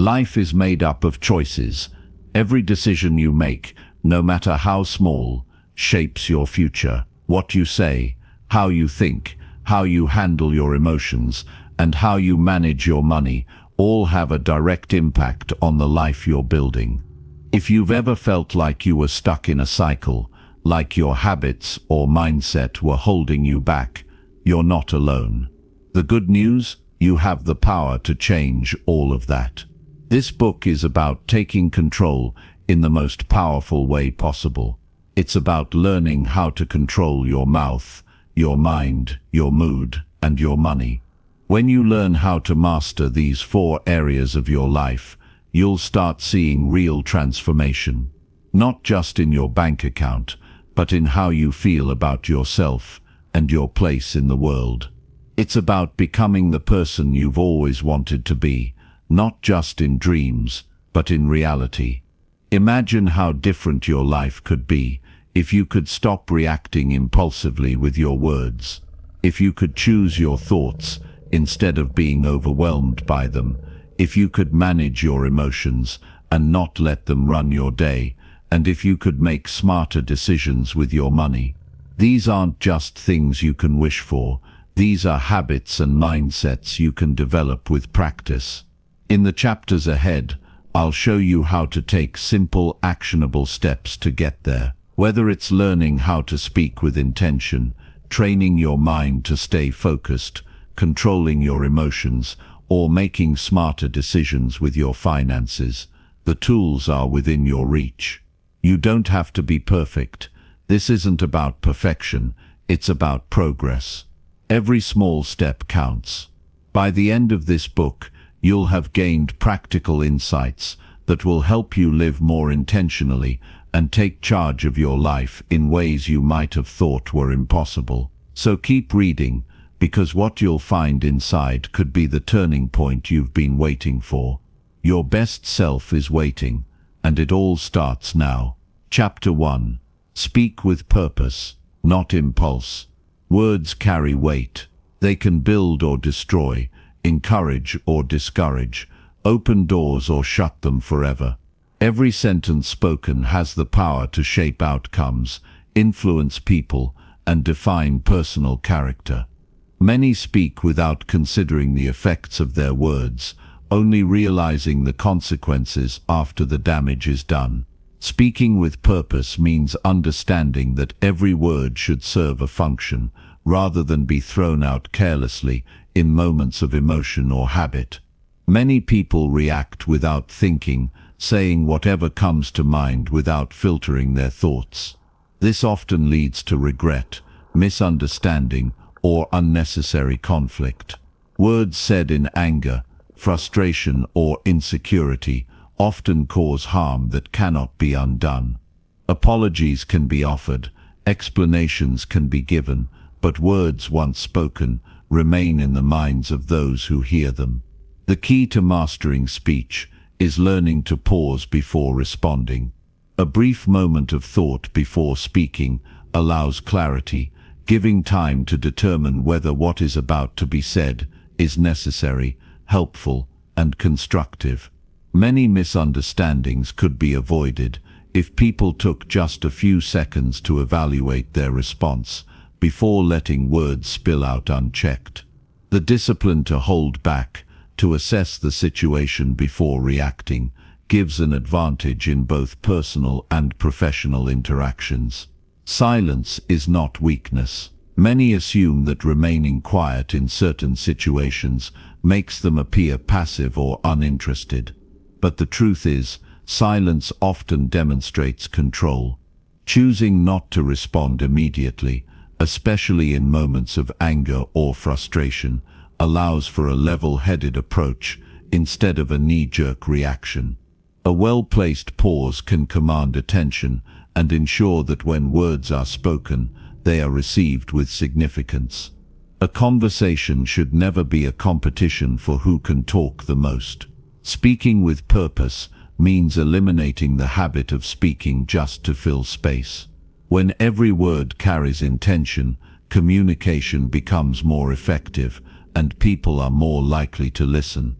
Life is made up of choices. Every decision you make, no matter how small, shapes your future. What you say, how you think, how you handle your emotions, and how you manage your money all have a direct impact on the life you're building. If you've ever felt like you were stuck in a cycle, like your habits or mindset were holding you back, you're not alone. The good news? You have the power to change all of that. This book is about taking control in the most powerful way possible. It's about learning how to control your mouth, your mind, your mood, and your money. When you learn how to master these 4 areas of your life, you'll start seeing real transformation. Not just in your bank account, but in how you feel about yourself and your place in the world. It's about becoming the person you've always wanted to be, not just in dreams, but in reality. Imagine how different your life could be if you could stop reacting impulsively with your words, if you could choose your thoughts instead of being overwhelmed by them, if you could manage your emotions and not let them run your day, and if you could make smarter decisions with your money. These aren't just things you can wish for. These are habits and mindsets you can develop with practice. In the chapters ahead, I'll show you how to take simple, actionable steps to get there. Whether it's learning how to speak with intention, training your mind to stay focused, controlling your emotions, or making smarter decisions with your finances, the tools are within your reach. You don't have to be perfect. This isn't about perfection, it's about progress. Every small step counts. By the end of this book, you'll have gained practical insights that will help you live more intentionally and take charge of your life in ways you might have thought were impossible. So keep reading, because what you'll find inside could be the turning point you've been waiting for. Your best self is waiting, and it all starts now. Chapter 1. Speak with purpose, not impulse. Words carry weight. They can build or destroy, encourage or discourage, open doors or shut them forever. Every sentence spoken has the power to shape outcomes, influence people, and define personal character. Many speak without considering the effects of their words, only realizing the consequences after the damage is done. Speaking with purpose means understanding that every word should serve a function, rather than be thrown out carelessly in moments of emotion or habit. Many people react without thinking, saying whatever comes to mind without filtering their thoughts. This often leads to regret, misunderstanding, or unnecessary conflict. Words said in anger, frustration, or insecurity often cause harm that cannot be undone. Apologies can be offered, explanations can be given, but words once spoken remain in the minds of those who hear them. The key to mastering speech is learning to pause before responding. A brief moment of thought before speaking allows clarity, giving time to determine whether what is about to be said is necessary, helpful, and constructive. Many misunderstandings could be avoided if people took just a few seconds to evaluate their response before letting words spill out unchecked. The discipline to hold back, to assess the situation before reacting, gives an advantage in both personal and professional interactions. Silence is not weakness. Many assume that remaining quiet in certain situations makes them appear passive or uninterested. But the truth is, silence often demonstrates control. Choosing not to respond immediately, especially in moments of anger or frustration, allows for a level-headed approach instead of a knee-jerk reaction. A well-placed pause can command attention and ensure that when words are spoken, they are received with significance. A conversation should never be a competition for who can talk the most. Speaking with purpose means eliminating the habit of speaking just to fill space. When every word carries intention, communication becomes more effective, and people are more likely to listen.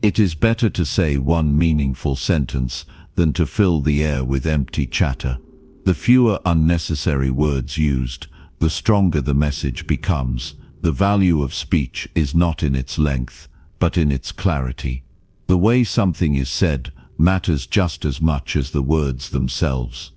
It is better to say one meaningful sentence than to fill the air with empty chatter. The fewer unnecessary words used, the stronger the message becomes. The value of speech is not in its length, but in its clarity. The way something is said matters just as much as the words themselves.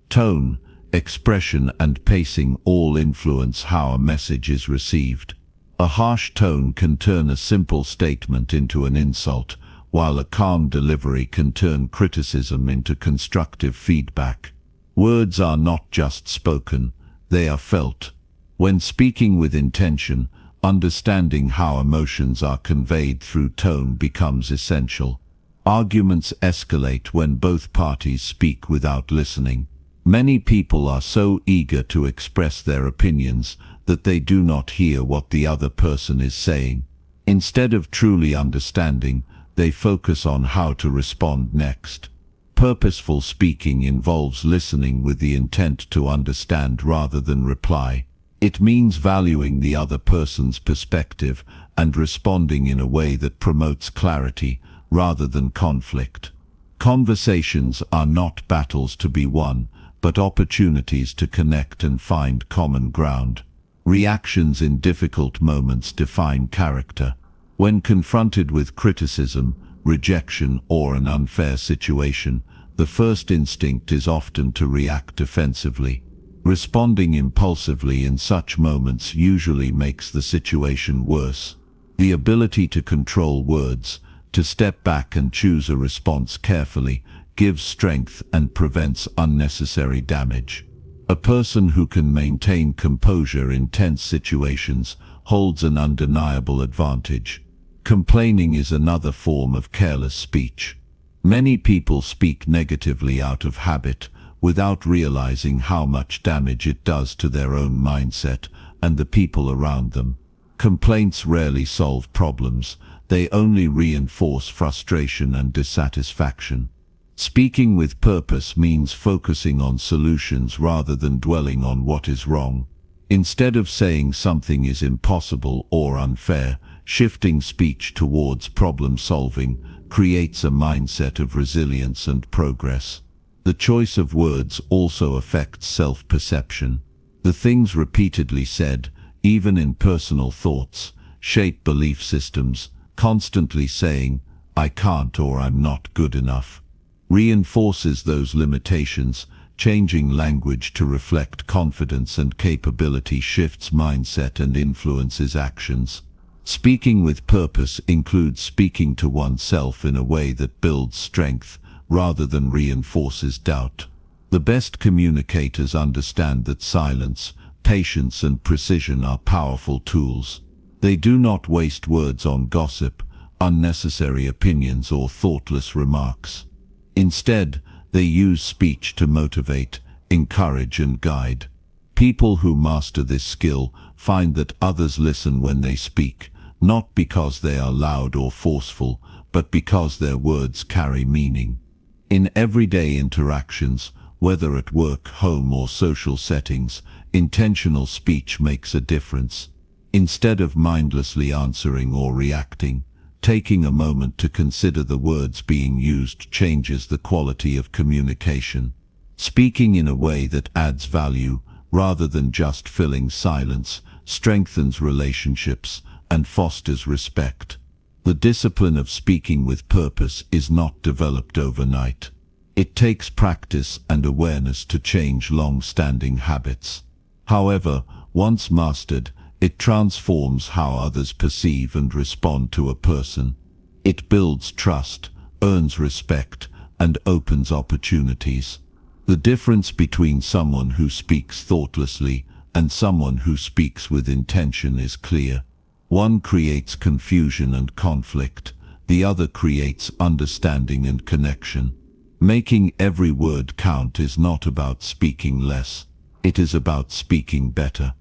Tone, expression, and pacing all influence how a message is received. A harsh tone can turn a simple statement into an insult, while a calm delivery can turn criticism into constructive feedback. Words are not just spoken, they are felt. When speaking with intention, understanding how emotions are conveyed through tone becomes essential. Arguments escalate when both parties speak without listening. Many people are so eager to express their opinions that they do not hear what the other person is saying. Instead of truly understanding, they focus on how to respond next. Purposeful speaking involves listening with the intent to understand rather than reply. It means valuing the other person's perspective and responding in a way that promotes clarity rather than conflict. Conversations are not battles to be won, but opportunities to connect and find common ground. Reactions in difficult moments define character. When confronted with criticism, rejection, or an unfair situation, the first instinct is often to react defensively. Responding impulsively in such moments usually makes the situation worse. The ability to control words, to step back and choose a response carefully, gives strength and prevents unnecessary damage. A person who can maintain composure in tense situations holds an undeniable advantage. Complaining is another form of careless speech. Many people speak negatively out of habit, without realizing how much damage it does to their own mindset and the people around them. Complaints rarely solve problems, they only reinforce frustration and dissatisfaction. Speaking with purpose means focusing on solutions rather than dwelling on what is wrong. Instead of saying something is impossible or unfair, shifting speech towards problem solving creates a mindset of resilience and progress. The choice of words also affects self-perception. The things repeatedly said, even in personal thoughts, shape belief systems. Constantly saying, "I can't" or "I'm not good enough," reinforces those limitations. Changing language to reflect confidence and capability shifts mindset and influences actions. Speaking with purpose includes speaking to oneself in a way that builds strength rather than reinforces doubt. The best communicators understand that silence, patience, and precision are powerful tools. They do not waste words on gossip, unnecessary opinions, or thoughtless remarks. Instead, they use speech to motivate, encourage, and guide. People who master this skill find that others listen when they speak, not because they are loud or forceful, but because their words carry meaning. In everyday interactions, whether at work, home, or social settings, intentional speech makes a difference. Instead of mindlessly answering or reacting, taking a moment to consider the words being used changes the quality of communication. Speaking in a way that adds value, rather than just filling silence, strengthens relationships and fosters respect. The discipline of speaking with purpose is not developed overnight. It takes practice and awareness to change long-standing habits. However, once mastered, it transforms how others perceive and respond to a person. It builds trust, earns respect, and opens opportunities. The difference between someone who speaks thoughtlessly and someone who speaks with intention is clear. One creates confusion and conflict, the other creates understanding and connection. Making every word count is not about speaking less, it is about speaking better.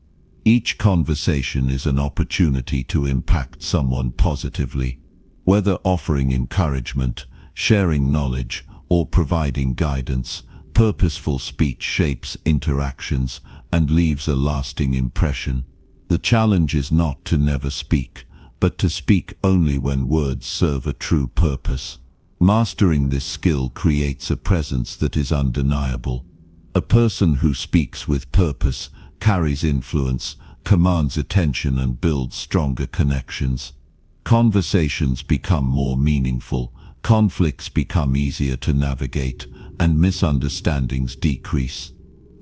Each conversation is an opportunity to impact someone positively. Whether offering encouragement, sharing knowledge, or providing guidance, purposeful speech shapes interactions and leaves a lasting impression. The challenge is not to never speak, but to speak only when words serve a true purpose. Mastering this skill creates a presence that is undeniable. A person who speaks with purpose carries influence, commands attention, and builds stronger connections. Conversations become more meaningful, conflicts become easier to navigate, and misunderstandings decrease.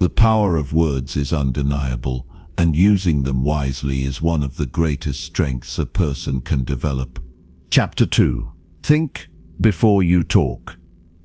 The power of words is undeniable, and using them wisely is one of the greatest strengths a person can develop. Chapter 2. Think before you talk.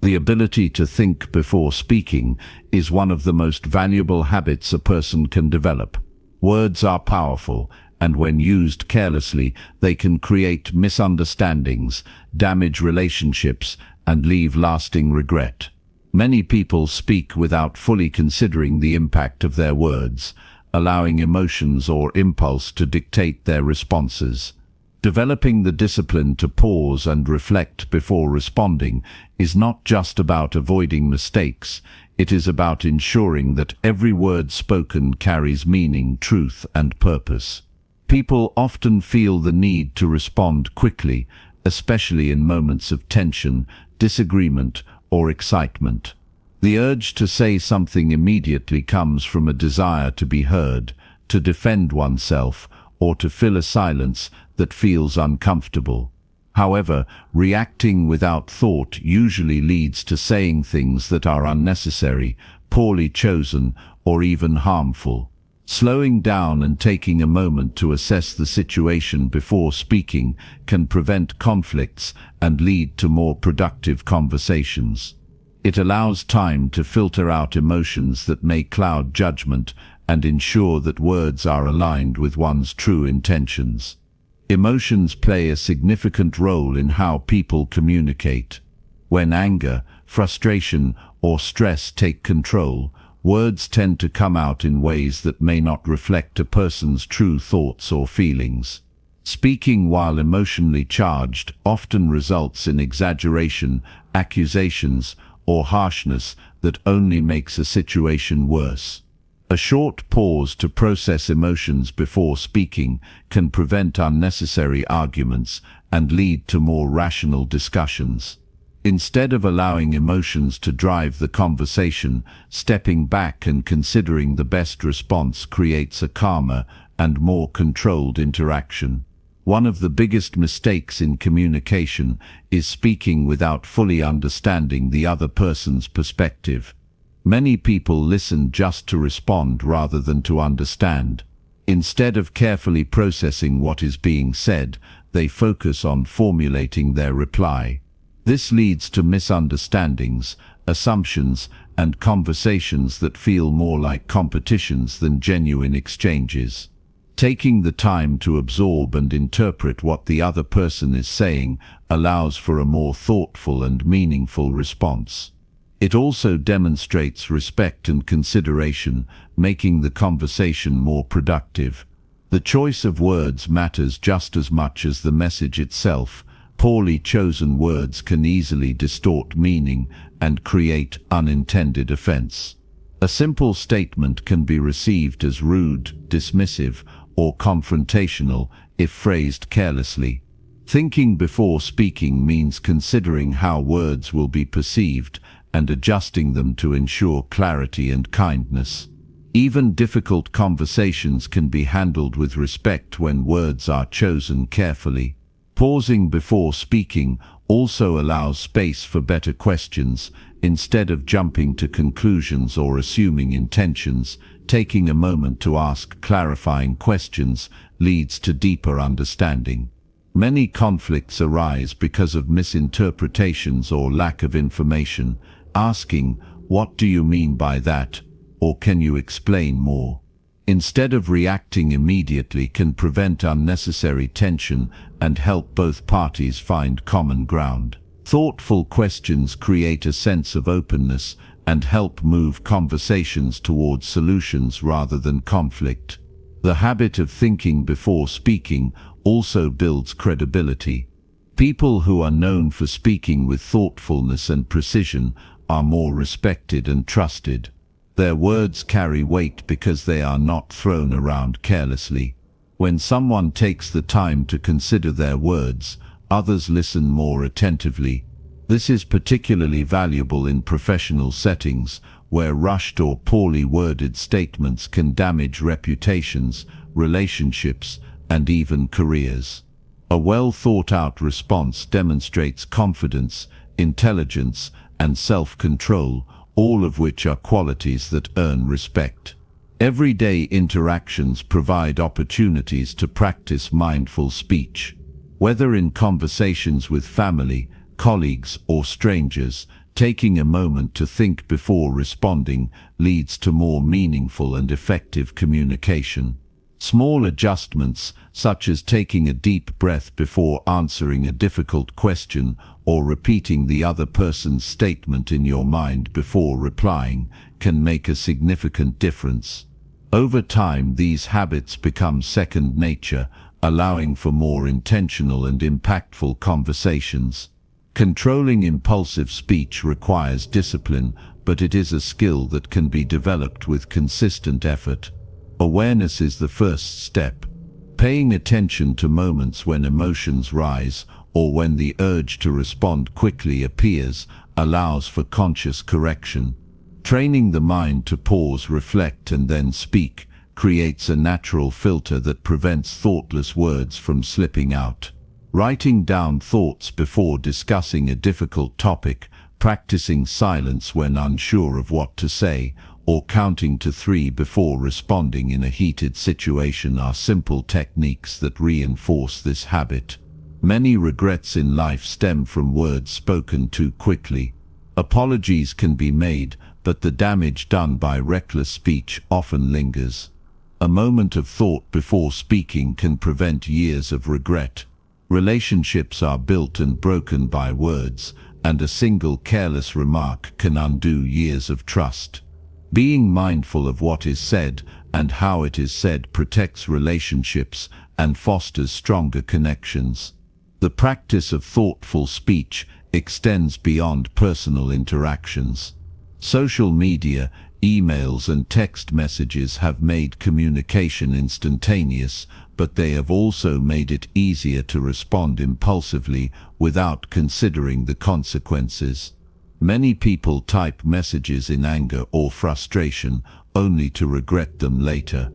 The ability to think before speaking is one of the most valuable habits a person can develop. Words are powerful, and when used carelessly, they can create misunderstandings, damage relationships, and leave lasting regret. Many people speak without fully considering the impact of their words, allowing emotions or impulse to dictate their responses. Developing the discipline to pause and reflect before responding is not just about avoiding mistakes, it is about ensuring that every word spoken carries meaning, truth, and purpose. People often feel the need to respond quickly, especially in moments of tension, disagreement, or excitement. The urge to say something immediately comes from a desire to be heard, to defend oneself, or to fill a silence that feels uncomfortable. However, reacting without thought usually leads to saying things that are unnecessary, poorly chosen, or even harmful. Slowing down and taking a moment to assess the situation before speaking can prevent conflicts and lead to more productive conversations. It allows time to filter out emotions that may cloud judgment and ensure that words are aligned with one's true intentions. Emotions play a significant role in how people communicate. When anger, frustration, or stress take control, words tend to come out in ways that may not reflect a person's true thoughts or feelings. Speaking while emotionally charged often results in exaggeration, accusations, or harshness that only makes a situation worse. A short pause to process emotions before speaking can prevent unnecessary arguments and lead to more rational discussions. Instead of allowing emotions to drive the conversation, stepping back and considering the best response creates a calmer and more controlled interaction. One of the biggest mistakes in communication is speaking without fully understanding the other person's perspective. Many people listen just to respond rather than to understand. Instead of carefully processing what is being said, they focus on formulating their reply. This leads to misunderstandings, assumptions, and conversations that feel more like competitions than genuine exchanges. Taking the time to absorb and interpret what the other person is saying allows for a more thoughtful and meaningful response. It also demonstrates respect and consideration, making the conversation more productive. The choice of words matters just as much as the message itself. Poorly chosen words can easily distort meaning and create unintended offense. A simple statement can be received as rude, dismissive, or confrontational if phrased carelessly. Thinking before speaking means considering how words will be perceived and adjusting them to ensure clarity and kindness. Even difficult conversations can be handled with respect when words are chosen carefully. Pausing before speaking also allows space for better questions. Instead of jumping to conclusions or assuming intentions, taking a moment to ask clarifying questions leads to deeper understanding. Many conflicts arise because of misinterpretations or lack of information. Asking, "What do you mean by that?" or "Can you explain more?" instead of reacting immediately can prevent unnecessary tension and help both parties find common ground. Thoughtful questions create a sense of openness and help move conversations towards solutions rather than conflict. The habit of thinking before speaking also builds credibility. People who are known for speaking with thoughtfulness and precision are more respected and trusted. Their words carry weight because they are not thrown around carelessly. When someone takes the time to consider their words, others listen more attentively. This is particularly valuable in professional settings, where rushed or poorly worded statements can damage reputations, relationships, and even careers. A well-thought-out response demonstrates confidence, intelligence, and self-control, all of which are qualities that earn respect. Everyday interactions provide opportunities to practice mindful speech. Whether in conversations with family, colleagues, or strangers, taking a moment to think before responding leads to more meaningful and effective communication. Small adjustments, such as taking a deep breath before answering a difficult question or repeating the other person's statement in your mind before replying, can make a significant difference. Over time, these habits become second nature, allowing for more intentional and impactful conversations. Controlling impulsive speech requires discipline, but it is a skill that can be developed with consistent effort. Awareness is the first step. Paying attention to moments when emotions rise or when the urge to respond quickly appears allows for conscious correction. Training the mind to pause, reflect, and then speak creates a natural filter that prevents thoughtless words from slipping out. Writing down thoughts before discussing a difficult topic, practicing silence when unsure of what to say, or counting to 3 before responding in a heated situation are simple techniques that reinforce this habit. Many regrets in life stem from words spoken too quickly. Apologies can be made, but the damage done by reckless speech often lingers. A moment of thought before speaking can prevent years of regret. Relationships are built and broken by words, and a single careless remark can undo years of trust. Being mindful of what is said and how it is said protects relationships and fosters stronger connections. The practice of thoughtful speech extends beyond personal interactions. Social media, emails, and text messages have made communication instantaneous, but they have also made it easier to respond impulsively without considering the consequences. Many people type messages in anger or frustration, only to regret them later.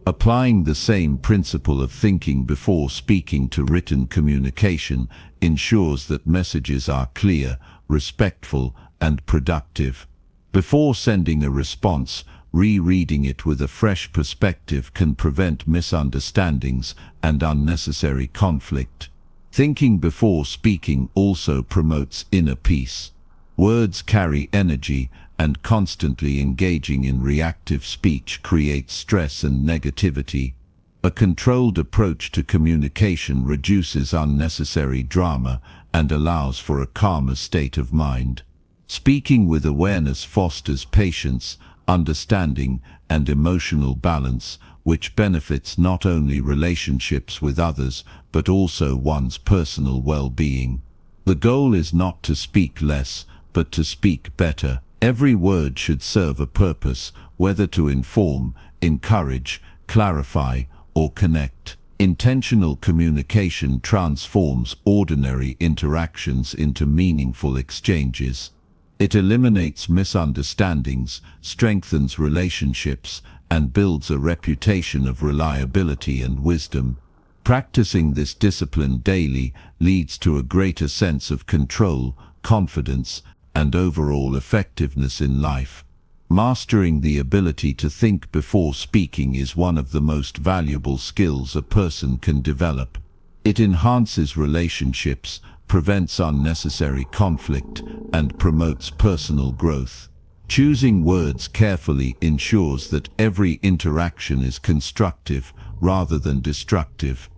Applying the same principle of thinking before speaking to written communication ensures that messages are clear, respectful, and productive. Before sending a response, rereading it with a fresh perspective can prevent misunderstandings and unnecessary conflict. Thinking before speaking also promotes inner peace. Words carry energy, and constantly engaging in reactive speech creates stress and negativity. A controlled approach to communication reduces unnecessary drama and allows for a calmer state of mind. Speaking with awareness fosters patience, understanding, and emotional balance, which benefits not only relationships with others, but also one's personal well-being. The goal is not to speak less, but to speak better. Every word should serve a purpose, whether to inform, encourage, clarify, or connect. Intentional communication transforms ordinary interactions into meaningful exchanges. It eliminates misunderstandings, strengthens relationships, and builds a reputation of reliability and wisdom. Practicing this discipline daily leads to a greater sense of control, confidence, and overall effectiveness in life. Mastering the ability to think before speaking is one of the most valuable skills a person can develop. It enhances relationships, prevents unnecessary conflict, and promotes personal growth. Choosing words carefully ensures that every interaction is constructive rather than destructive.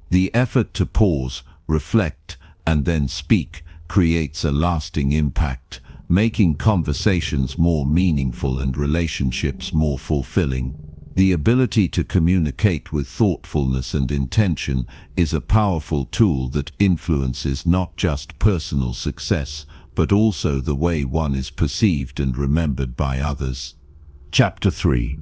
The effort to pause, reflect, and then speak creates a lasting impact, making conversations more meaningful and relationships more fulfilling. The ability to communicate with thoughtfulness and intention is a powerful tool that influences not just personal success, but also the way one is perceived and remembered by others. Chapter 3.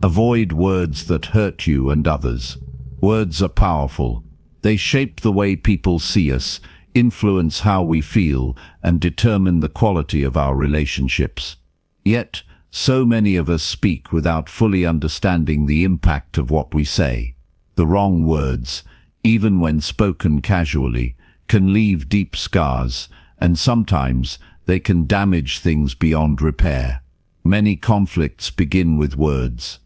Avoid words that hurt you and others. Words are powerful. They shape the way people see us, influence how we feel, and determine the quality of our relationships. Yet, so many of us speak without fully understanding the impact of what we say. The wrong words, even when spoken casually, can leave deep scars, and sometimes they can damage things beyond repair. Many conflicts begin with words.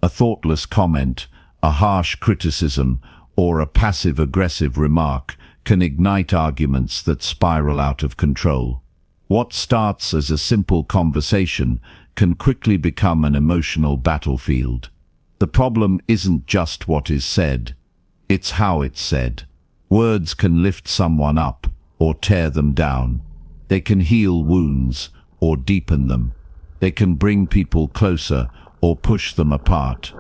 A thoughtless comment, a harsh criticism, or a passive-aggressive remark can ignite arguments that spiral out of control. What starts as a simple conversation can quickly become an emotional battlefield. The problem isn't just what is said, it's how it's said. Words can lift someone up or tear them down. They can heal wounds or deepen them. They can bring people closer or push them apart.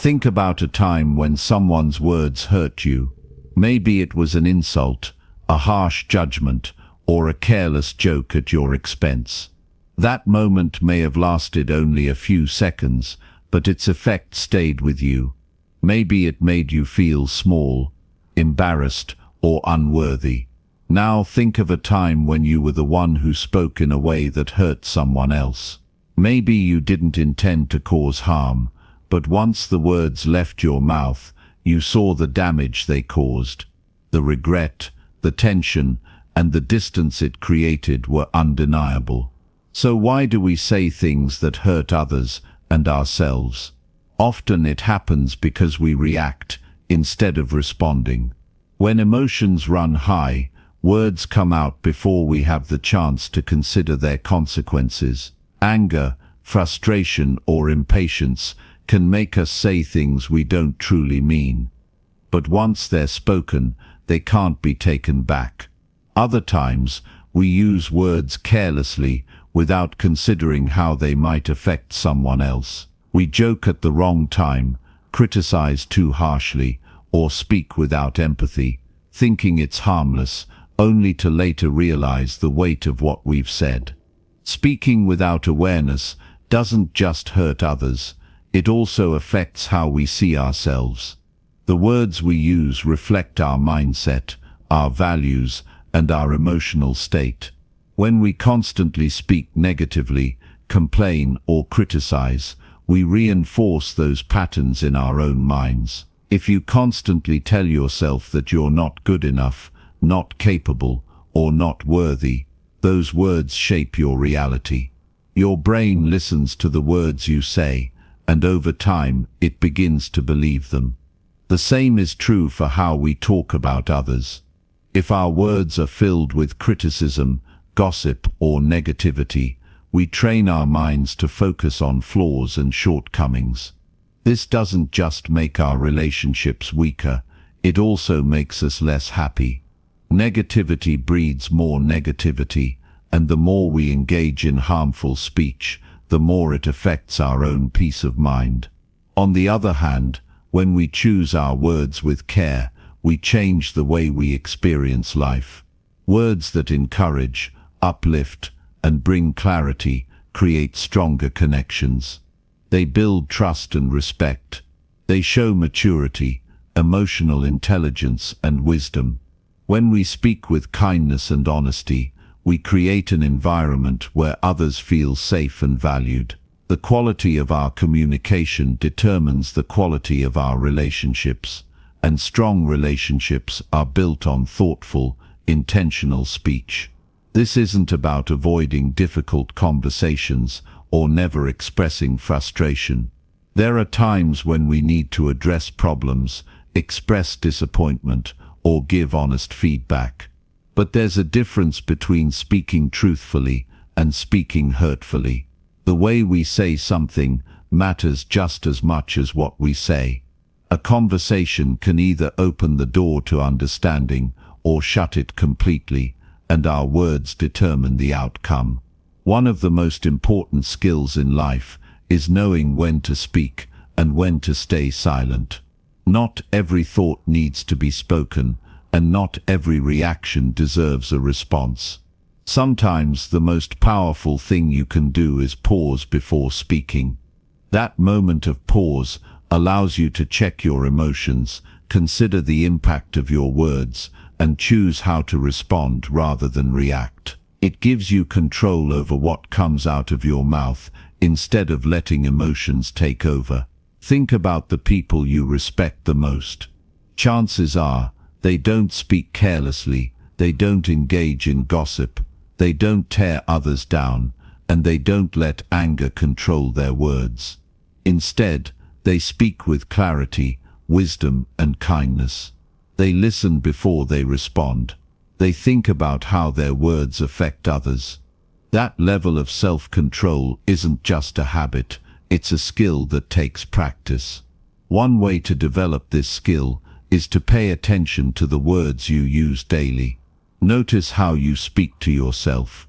Think about a time when someone's words hurt you. Maybe it was an insult, a harsh judgment, or a careless joke at your expense. That moment may have lasted only a few seconds, but its effect stayed with you. Maybe it made you feel small, embarrassed, or unworthy. Now think of a time when you were the one who spoke in a way that hurt someone else. Maybe you didn't intend to cause harm, but once the words left your mouth, you saw the damage they caused. The regret, the tension, and the distance it created were undeniable. So why do we say things that hurt others and ourselves? Often it happens because we react instead of responding. When emotions run high, words come out before we have the chance to consider their consequences. Anger, frustration, or impatience can make us say things we don't truly mean. But once they're spoken, they can't be taken back. Other times, we use words carelessly without considering how they might affect someone else. We joke at the wrong time, criticize too harshly, or speak without empathy, thinking it's harmless, only to later realize the weight of what we've said. Speaking without awareness doesn't just hurt others, it also affects how we see ourselves. The words we use reflect our mindset, our values, and our emotional state. When we constantly speak negatively, complain, or criticize, we reinforce those patterns in our own minds. If you constantly tell yourself that you're not good enough, not capable, or not worthy, those words shape your reality. Your brain listens to the words you say, and over time, it begins to believe them. The same is true for how we talk about others. If our words are filled with criticism, gossip, or negativity, we train our minds to focus on flaws and shortcomings. This doesn't just make our relationships weaker, it also makes us less happy. Negativity breeds more negativity, and the more we engage in harmful speech, the more it affects our own peace of mind. On the other hand, when we choose our words with care, we change the way we experience life. Words that encourage, uplift, and bring clarity create stronger connections. They build trust and respect. They show maturity, emotional intelligence, and wisdom. When we speak with kindness and honesty, we create an environment where others feel safe and valued. The quality of our communication determines the quality of our relationships, and strong relationships are built on thoughtful, intentional speech. This isn't about avoiding difficult conversations or never expressing frustration. There are times when we need to address problems, express disappointment, or give honest feedback. But there's a difference between speaking truthfully and speaking hurtfully. The way we say something matters just as much as what we say. A conversation can either open the door to understanding or shut it completely, and our words determine the outcome. One of the most important skills in life is knowing when to speak and when to stay silent. Not every thought needs to be spoken, and not every reaction deserves a response. Sometimes the most powerful thing you can do is pause before speaking. That moment of pause allows you to check your emotions, consider the impact of your words and choose how to respond rather than react. It gives you control over what comes out of your mouth instead of letting emotions take over. Think about the people you respect the most. Chances are, they don't speak carelessly, they don't engage in gossip, they don't tear others down, and they don't let anger control their words. Instead, they speak with clarity, wisdom, and kindness. They listen before they respond. They think about how their words affect others. That level of self-control isn't just a habit, it's a skill that takes practice. One way to develop this skill is to pay attention to the words you use daily. Notice how you speak to yourself.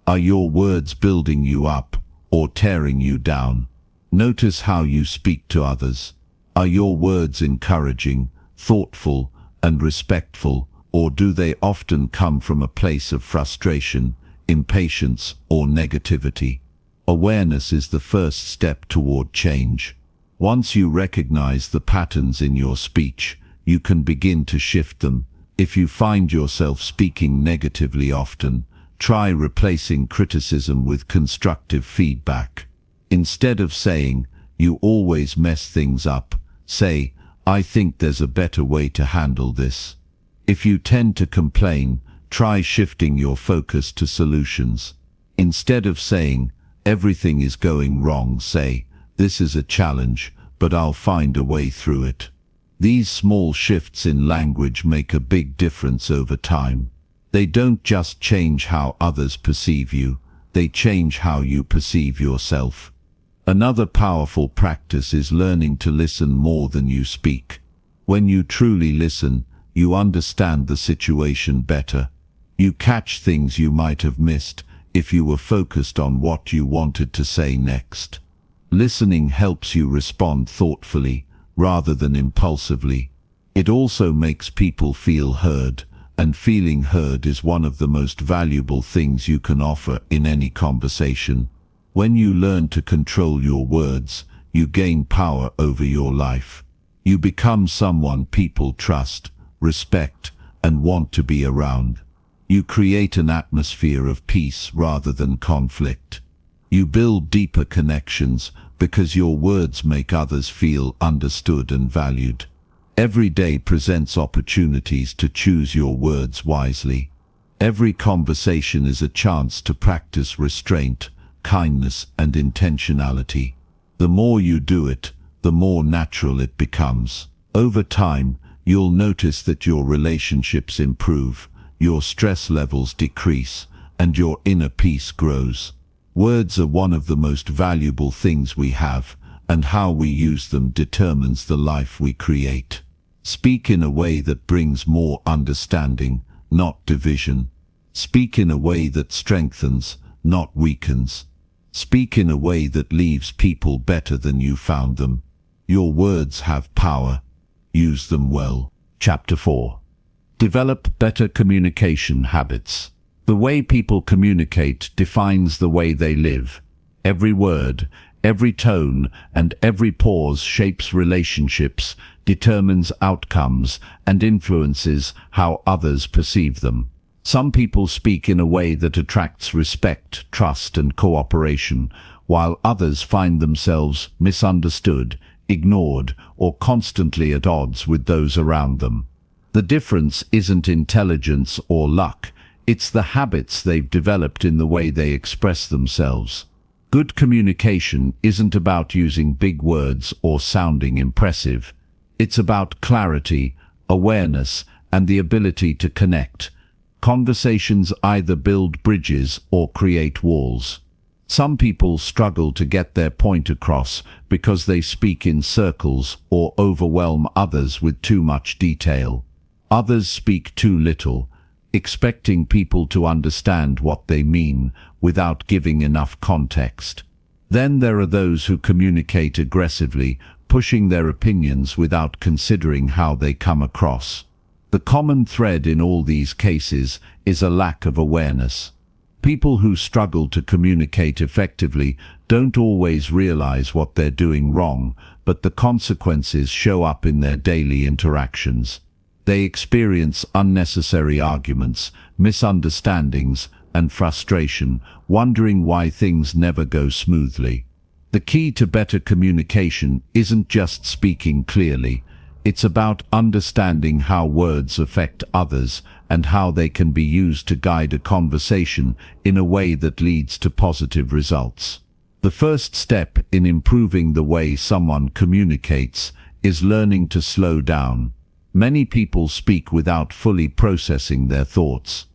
Are your words building you up or tearing you down? Notice how you speak to others. Are your words encouraging, thoughtful, and respectful, or do they often come from a place of frustration, impatience, or negativity? Awareness is the first step toward change. Once you recognize the patterns in your speech, you can begin to shift them. If you find yourself speaking negatively often, try replacing criticism with constructive feedback. Instead of saying, "You always mess things up," say, "I think there's a better way to handle this." If you tend to complain, try shifting your focus to solutions. Instead of saying, "Everything is going wrong," say, "This is a challenge, but I'll find a way through it." These small shifts in language make a big difference over time. They don't just change how others perceive you, they change how you perceive yourself. Another powerful practice is learning to listen more than you speak. When you truly listen, you understand the situation better. You catch things you might have missed if you were focused on what you wanted to say next. Listening helps you respond thoughtfully rather than impulsively. It also makes people feel heard, and feeling heard is one of the most valuable things you can offer in any conversation. When you learn to control your words, you gain power over your life. You become someone people trust, respect, and want to be around. You create an atmosphere of peace rather than conflict. You build deeper connections because your words make others feel understood and valued. Every day presents opportunities to choose your words wisely. Every conversation is a chance to practice restraint, kindness, and intentionality. The more you do it, the more natural it becomes. Over time, you'll notice that your relationships improve, your stress levels decrease, and your inner peace grows. Words are one of the most valuable things we have, and how we use them determines the life we create. Speak in a way that brings more understanding, not division. Speak in a way that strengthens, not weakens. Speak in a way that leaves people better than you found them. Your words have power. Use them well. Chapter 4. Develop better communication habits. The way people communicate defines the way they live. Every word, every tone, and every pause shapes relationships, determines outcomes, and influences how others perceive them. Some people speak in a way that attracts respect, trust, and cooperation, while others find themselves misunderstood, ignored, or constantly at odds with those around them. The difference isn't intelligence or luck, it's the habits they've developed in the way they express themselves. Good communication isn't about using big words or sounding impressive. It's about clarity, awareness, and the ability to connect. Conversations either build bridges or create walls. Some people struggle to get their point across because they speak in circles or overwhelm others with too much detail. Others speak too little, expecting people to understand what they mean without giving enough context. Then there are those who communicate aggressively, pushing their opinions without considering how they come across. The common thread in all these cases is a lack of awareness. People who struggle to communicate effectively don't always realize what they're doing wrong, but the consequences show up in their daily interactions. They experience unnecessary arguments, misunderstandings, and frustration, wondering why things never go smoothly. The key to better communication isn't just speaking clearly. It's about understanding how words affect others and how they can be used to guide a conversation in a way that leads to positive results. The first step in improving the way someone communicates is learning to slow down. Many people speak without fully processing their thoughts.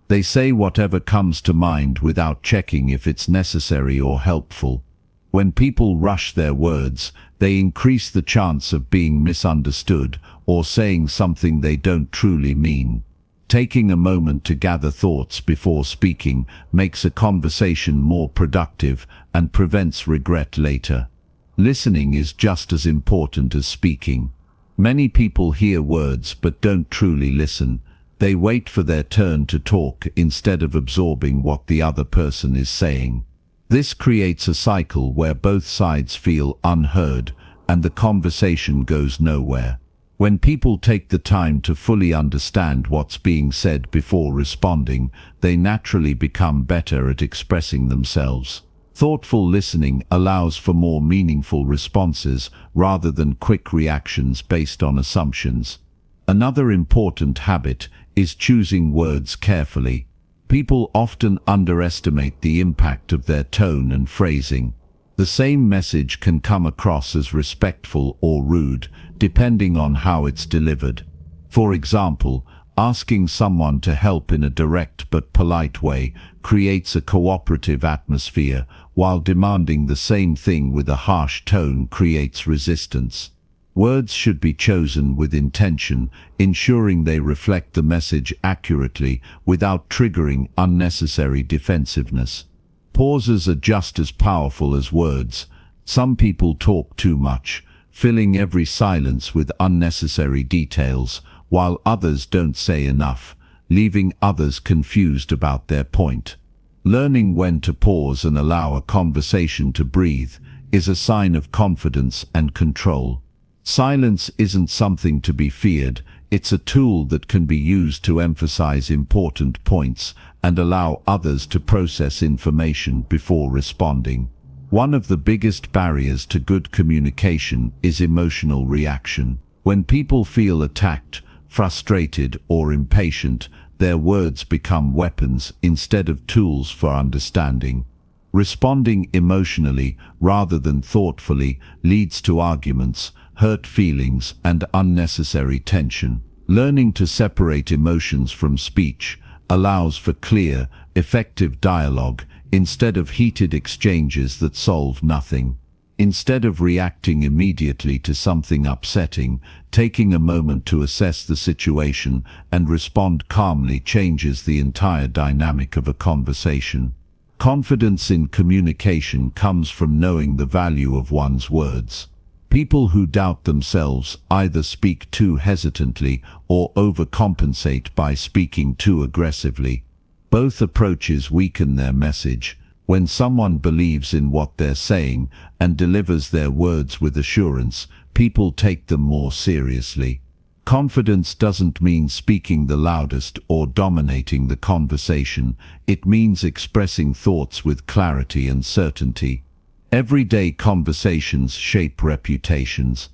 They say whatever comes to mind without checking if it's necessary or helpful. When people rush their words, they increase the chance of being misunderstood or saying something they don't truly mean. Taking a moment to gather thoughts before speaking makes a conversation more productive and prevents regret later. Listening is just as important as speaking. Many people hear words but don't truly listen. They wait for their turn to talk instead of absorbing what the other person is saying. This creates a cycle where both sides feel unheard and the conversation goes nowhere. When people take the time to fully understand what's being said before responding, they naturally become better at expressing themselves. Thoughtful listening allows for more meaningful responses rather than quick reactions based on assumptions. Another important habit is choosing words carefully. People often underestimate the impact of their tone and phrasing. The same message can come across as respectful or rude, depending on how it's delivered. For example, asking someone to help in a direct but polite way creates a cooperative atmosphere, while demanding the same thing with a harsh tone creates resistance. Words should be chosen with intention, ensuring they reflect the message accurately without triggering unnecessary defensiveness. Pauses are just as powerful as words. Some people talk too much, filling every silence with unnecessary details, while others don't say enough, leaving others confused about their point. Learning when to pause and allow a conversation to breathe is a sign of confidence and control. Silence isn't something to be feared, it's a tool that can be used to emphasize important points and allow others to process information before responding. One of the biggest barriers to good communication is emotional reaction. When people feel attacked, frustrated, or impatient, their words become weapons instead of tools for understanding. Responding emotionally rather than thoughtfully leads to arguments, hurt feelings, and unnecessary tension. Learning to separate emotions from speech allows for clear, effective dialogue instead of heated exchanges that solve nothing. Instead of reacting immediately to something upsetting, taking a moment to assess the situation and respond calmly changes the entire dynamic of a conversation. Confidence in communication comes from knowing the value of one's words. People who doubt themselves either speak too hesitantly or overcompensate by speaking too aggressively. Both approaches weaken their message. When someone believes in what they're saying and delivers their words with assurance, people take them more seriously. Confidence doesn't mean speaking the loudest or dominating the conversation. It means expressing thoughts with clarity and certainty. Everyday conversations shape reputations.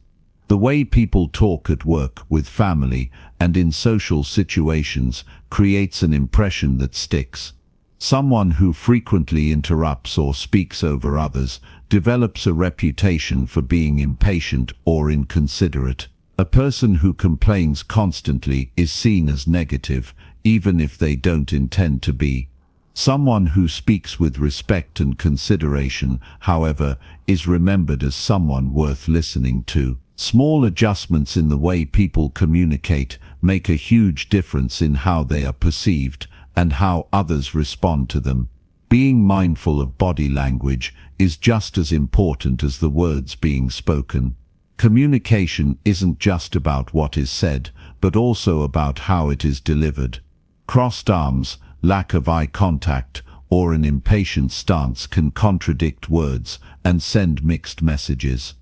The way people talk at work, with family, and in social situations creates an impression that sticks. Someone who frequently interrupts or speaks over others develops a reputation for being impatient or inconsiderate. A person who complains constantly is seen as negative, even if they don't intend to be. Someone who speaks with respect and consideration, however, is remembered as someone worth listening to. Small adjustments in the way people communicate make a huge difference in how they are perceived and how others respond to them. Being mindful of body language is just as important as the words being spoken. Communication isn't just about what is said, but also about how it is delivered. Crossed arms, lack of eye contact, or an impatient stance can contradict words and send mixed messages.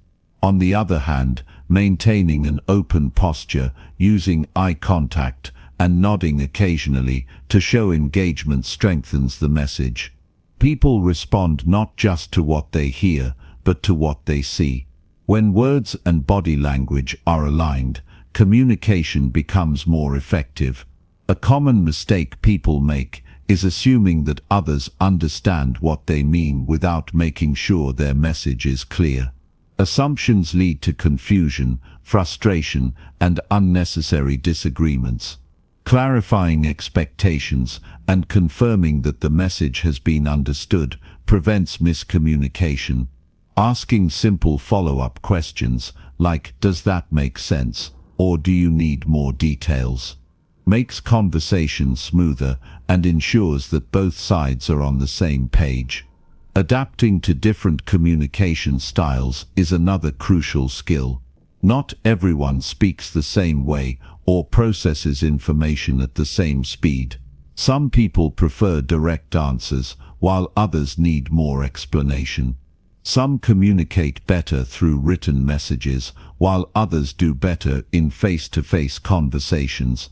On the other hand, maintaining an open posture, using eye contact, and nodding occasionally to show engagement strengthens the message. People respond not just to what they hear, but to what they see. When words and body language are aligned, communication becomes more effective. A common mistake people make is assuming that others understand what they mean without making sure their message is clear. Assumptions lead to confusion, frustration, and unnecessary disagreements. Clarifying expectations and confirming that the message has been understood prevents miscommunication. Asking simple follow-up questions like, "Does that make sense?" or "Do you need more details?" makes conversation smoother and ensures that both sides are on the same page. Adapting to different communication styles is another crucial skill. Not everyone speaks the same way or processes information at the same speed. Some people prefer direct answers, while others need more explanation. Some communicate better through written messages, while others do better in face-to-face conversations.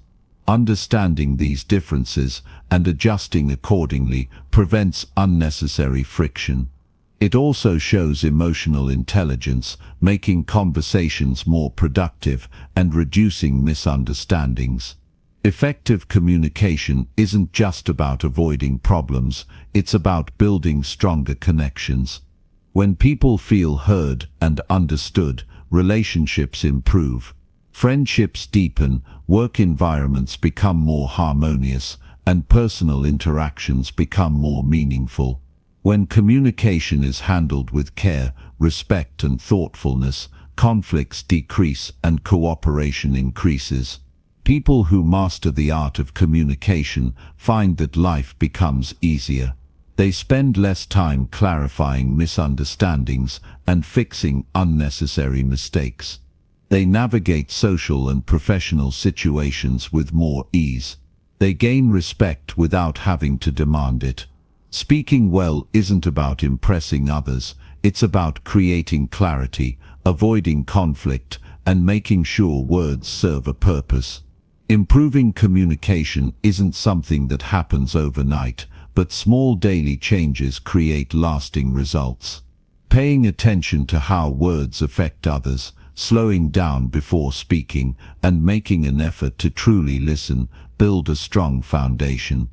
Understanding these differences and adjusting accordingly prevents unnecessary friction. It also shows emotional intelligence, making conversations more productive and reducing misunderstandings. Effective communication isn't just about avoiding problems, it's about building stronger connections. When people feel heard and understood, relationships improve. Friendships deepen, work environments become more harmonious, and personal interactions become more meaningful. When communication is handled with care, respect, and thoughtfulness, conflicts decrease and cooperation increases. People who master the art of communication find that life becomes easier. They spend less time clarifying misunderstandings and fixing unnecessary mistakes. They navigate social and professional situations with more ease. They gain respect without having to demand it. Speaking well isn't about impressing others, it's about creating clarity, avoiding conflict, and making sure words serve a purpose. Improving communication isn't something that happens overnight, but small daily changes create lasting results. Paying attention to how words affect others, slowing down before speaking, and making an effort to truly listen build a strong foundation.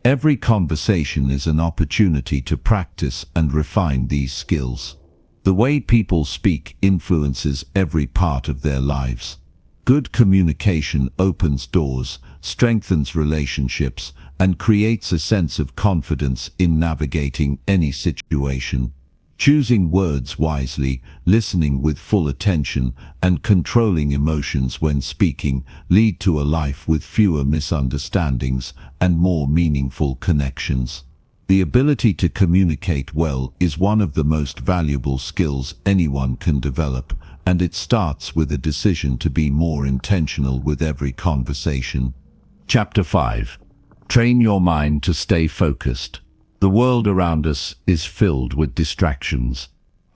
Every conversation is an opportunity to practice and refine these skills. The way people speak influences every part of their lives. Good communication opens doors, strengthens relationships, and creates a sense of confidence in navigating any situation. Choosing words wisely, listening with full attention, and controlling emotions when speaking lead to a life with fewer misunderstandings and more meaningful connections. The ability to communicate well is one of the most valuable skills anyone can develop, and it starts with a decision to be more intentional with every conversation. Chapter 5. Train your mind to stay focused. The world around us is filled with distractions.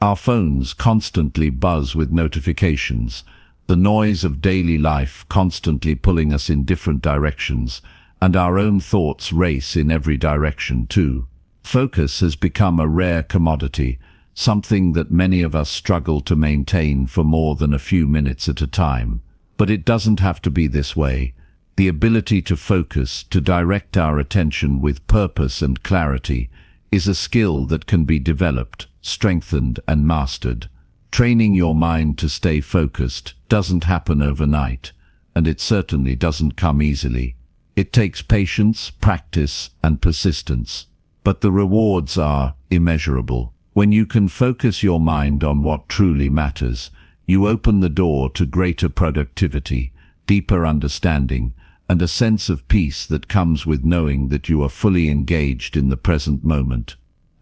Our phones constantly buzz with notifications, the noise of daily life constantly pulling us in different directions, and our own thoughts race in every direction too. Focus has become a rare commodity, something that many of us struggle to maintain for more than a few minutes at a time. But it doesn't have to be this way. The ability to focus, to direct our attention with purpose and clarity, is a skill that can be developed, strengthened, and mastered. Training your mind to stay focused doesn't happen overnight, and it certainly doesn't come easily. It takes patience, practice, and persistence. But the rewards are immeasurable. When you can focus your mind on what truly matters, you open the door to greater productivity, deeper understanding, and a sense of peace that comes with knowing that you are fully engaged in the present moment.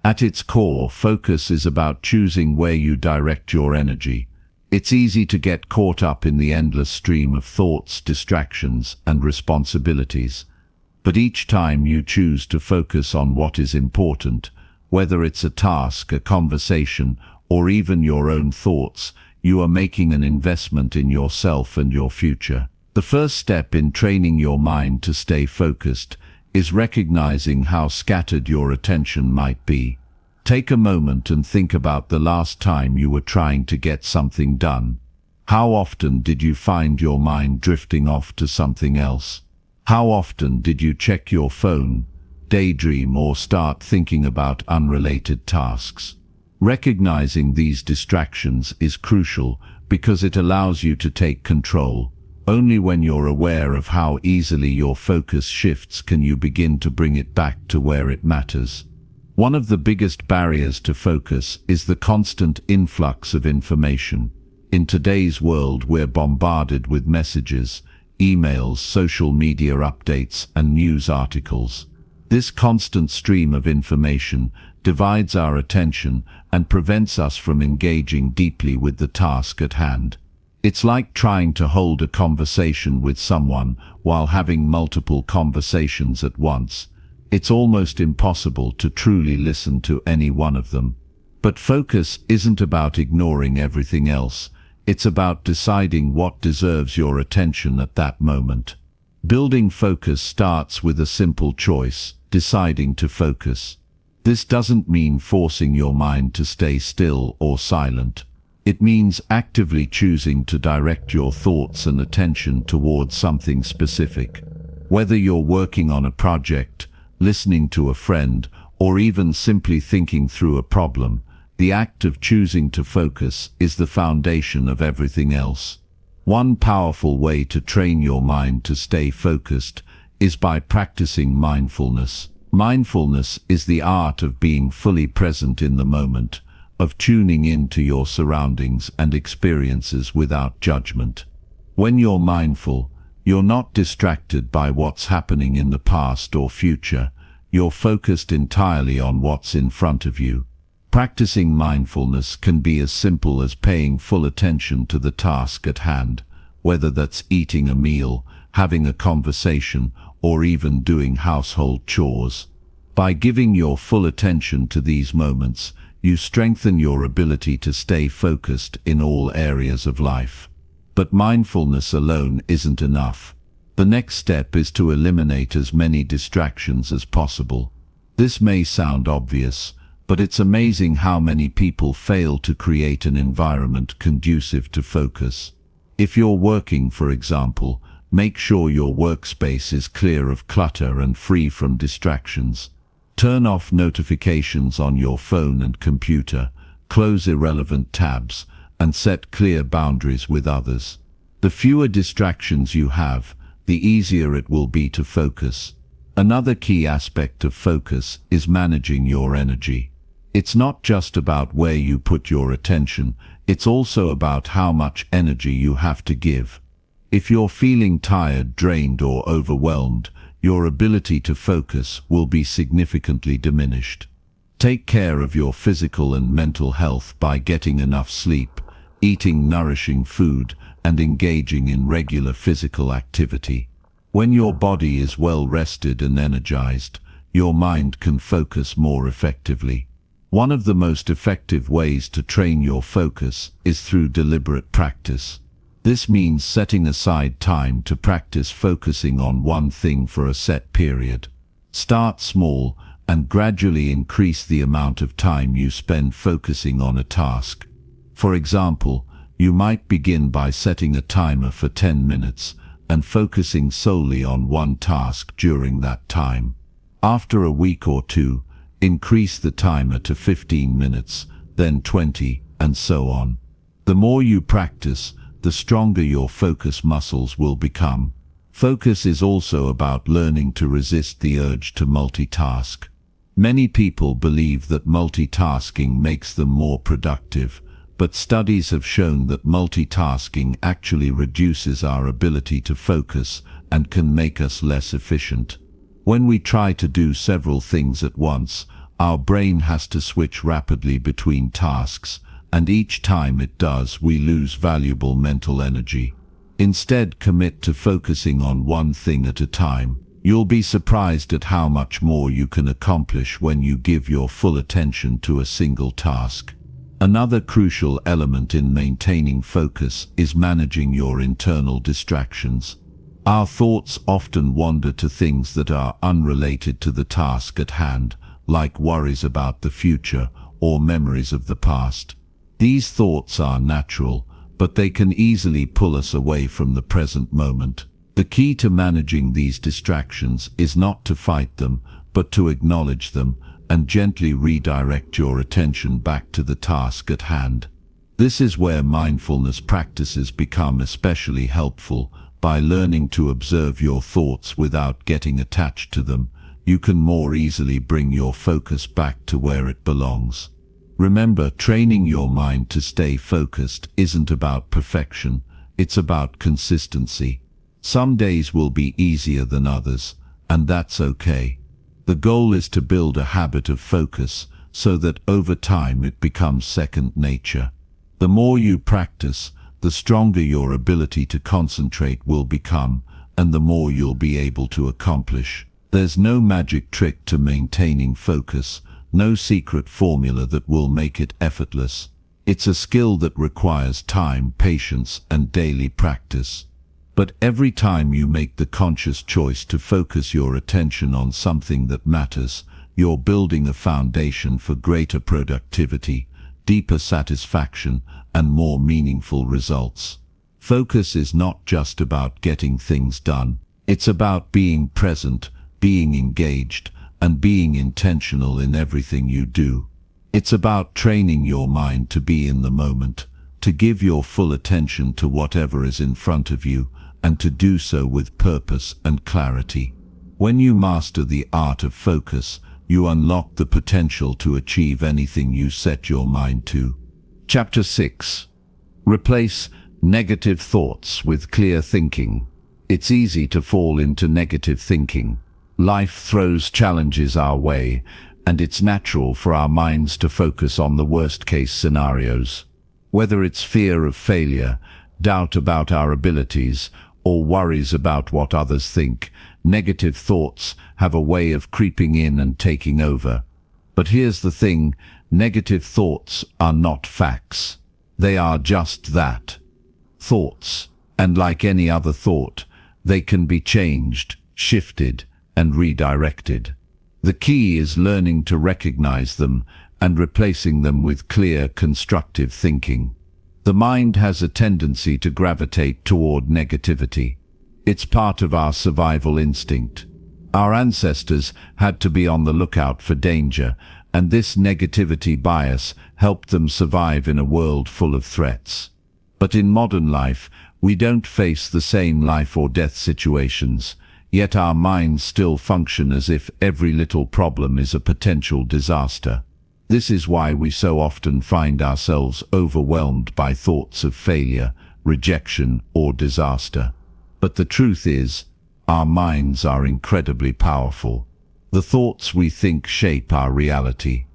At its core, focus is about choosing where you direct your energy. It's easy to get caught up in the endless stream of thoughts, distractions, and responsibilities. But each time you choose to focus on what is important, whether it's a task, a conversation, or even your own thoughts, you are making an investment in yourself and your future. The first step in training your mind to stay focused is recognizing how scattered your attention might be. Take a moment and think about the last time you were trying to get something done. How often did you find your mind drifting off to something else? How often did you check your phone, daydream, or start thinking about unrelated tasks? Recognizing these distractions is crucial because it allows you to take control. Only when you're aware of how easily your focus shifts can you begin to bring it back to where it matters. One of the biggest barriers to focus is the constant influx of information. In today's world, we're bombarded with messages, emails, social media updates, and news articles. This constant stream of information divides our attention and prevents us from engaging deeply with the task at hand. It's like trying to hold a conversation with someone while having multiple conversations at once. It's almost impossible to truly listen to any one of them. But focus isn't about ignoring everything else. It's about deciding what deserves your attention at that moment. Building focus starts with a simple choice: deciding to focus. This doesn't mean forcing your mind to stay still or silent. It means actively choosing to direct your thoughts and attention towards something specific. Whether you're working on a project, listening to a friend, or even simply thinking through a problem, the act of choosing to focus is the foundation of everything else. One powerful way to train your mind to stay focused is by practicing mindfulness. Mindfulness is the art of being fully present in the moment, of tuning into your surroundings and experiences without judgment. When you're mindful, you're not distracted by what's happening in the past or future. You're focused entirely on what's in front of you. Practicing mindfulness can be as simple as paying full attention to the task at hand, whether that's eating a meal, having a conversation, or even doing household chores. By giving your full attention to these moments, you strengthen your ability to stay focused in all areas of life. But mindfulness alone isn't enough. The next step is to eliminate as many distractions as possible. This may sound obvious, but it's amazing how many people fail to create an environment conducive to focus. If you're working, for example, make sure your workspace is clear of clutter and free from distractions. Turn off notifications on your phone and computer, close irrelevant tabs, and set clear boundaries with others. The fewer distractions you have, the easier it will be to focus. Another key aspect of focus is managing your energy. It's not just about where you put your attention, it's also about how much energy you have to give. If you're feeling tired, drained, or overwhelmed, your ability to focus will be significantly diminished. Take care of your physical and mental health by getting enough sleep, eating nourishing food, and engaging in regular physical activity. When your body is well rested and energized, your mind can focus more effectively. One of the most effective ways to train your focus is through deliberate practice. This means setting aside time to practice focusing on one thing for a set period. Start small and gradually increase the amount of time you spend focusing on a task. For example, you might begin by setting a timer for 10 minutes and focusing solely on one task during that time. After a week or two, increase the timer to 15 minutes, then 20, and so on. The more you practice, the stronger your focus muscles will become. Focus is also about learning to resist the urge to multitask. Many people believe that multitasking makes them more productive, but studies have shown that multitasking actually reduces our ability to focus and can make us less efficient. When we try to do several things at once, our brain has to switch rapidly between tasks, and each time it does, we lose valuable mental energy. Instead, commit to focusing on one thing at a time. You'll be surprised at how much more you can accomplish when you give your full attention to a single task. Another crucial element in maintaining focus is managing your internal distractions. Our thoughts often wander to things that are unrelated to the task at hand, like worries about the future or memories of the past. These thoughts are natural, but they can easily pull us away from the present moment. The key to managing these distractions is not to fight them, but to acknowledge them and gently redirect your attention back to the task at hand. This is where mindfulness practices become especially helpful. By learning to observe your thoughts without getting attached to them, you can more easily bring your focus back to where it belongs. Remember, training your mind to stay focused isn't about perfection, it's about consistency. Some days will be easier than others, and that's okay. The goal is to build a habit of focus so that over time it becomes second nature. The more you practice, the stronger your ability to concentrate will become, and the more you'll be able to accomplish. There's no magic trick to maintaining focus, no secret formula that will make it effortless. It's a skill that requires time, patience, and daily practice. But every time you make the conscious choice to focus your attention on something that matters, you're building a foundation for greater productivity, deeper satisfaction, and more meaningful results. Focus is not just about getting things done. It's about being present, being engaged, and being intentional in everything you do. It's about training your mind to be in the moment, to give your full attention to whatever is in front of you, and to do so with purpose and clarity. When you master the art of focus, you unlock the potential to achieve anything you set your mind to. Chapter 6. Replace negative thoughts with clear thinking. It's easy to fall into negative thinking. Life throws challenges our way, and it's natural for our minds to focus on the worst-case scenarios. Whether it's fear of failure, doubt about our abilities, or worries about what others think, negative thoughts have a way of creeping in and taking over. But here's the thing, negative thoughts are not facts. They are just that, thoughts. And like any other thought, they can be changed, shifted, and redirected. The key is learning to recognize them and replacing them with clear, constructive thinking. The mind has a tendency to gravitate toward negativity. It's part of our survival instinct. Our ancestors had to be on the lookout for danger, and this negativity bias helped them survive in a world full of threats. But in modern life, we don't face the same life or death situations, yet our minds still function as if every little problem is a potential disaster. This is why we so often find ourselves overwhelmed by thoughts of failure, rejection, or disaster. But the truth is, our minds are incredibly powerful. The thoughts we think shape our reality.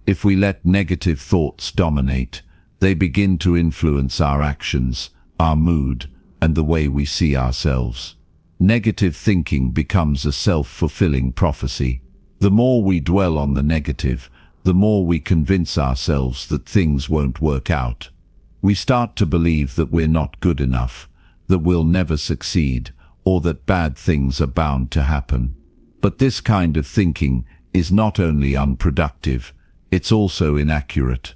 If we let negative thoughts dominate, they begin to influence our actions, our mood, and the way we see ourselves. Negative thinking becomes a self-fulfilling prophecy. The more we dwell on the negative, the more we convince ourselves that things won't work out. We start to believe that we're not good enough, that we'll never succeed, or that bad things are bound to happen. But this kind of thinking is not only unproductive, it's also inaccurate.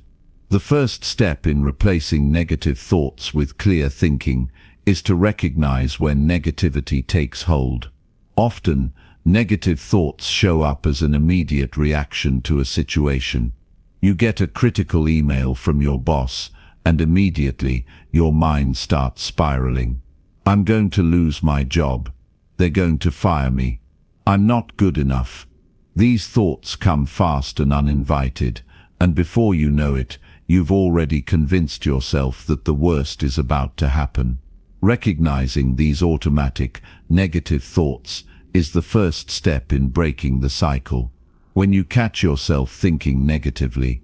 The first step in replacing negative thoughts with clear thinking is to recognize when negativity takes hold. Often, negative thoughts show up as an immediate reaction to a situation. You get a critical email from your boss, and immediately your mind starts spiraling. I'm going to lose my job. They're going to fire me. I'm not good enough. These thoughts come fast and uninvited, and before you know it, you've already convinced yourself that the worst is about to happen. Recognizing these automatic, negative thoughts is the first step in breaking the cycle. When you catch yourself thinking negatively,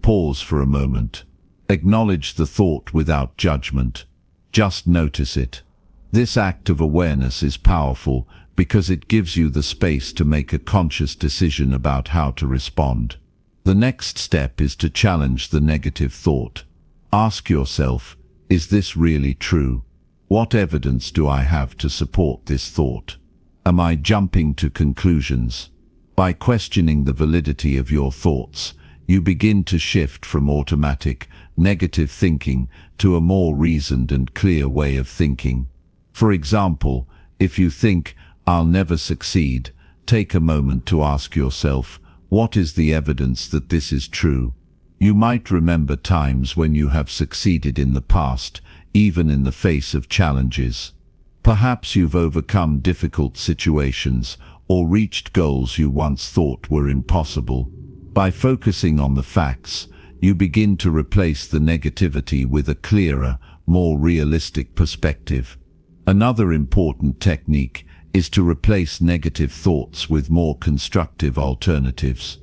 pause for a moment. Acknowledge the thought without judgment. Just notice it. This act of awareness is powerful because it gives you the space to make a conscious decision about how to respond. The next step is to challenge the negative thought. Ask yourself, is this really true? What evidence do I have to support this thought? Am I jumping to conclusions? By questioning the validity of your thoughts, you begin to shift from automatic, negative thinking to a more reasoned and clear way of thinking. For example, if you think, "I'll never succeed," take a moment to ask yourself, what is the evidence that this is true? You might remember times when you have succeeded in the past, even in the face of challenges. Perhaps you've overcome difficult situations or reached goals you once thought were impossible. By focusing on the facts, you begin to replace the negativity with a clearer, more realistic perspective. Another important technique is to replace negative thoughts with more constructive alternatives.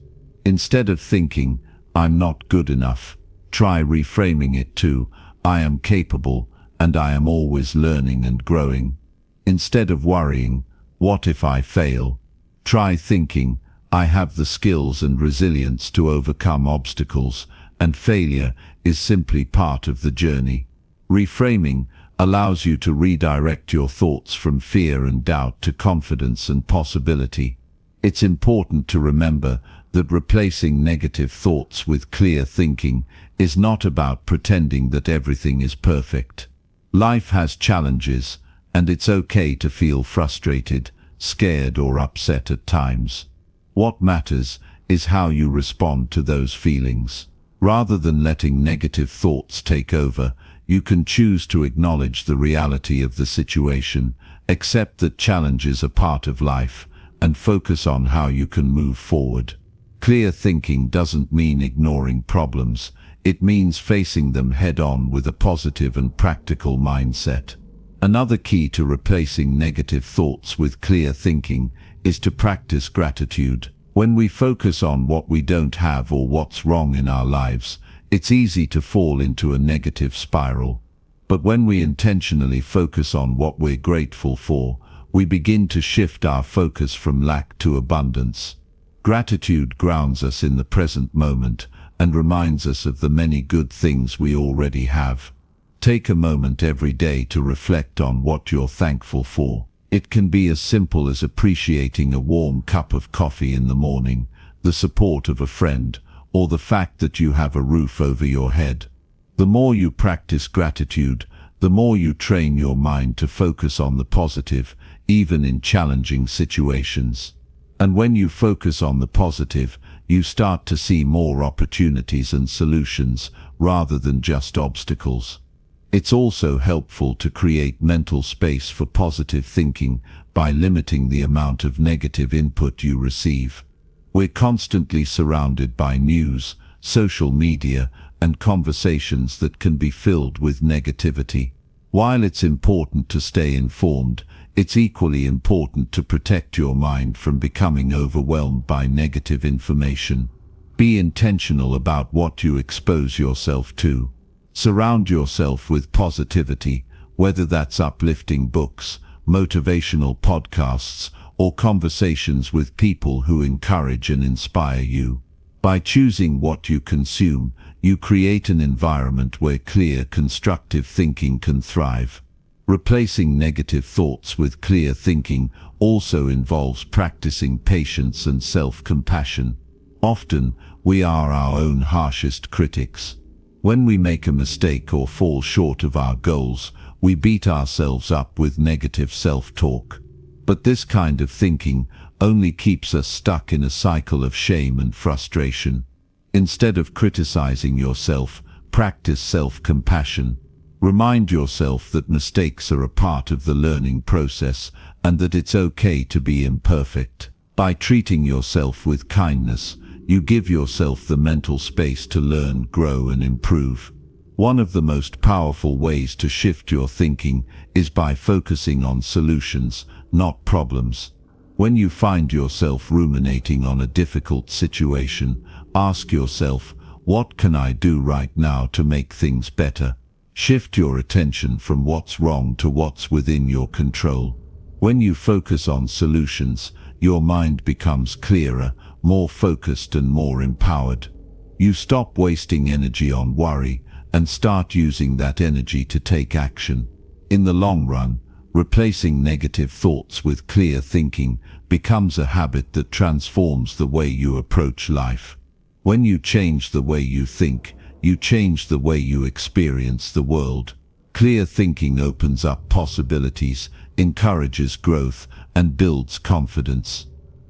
Instead of thinking, "I'm not good enough," try reframing it to, "I am capable and I am always learning and growing." Instead of worrying, "What if I fail?" try thinking, "I have the skills and resilience to overcome obstacles, and failure is simply part of the journey." Reframing allows you to redirect your thoughts from fear and doubt to confidence and possibility. It's important to remember that replacing negative thoughts with clear thinking is not about pretending that everything is perfect. Life has challenges, and it's okay to feel frustrated, scared, or upset at times. What matters is how you respond to those feelings. Rather than letting negative thoughts take over, you can choose to acknowledge the reality of the situation, accept that challenges are part of life, and focus on how you can move forward. Clear thinking doesn't mean ignoring problems. It means facing them head-on with a positive and practical mindset. Another key to replacing negative thoughts with clear thinking is to practice gratitude. When we focus on what we don't have or what's wrong in our lives, it's easy to fall into a negative spiral. But when we intentionally focus on what we're grateful for, we begin to shift our focus from lack to abundance. Gratitude grounds us in the present moment and reminds us of the many good things we already have. Take a moment every day to reflect on what you're thankful for. It can be as simple as appreciating a warm cup of coffee in the morning, the support of a friend, or the fact that you have a roof over your head. The more you practice gratitude, the more you train your mind to focus on the positive, even in challenging situations. And when you focus on the positive, you start to see more opportunities and solutions rather than just obstacles. It's also helpful to create mental space for positive thinking by limiting the amount of negative input you receive. We're constantly surrounded by news, social media, and conversations that can be filled with negativity. While it's important to stay informed, it's equally important to protect your mind from becoming overwhelmed by negative information. Be intentional about what you expose yourself to. Surround yourself with positivity, whether that's uplifting books, motivational podcasts, or conversations with people who encourage and inspire you. By choosing what you consume, you create an environment where clear, constructive thinking can thrive. Replacing negative thoughts with clear thinking also involves practicing patience and self-compassion. Often, we are our own harshest critics. When we make a mistake or fall short of our goals, we beat ourselves up with negative self-talk. But this kind of thinking only keeps us stuck in a cycle of shame and frustration. Instead of criticizing yourself, practice self-compassion. Remind yourself that mistakes are a part of the learning process and that it's okay to be imperfect. By treating yourself with kindness, you give yourself the mental space to learn, grow, and improve. One of the most powerful ways to shift your thinking is by focusing on solutions, not problems. When you find yourself ruminating on a difficult situation, ask yourself, what can I do right now to make things better? Shift your attention from what's wrong to what's within your control. When you focus on solutions, your mind becomes clearer, more focused and more empowered. You stop wasting energy on worry and start using that energy to take action. In the long run, replacing negative thoughts with clear thinking becomes a habit that transforms the way you approach life. When you change the way you think, you change the way you experience the world. Clear thinking opens up possibilities, encourages growth, and builds confidence.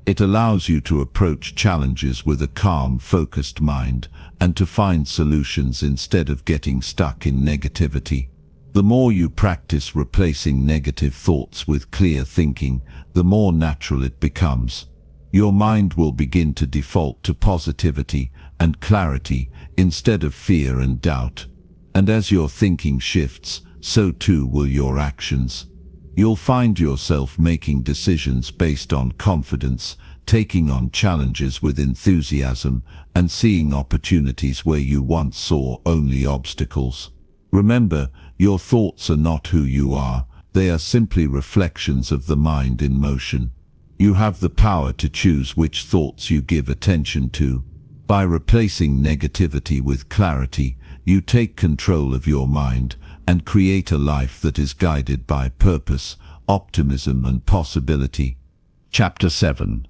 It allows you to approach challenges with a calm, focused mind and to find solutions instead of getting stuck in negativity. The more you practice replacing negative thoughts with clear thinking, the more natural it becomes. Your mind will begin to default to positivity and clarity instead of fear and doubt. And as your thinking shifts, so too will your actions. You'll find yourself making decisions based on confidence, taking on challenges with enthusiasm, and seeing opportunities where you once saw only obstacles. Remember, your thoughts are not who you are. They are simply reflections of the mind in motion. You have the power to choose which thoughts you give attention to. By replacing negativity with clarity, you take control of your mind and create a life that is guided by purpose, optimism, and possibility. Chapter 7.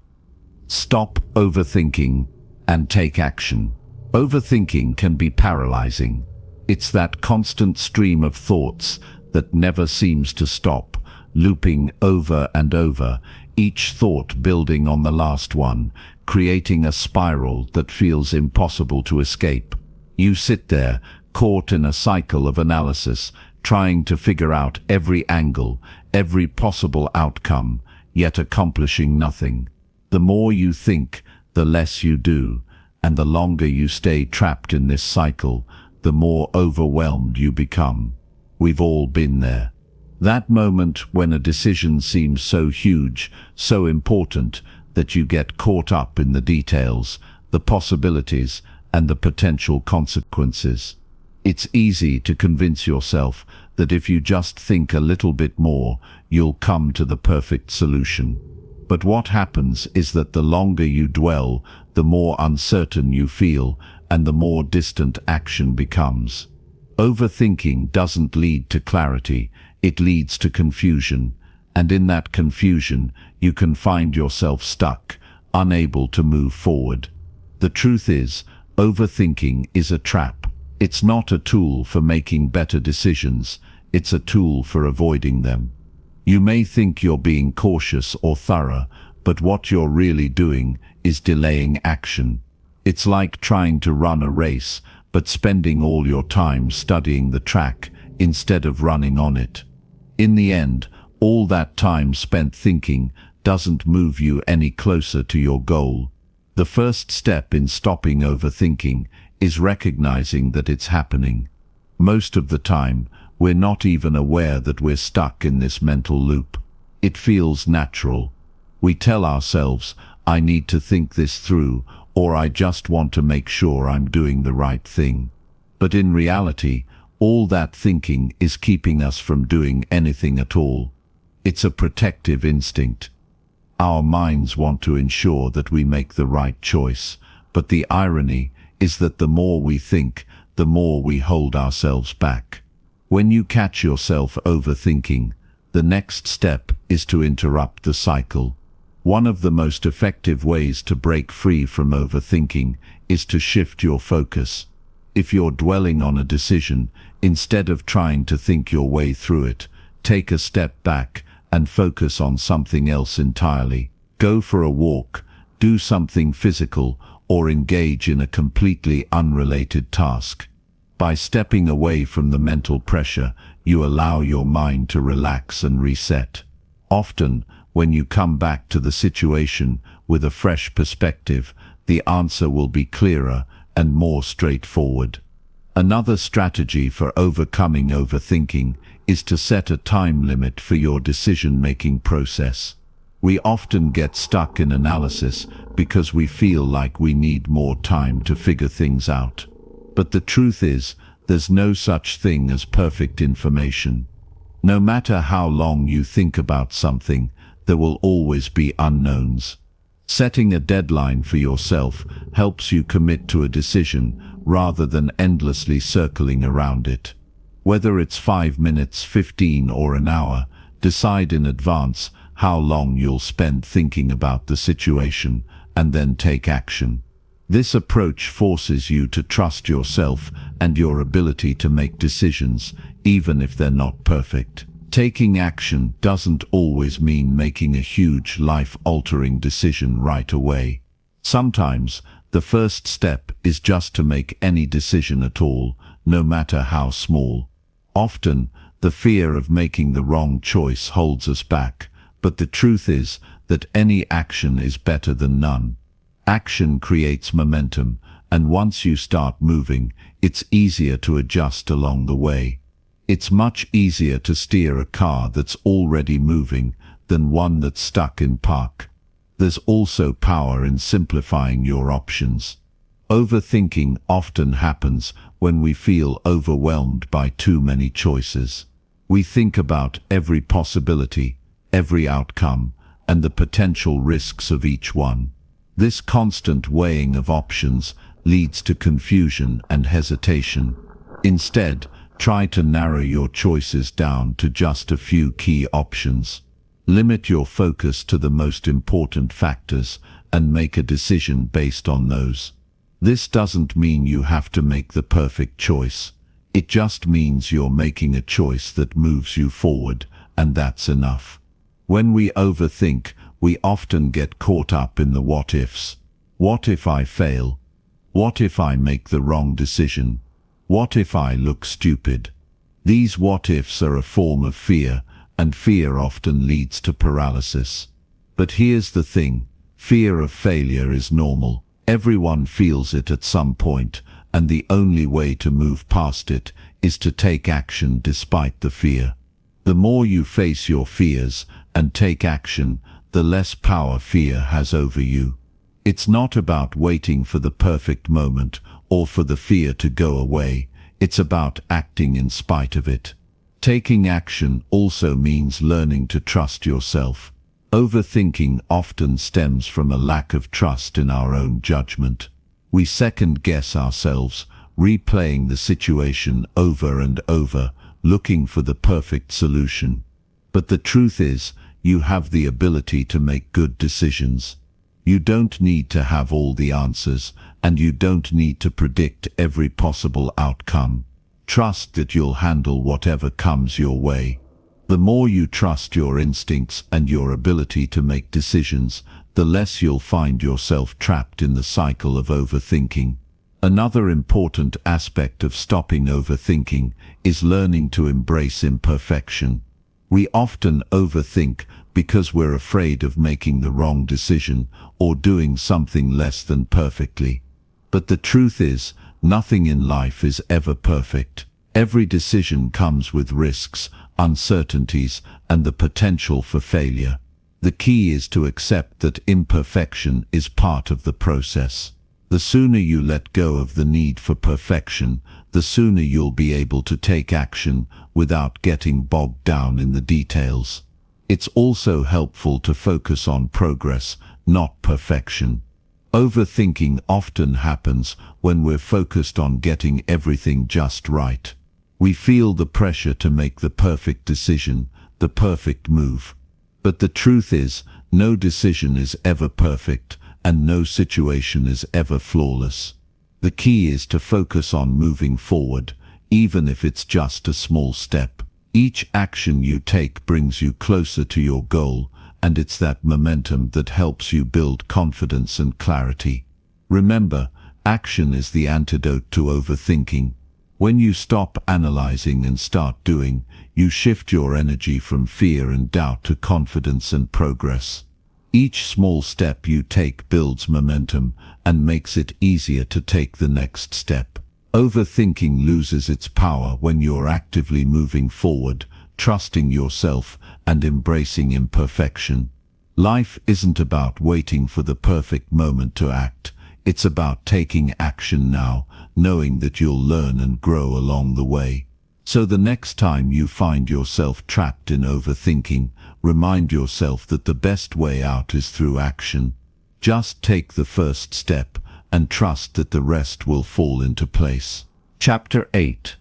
Stop overthinking and take action. Overthinking can be paralyzing. It's that constant stream of thoughts that never seems to stop, looping over and over, each thought building on the last one, creating a spiral that feels impossible to escape. You sit there, caught in a cycle of analysis, trying to figure out every angle, every possible outcome, yet accomplishing nothing. The more you think, the less you do, and the longer you stay trapped in this cycle, the more overwhelmed you become. We've all been there. That moment when a decision seems so huge, so important, that you get caught up in the details, the possibilities, and the potential consequences. It's easy to convince yourself that if you just think a little bit more, you'll come to the perfect solution. But what happens is that the longer you dwell, the more uncertain you feel, and the more distant action becomes. Overthinking doesn't lead to clarity, it leads to confusion, and in that confusion, you can find yourself stuck, unable to move forward. The truth is, overthinking is a trap. It's not a tool for making better decisions, it's a tool for avoiding them. You may think you're being cautious or thorough, but what you're really doing is delaying action. It's like trying to run a race, but spending all your time studying the track instead of running on it. In the end, all that time spent thinking doesn't move you any closer to your goal. The first step in stopping overthinking is recognizing that it's happening. Most of the time, we're not even aware that we're stuck in this mental loop. It feels natural. We tell ourselves, I need to think this through, or I just want to make sure I'm doing the right thing. But in reality, all that thinking is keeping us from doing anything at all. It's a protective instinct. Our minds want to ensure that we make the right choice, but the irony is that the more we think, the more we hold ourselves back. When you catch yourself overthinking, the next step is to interrupt the cycle. One of the most effective ways to break free from overthinking is to shift your focus. If you're dwelling on a decision, instead of trying to think your way through it, take a step back and focus on something else entirely. Go for a walk, do something physical, or engage in a completely unrelated task. By stepping away from the mental pressure, you allow your mind to relax and reset. Often, when you come back to the situation with a fresh perspective, the answer will be clearer and more straightforward. Another strategy for overcoming overthinking is to set a time limit for your decision-making process. We often get stuck in analysis because we feel like we need more time to figure things out. But the truth is, there's no such thing as perfect information. No matter how long you think about something, there will always be unknowns. Setting a deadline for yourself helps you commit to a decision rather than endlessly circling around it. Whether it's 5 minutes, 15 or an hour, decide in advance how long you'll spend thinking about the situation and then take action. This approach forces you to trust yourself and your ability to make decisions, even if they're not perfect. Taking action doesn't always mean making a huge, life-altering decision right away. Sometimes, the first step is just to make any decision at all, no matter how small. Often, the fear of making the wrong choice holds us back, but the truth is that any action is better than none. Action creates momentum, and once you start moving, it's easier to adjust along the way. It's much easier to steer a car that's already moving than one that's stuck in park. There's also power in simplifying your options. Overthinking often happens when we feel overwhelmed by too many choices. We think about every possibility, every outcome, and the potential risks of each one. This constant weighing of options leads to confusion and hesitation. Instead, try to narrow your choices down to just a few key options. Limit your focus to the most important factors and make a decision based on those. This doesn't mean you have to make the perfect choice. It just means you're making a choice that moves you forward, and that's enough. When we overthink, we often get caught up in the what-ifs. What if I fail? What if I make the wrong decision? What if I look stupid? These what-ifs are a form of fear, and fear often leads to paralysis. But here's the thing, fear of failure is normal. Everyone feels it at some point, and the only way to move past it is to take action despite the fear. The more you face your fears and take action, the less power fear has over you. It's not about waiting for the perfect moment or for the fear to go away. It's about acting in spite of it. Taking action also means learning to trust yourself. Overthinking often stems from a lack of trust in our own judgment. We second-guess ourselves, replaying the situation over and over, looking for the perfect solution. But the truth is, you have the ability to make good decisions. You don't need to have all the answers, and you don't need to predict every possible outcome. Trust that you'll handle whatever comes your way. The more you trust your instincts and your ability to make decisions, the less you'll find yourself trapped in the cycle of overthinking. Another important aspect of stopping overthinking is learning to embrace imperfection. We often overthink because we're afraid of making the wrong decision or doing something less than perfectly. But the truth is, nothing in life is ever perfect. Every decision comes with risks, uncertainties, and the potential for failure. The key is to accept that imperfection is part of the process. The sooner you let go of the need for perfection, the sooner you'll be able to take action without getting bogged down in the details. It's also helpful to focus on progress, not perfection. Overthinking often happens when we're focused on getting everything just right. We feel the pressure to make the perfect decision, the perfect move. But the truth is, no decision is ever perfect, and no situation is ever flawless. The key is to focus on moving forward, even if it's just a small step. Each action you take brings you closer to your goal, and it's that momentum that helps you build confidence and clarity. Remember, action is the antidote to overthinking. When you stop analyzing and start doing, you shift your energy from fear and doubt to confidence and progress. Each small step you take builds momentum and makes it easier to take the next step. Overthinking loses its power when you're actively moving forward, trusting yourself, and embracing imperfection. Life isn't about waiting for the perfect moment to act. It's about taking action now, knowing that you'll learn and grow along the way. So the next time you find yourself trapped in overthinking, remind yourself that the best way out is through action. Just take the first step and trust that the rest will fall into place. Chapter 8.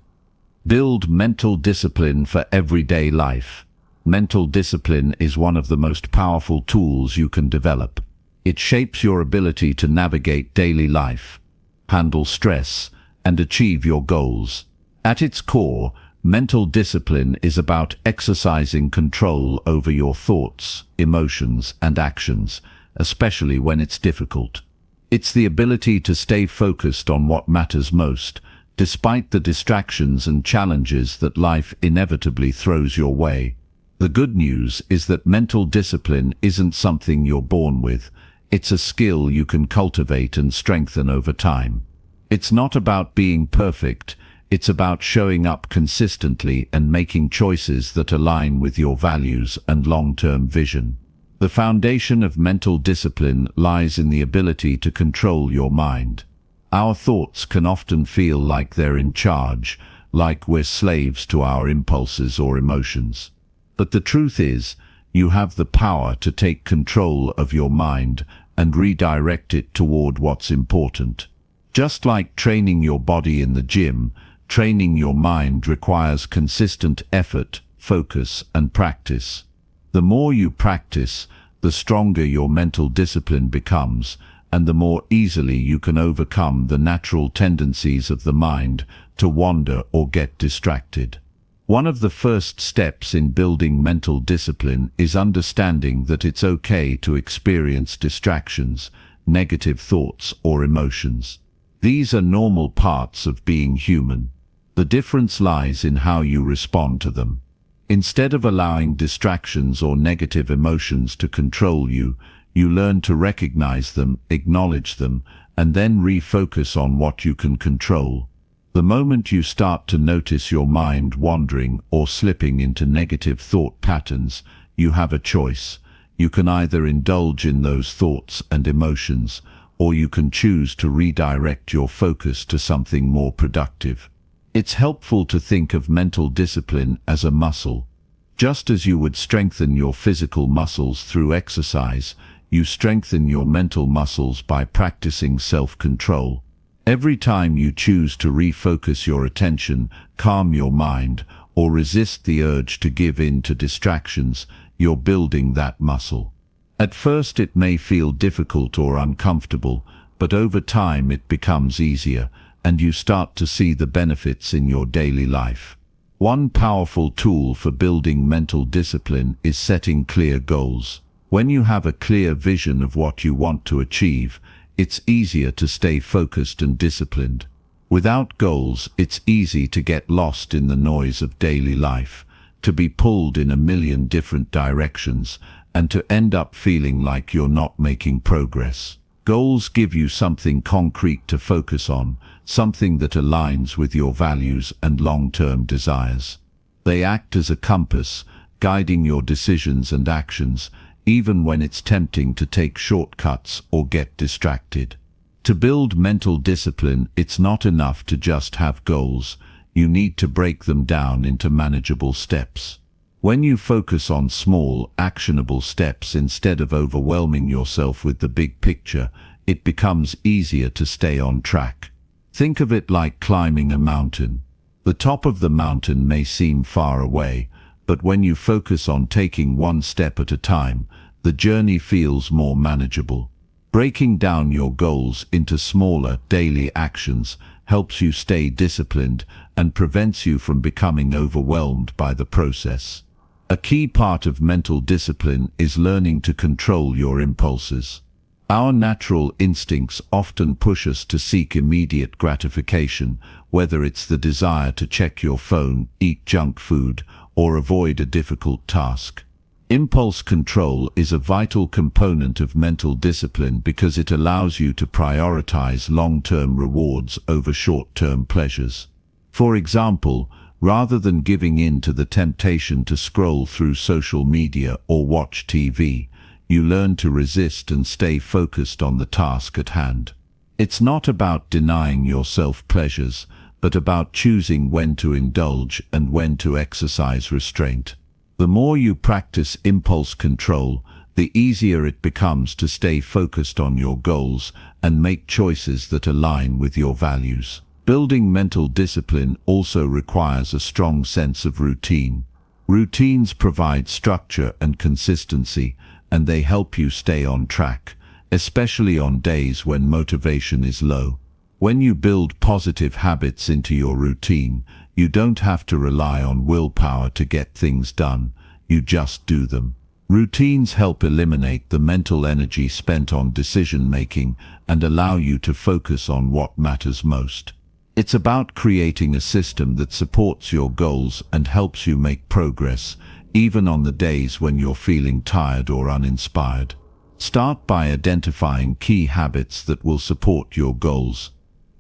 Build mental discipline for everyday life. Mental discipline is one of the most powerful tools you can develop. It shapes your ability to navigate daily life, handle stress, and achieve your goals. At its core, mental discipline is about exercising control over your thoughts, emotions, and actions, especially when it's difficult. It's the ability to stay focused on what matters most, despite the distractions and challenges that life inevitably throws your way. The good news is that mental discipline isn't something you're born with. It's a skill you can cultivate and strengthen over time. It's not about being perfect. It's about showing up consistently and making choices that align with your values and long-term vision. The foundation of mental discipline lies in the ability to control your mind. Our thoughts can often feel like they're in charge, like we're slaves to our impulses or emotions. But the truth is, you have the power to take control of your mind and redirect it toward what's important. Just like training your body in the gym, training your mind requires consistent effort, focus, and practice. The more you practice, the stronger your mental discipline becomes, and the more easily you can overcome the natural tendencies of the mind to wander or get distracted. One of the first steps in building mental discipline is understanding that it's okay to experience distractions, negative thoughts, or emotions. These are normal parts of being human. The difference lies in how you respond to them. Instead of allowing distractions or negative emotions to control you, you learn to recognize them, acknowledge them, and then refocus on what you can control. The moment you start to notice your mind wandering or slipping into negative thought patterns, you have a choice. You can either indulge in those thoughts and emotions, or you can choose to redirect your focus to something more productive. It's helpful to think of mental discipline as a muscle. Just as you would strengthen your physical muscles through exercise, you strengthen your mental muscles by practicing self-control. Every time you choose to refocus your attention, calm your mind, or resist the urge to give in to distractions, you're building that muscle. At first it may feel difficult or uncomfortable, but over time it becomes easier, and you start to see the benefits in your daily life. One powerful tool for building mental discipline is setting clear goals. When you have a clear vision of what you want to achieve, it's easier to stay focused and disciplined. Without goals, it's easy to get lost in the noise of daily life, to be pulled in a million different directions, and to end up feeling like you're not making progress. Goals give you something concrete to focus on, something that aligns with your values and long-term desires. They act as a compass, guiding your decisions and actions, even when it's tempting to take shortcuts or get distracted. To build mental discipline, it's not enough to just have goals. You need to break them down into manageable steps. When you focus on small, actionable steps instead of overwhelming yourself with the big picture, it becomes easier to stay on track. Think of it like climbing a mountain. The top of the mountain may seem far away, but when you focus on taking one step at a time, the journey feels more manageable. Breaking down your goals into smaller, daily actions helps you stay disciplined and prevents you from becoming overwhelmed by the process. A key part of mental discipline is learning to control your impulses. Our natural instincts often push us to seek immediate gratification, whether it's the desire to check your phone, eat junk food, or avoid a difficult task. Impulse control is a vital component of mental discipline because it allows you to prioritize long-term rewards over short-term pleasures. For example, rather than giving in to the temptation to scroll through social media or watch TV, you learn to resist and stay focused on the task at hand. It's not about denying yourself pleasures, but about choosing when to indulge and when to exercise restraint. The more you practice impulse control, the easier it becomes to stay focused on your goals and make choices that align with your values. Building mental discipline also requires a strong sense of routine. Routines provide structure and consistency, and they help you stay on track, especially on days when motivation is low. When you build positive habits into your routine, you don't have to rely on willpower to get things done, you just do them. Routines help eliminate the mental energy spent on decision-making and allow you to focus on what matters most. It's about creating a system that supports your goals and helps you make progress, even on the days when you're feeling tired or uninspired. Start by identifying key habits that will support your goals.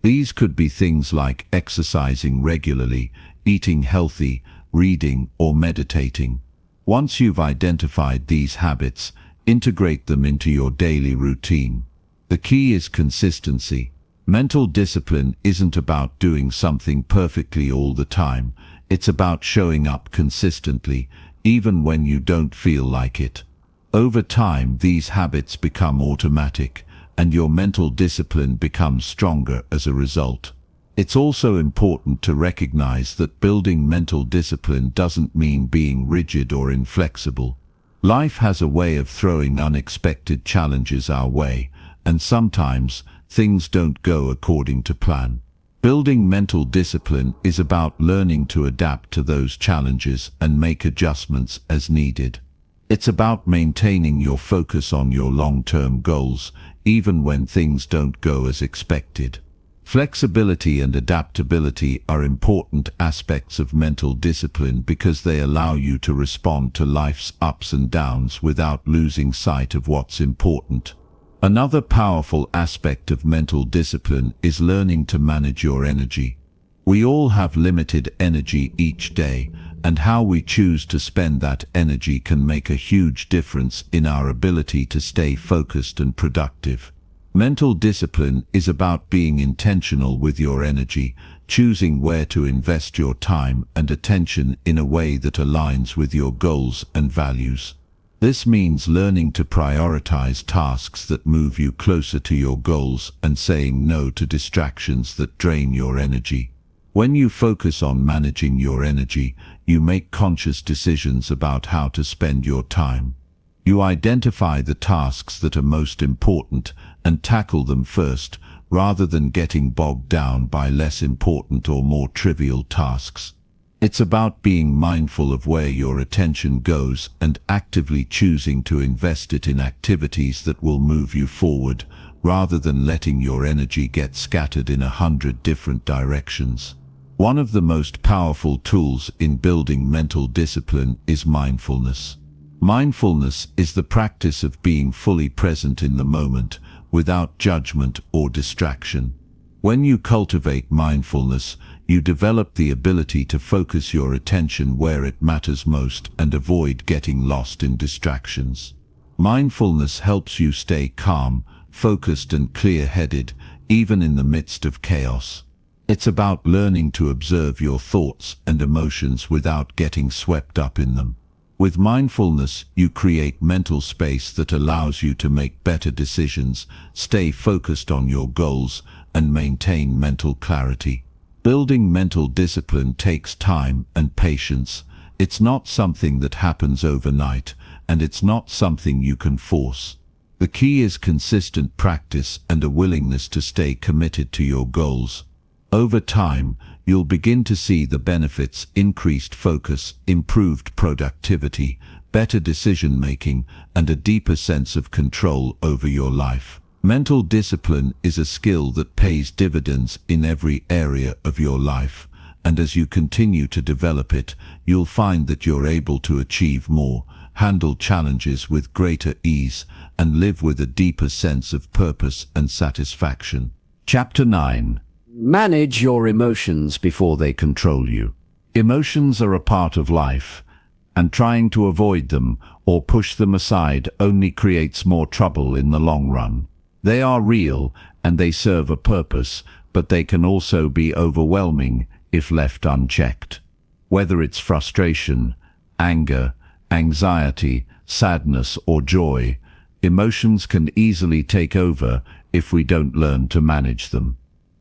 These could be things like exercising regularly, eating healthy, reading, or meditating. Once you've identified these habits, integrate them into your daily routine. The key is consistency. Mental discipline isn't about doing something perfectly all the time. It's about showing up consistently, even when you don't feel like it. Over time, these habits become automatic, and your mental discipline becomes stronger as a result. It's also important to recognize that building mental discipline doesn't mean being rigid or inflexible. Life has a way of throwing unexpected challenges our way, and sometimes things don't go according to plan. Building mental discipline is about learning to adapt to those challenges and make adjustments as needed. It's about maintaining your focus on your long-term goals, even when things don't go as expected. Flexibility and adaptability are important aspects of mental discipline because they allow you to respond to life's ups and downs without losing sight of what's important. Another powerful aspect of mental discipline is learning to manage your energy. We all have limited energy each day, and how we choose to spend that energy can make a huge difference in our ability to stay focused and productive. Mental discipline is about being intentional with your energy, choosing where to invest your time and attention in a way that aligns with your goals and values. This means learning to prioritize tasks that move you closer to your goals and saying no to distractions that drain your energy. When you focus on managing your energy, you make conscious decisions about how to spend your time. You identify the tasks that are most important and tackle them first, rather than getting bogged down by less important or more trivial tasks. It's about being mindful of where your attention goes and actively choosing to invest it in activities that will move you forward, rather than letting your energy get scattered in 100 different directions. One of the most powerful tools in building mental discipline is mindfulness. Mindfulness is the practice of being fully present in the moment, without judgment or distraction. When you cultivate mindfulness, you develop the ability to focus your attention where it matters most and avoid getting lost in distractions. Mindfulness helps you stay calm, focused and clear-headed, even in the midst of chaos. It's about learning to observe your thoughts and emotions without getting swept up in them. With mindfulness, you create mental space that allows you to make better decisions, stay focused on your goals, and maintain mental clarity. Building mental discipline takes time and patience. It's not something that happens overnight, and it's not something you can force. The key is consistent practice and a willingness to stay committed to your goals. Over time, you'll begin to see the benefits: increased focus, improved productivity, better decision-making, and a deeper sense of control over your life. Mental discipline is a skill that pays dividends in every area of your life, and as you continue to develop it, you'll find that you're able to achieve more, handle challenges with greater ease, and live with a deeper sense of purpose and satisfaction. Chapter 9. Manage your emotions before they control you. Emotions are a part of life, and trying to avoid them or push them aside only creates more trouble in the long run. They are real and they serve a purpose, but they can also be overwhelming if left unchecked. Whether it's frustration, anger, anxiety, sadness, or joy, emotions can easily take over if we don't learn to manage them.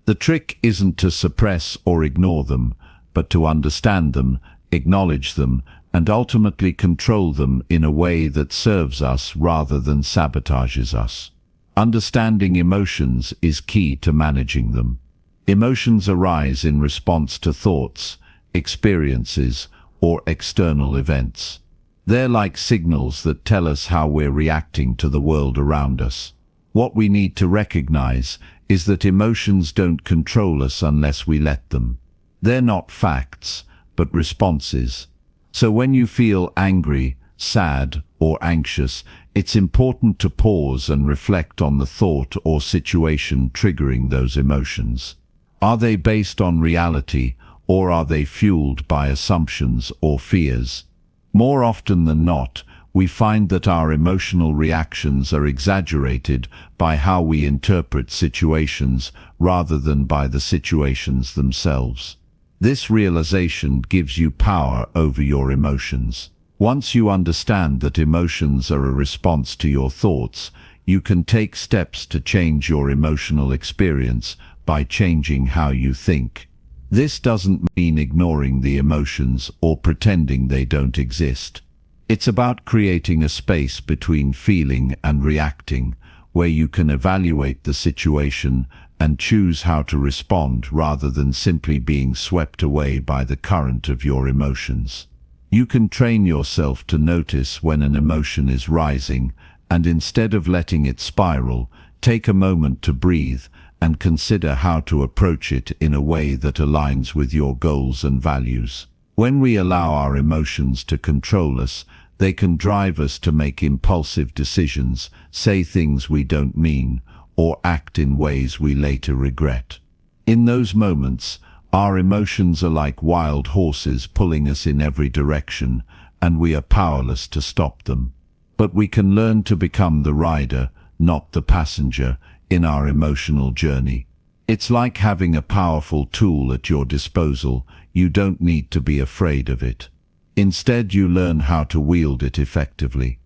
The trick isn't to suppress or ignore them, but to understand them, acknowledge them, and ultimately control them in a way that serves us rather than sabotages us. Understanding emotions is key to managing them. Emotions arise in response to thoughts, experiences, or external events. They're like signals that tell us how we're reacting to the world around us. What we need to recognize is that emotions don't control us unless we let them. They're not facts, but responses. So when you feel angry, sad, or anxious, it's important to pause and reflect on the thought or situation triggering those emotions. Are they based on reality, or are they fueled by assumptions or fears? More often than not, we find that our emotional reactions are exaggerated by how we interpret situations rather than by the situations themselves. This realization gives you power over your emotions. Once you understand that emotions are a response to your thoughts, you can take steps to change your emotional experience by changing how you think. This doesn't mean ignoring the emotions or pretending they don't exist. It's about creating a space between feeling and reacting, where you can evaluate the situation and choose how to respond rather than simply being swept away by the current of your emotions. You can train yourself to notice when an emotion is rising, and instead of letting it spiral, take a moment to breathe and consider how to approach it in a way that aligns with your goals and values. When we allow our emotions to control us, they can drive us to make impulsive decisions, say things we don't mean, or act in ways we later regret. In those moments, our emotions are like wild horses pulling us in every direction, and we are powerless to stop them. But we can learn to become the rider, not the passenger, in our emotional journey. It's like having a powerful tool at your disposal. You don't need to be afraid of it. Instead, you learn how to wield it effectively.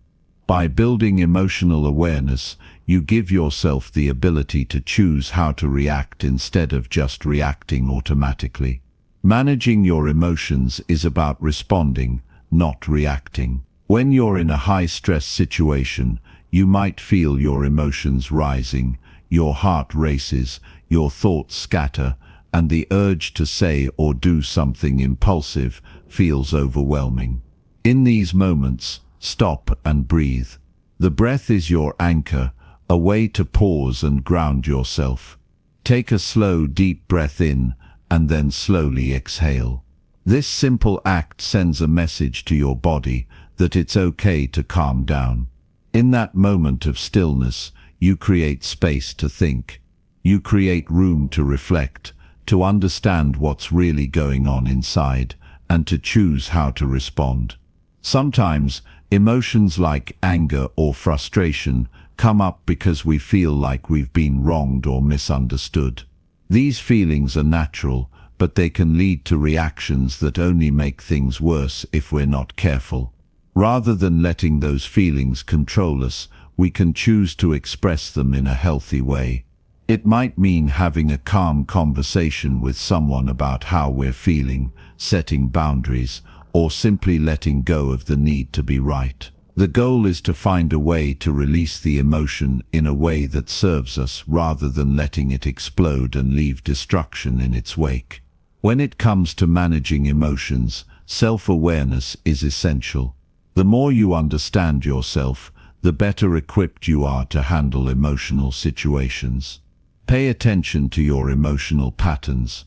By building emotional awareness, you give yourself the ability to choose how to react instead of just reacting automatically. Managing your emotions is about responding, not reacting. When you're in a high-stress situation, you might feel your emotions rising, your heart races, your thoughts scatter, and the urge to say or do something impulsive feels overwhelming. In these moments, stop and breathe. The breath is your anchor, a way to pause and ground yourself. Take a slow, deep breath in, and then slowly exhale. This simple act sends a message to your body that it's okay to calm down. In that moment of stillness, you create space to think. You create room to reflect, to understand what's really going on inside, and to choose how to respond. Sometimes, emotions like anger or frustration come up because we feel like we've been wronged or misunderstood. These feelings are natural, but they can lead to reactions that only make things worse if we're not careful. Rather than letting those feelings control us, we can choose to express them in a healthy way. It might mean having a calm conversation with someone about how we're feeling, setting boundaries, or simply letting go of the need to be right. The goal is to find a way to release the emotion in a way that serves us rather than letting it explode and leave destruction in its wake. When it comes to managing emotions, self-awareness is essential. The more you understand yourself, the better equipped you are to handle emotional situations. Pay attention to your emotional patterns.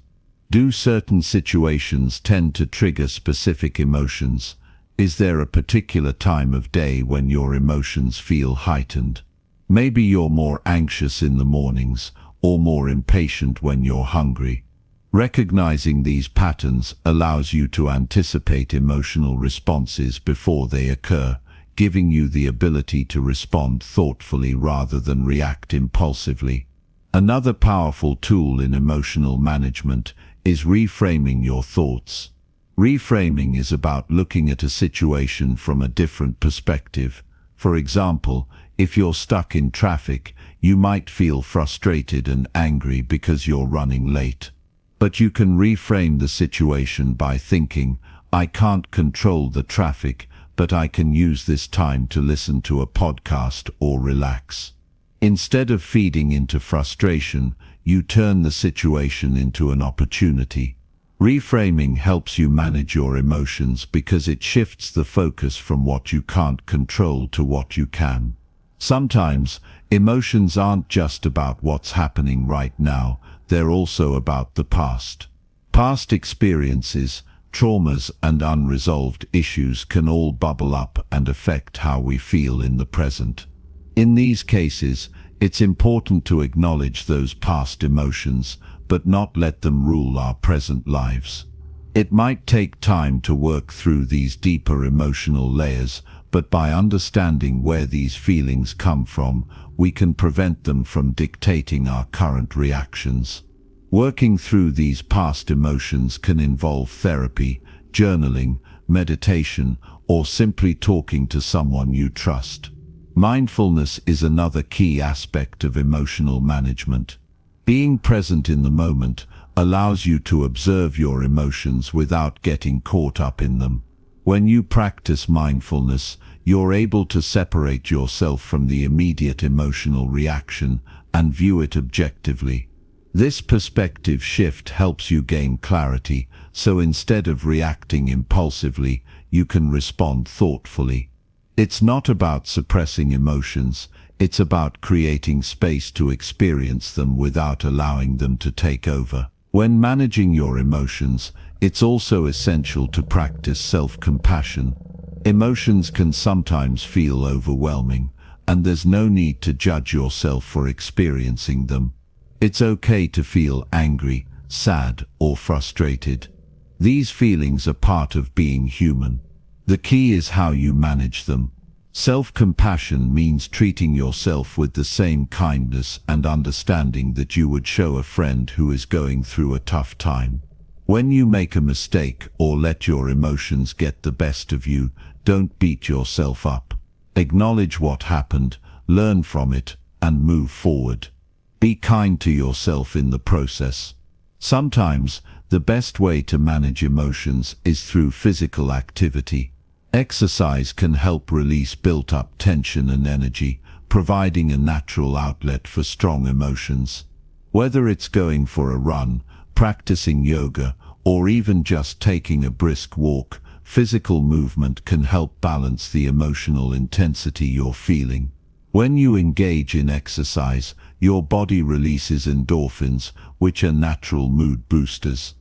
Do certain situations tend to trigger specific emotions? Is there a particular time of day when your emotions feel heightened? Maybe you're more anxious in the mornings, or more impatient when you're hungry. Recognizing these patterns allows you to anticipate emotional responses before they occur, giving you the ability to respond thoughtfully rather than react impulsively. Another powerful tool in emotional management is reframing your thoughts. Reframing is about looking at a situation from a different perspective. For example, if you're stuck in traffic, you might feel frustrated and angry because you're running late. But you can reframe the situation by thinking, I can't control the traffic, but I can use this time to listen to a podcast or relax. Instead of feeding into frustration, you turn the situation into an opportunity. Reframing helps you manage your emotions because it shifts the focus from what you can't control to what you can. Sometimes, emotions aren't just about what's happening right now, they're also about the past. Past experiences, traumas, and unresolved issues can all bubble up and affect how we feel in the present. In these cases, it's important to acknowledge those past emotions, but not let them rule our present lives. It might take time to work through these deeper emotional layers, but by understanding where these feelings come from, we can prevent them from dictating our current reactions. Working through these past emotions can involve therapy, journaling, meditation, or simply talking to someone you trust. Mindfulness is another key aspect of emotional management. Being present in the moment allows you to observe your emotions without getting caught up in them. When you practice mindfulness, you're able to separate yourself from the immediate emotional reaction and view it objectively. This perspective shift helps you gain clarity, so instead of reacting impulsively, you can respond thoughtfully. It's not about suppressing emotions, it's about creating space to experience them without allowing them to take over. When managing your emotions, it's also essential to practice self-compassion. Emotions can sometimes feel overwhelming, and there's no need to judge yourself for experiencing them. It's okay to feel angry, sad, or frustrated. These feelings are part of being human. The key is how you manage them. Self-compassion means treating yourself with the same kindness and understanding that you would show a friend who is going through a tough time. When you make a mistake or let your emotions get the best of you, don't beat yourself up. Acknowledge what happened, learn from it, and move forward. Be kind to yourself in the process. Sometimes, the best way to manage emotions is through physical activity. Exercise can help release built-up tension and energy, providing a natural outlet for strong emotions. Whether it's going for a run, practicing yoga, or even just taking a brisk walk, physical movement can help balance the emotional intensity you're feeling. When you engage in exercise, your body releases endorphins, which are natural mood boosters.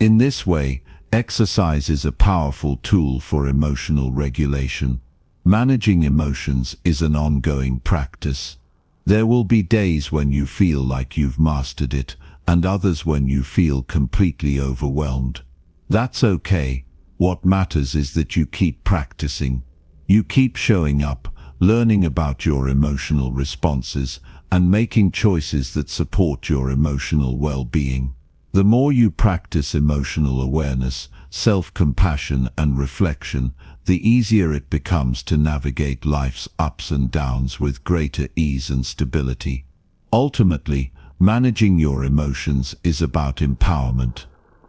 In this way, exercise is a powerful tool for emotional regulation. Managing emotions is an ongoing practice. There will be days when you feel like you've mastered it, and others when you feel completely overwhelmed. That's okay. What matters is that you keep practicing. You keep showing up, learning about your emotional responses, and making choices that support your emotional well-being. The more you practice emotional awareness, self-compassion, and reflection, the easier it becomes to navigate life's ups and downs with greater ease and stability. Ultimately, managing your emotions is about empowerment.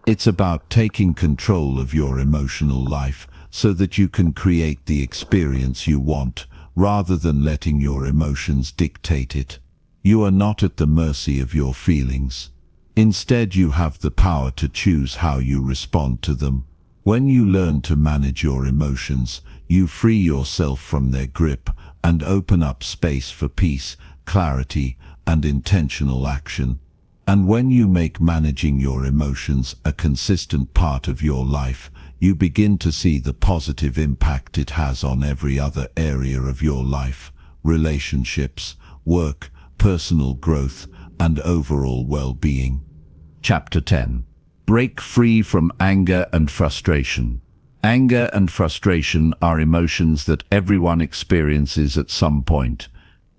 It's about taking control of your emotional life so that you can create the experience you want, rather than letting your emotions dictate it. You are not at the mercy of your feelings. Instead, you have the power to choose how you respond to them. When you learn to manage your emotions, you free yourself from their grip and open up space for peace, clarity, and intentional action. And when you make managing your emotions a consistent part of your life, you begin to see the positive impact it has on every other area of your life: relationships, work, personal growth, and overall well-being. Chapter 10. Break free from anger and frustration. Anger and frustration are emotions that everyone experiences at some point.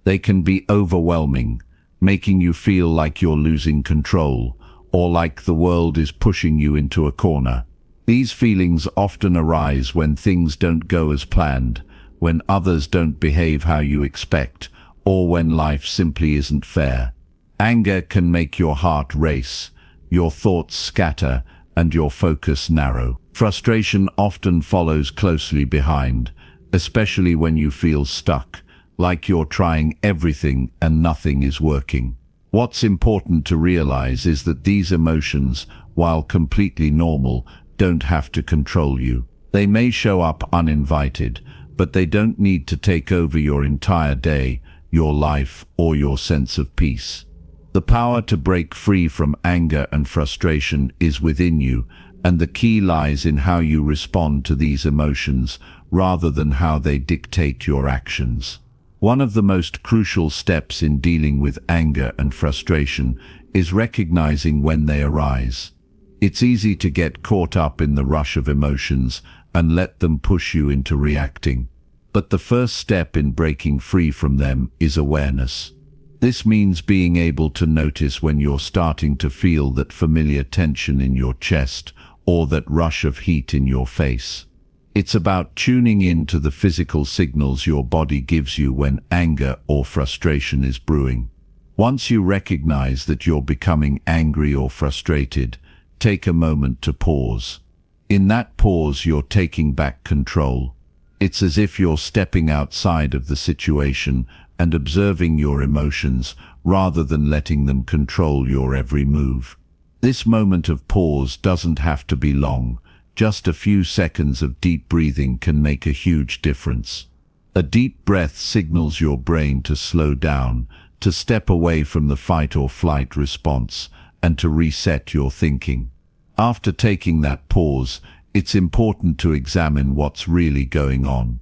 They can be overwhelming, making you feel like you're losing control, or like the world is pushing you into a corner. These feelings often arise when things don't go as planned, when others don't behave how you expect, or when life simply isn't fair. Anger can make your heart race, your thoughts scatter, and your focus narrow. Frustration often follows closely behind, especially when you feel stuck, like you're trying everything and nothing is working. What's important to realize is that these emotions, while completely normal, don't have to control you. They may show up uninvited, but they don't need to take over your entire day, your life, or your sense of peace. The power to break free from anger and frustration is within you, and the key lies in how you respond to these emotions rather than how they dictate your actions. One of the most crucial steps in dealing with anger and frustration is recognizing when they arise. It's easy to get caught up in the rush of emotions and let them push you into reacting. But the first step in breaking free from them is awareness. This means being able to notice when you're starting to feel that familiar tension in your chest or that rush of heat in your face. It's about tuning in to the physical signals your body gives you when anger or frustration is brewing. Once you recognize that you're becoming angry or frustrated, take a moment to pause. In that pause, you're taking back control. It's as if you're stepping outside of the situation and observing your emotions rather than letting them control your every move. This moment of pause doesn't have to be long. Just a few seconds of deep breathing can make a huge difference. A deep breath signals your brain to slow down, to step away from the fight or flight response, and to reset your thinking. After taking that pause, it's important to examine what's really going on.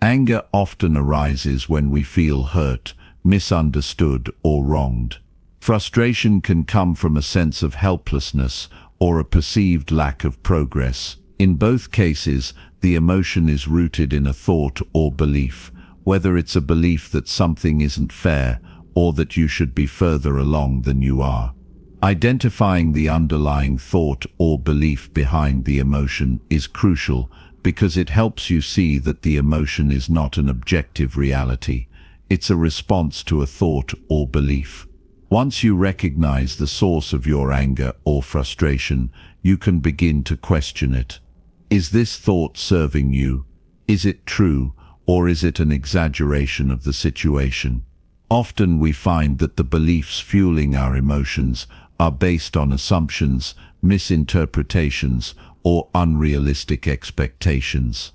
Anger often arises when we feel hurt, misunderstood, or wronged. Frustration can come from a sense of helplessness or a perceived lack of progress. In both cases, the emotion is rooted in a thought or belief, whether it's a belief that something isn't fair or that you should be further along than you are. Identifying the underlying thought or belief behind the emotion is crucial because it helps you see that the emotion is not an objective reality. It's a response to a thought or belief. Once you recognize the source of your anger or frustration, you can begin to question it. Is this thought serving you? Is it true, or is it an exaggeration of the situation? Often we find that the beliefs fueling our emotions are based on assumptions, misinterpretations, or unrealistic expectations.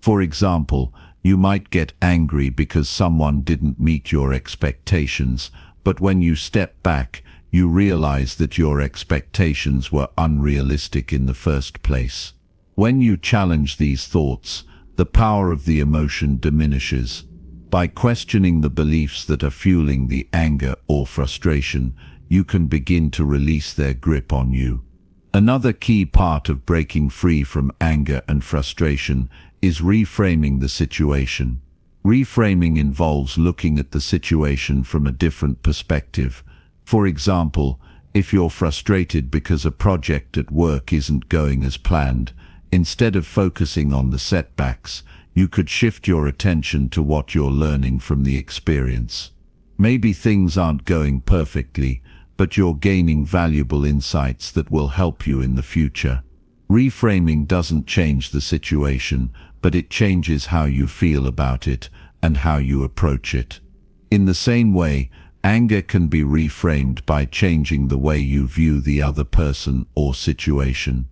For example, you might get angry because someone didn't meet your expectations, but when you step back, you realize that your expectations were unrealistic in the first place. When you challenge these thoughts, the power of the emotion diminishes. By questioning the beliefs that are fueling the anger or frustration, you can begin to release their grip on you. Another key part of breaking free from anger and frustration is reframing the situation. Reframing involves looking at the situation from a different perspective. For example, if you're frustrated because a project at work isn't going as planned, instead of focusing on the setbacks, you could shift your attention to what you're learning from the experience. Maybe things aren't going perfectly, but you're gaining valuable insights that will help you in the future. Reframing doesn't change the situation, but it changes how you feel about it and how you approach it. In the same way, anger can be reframed by changing the way you view the other person or situation.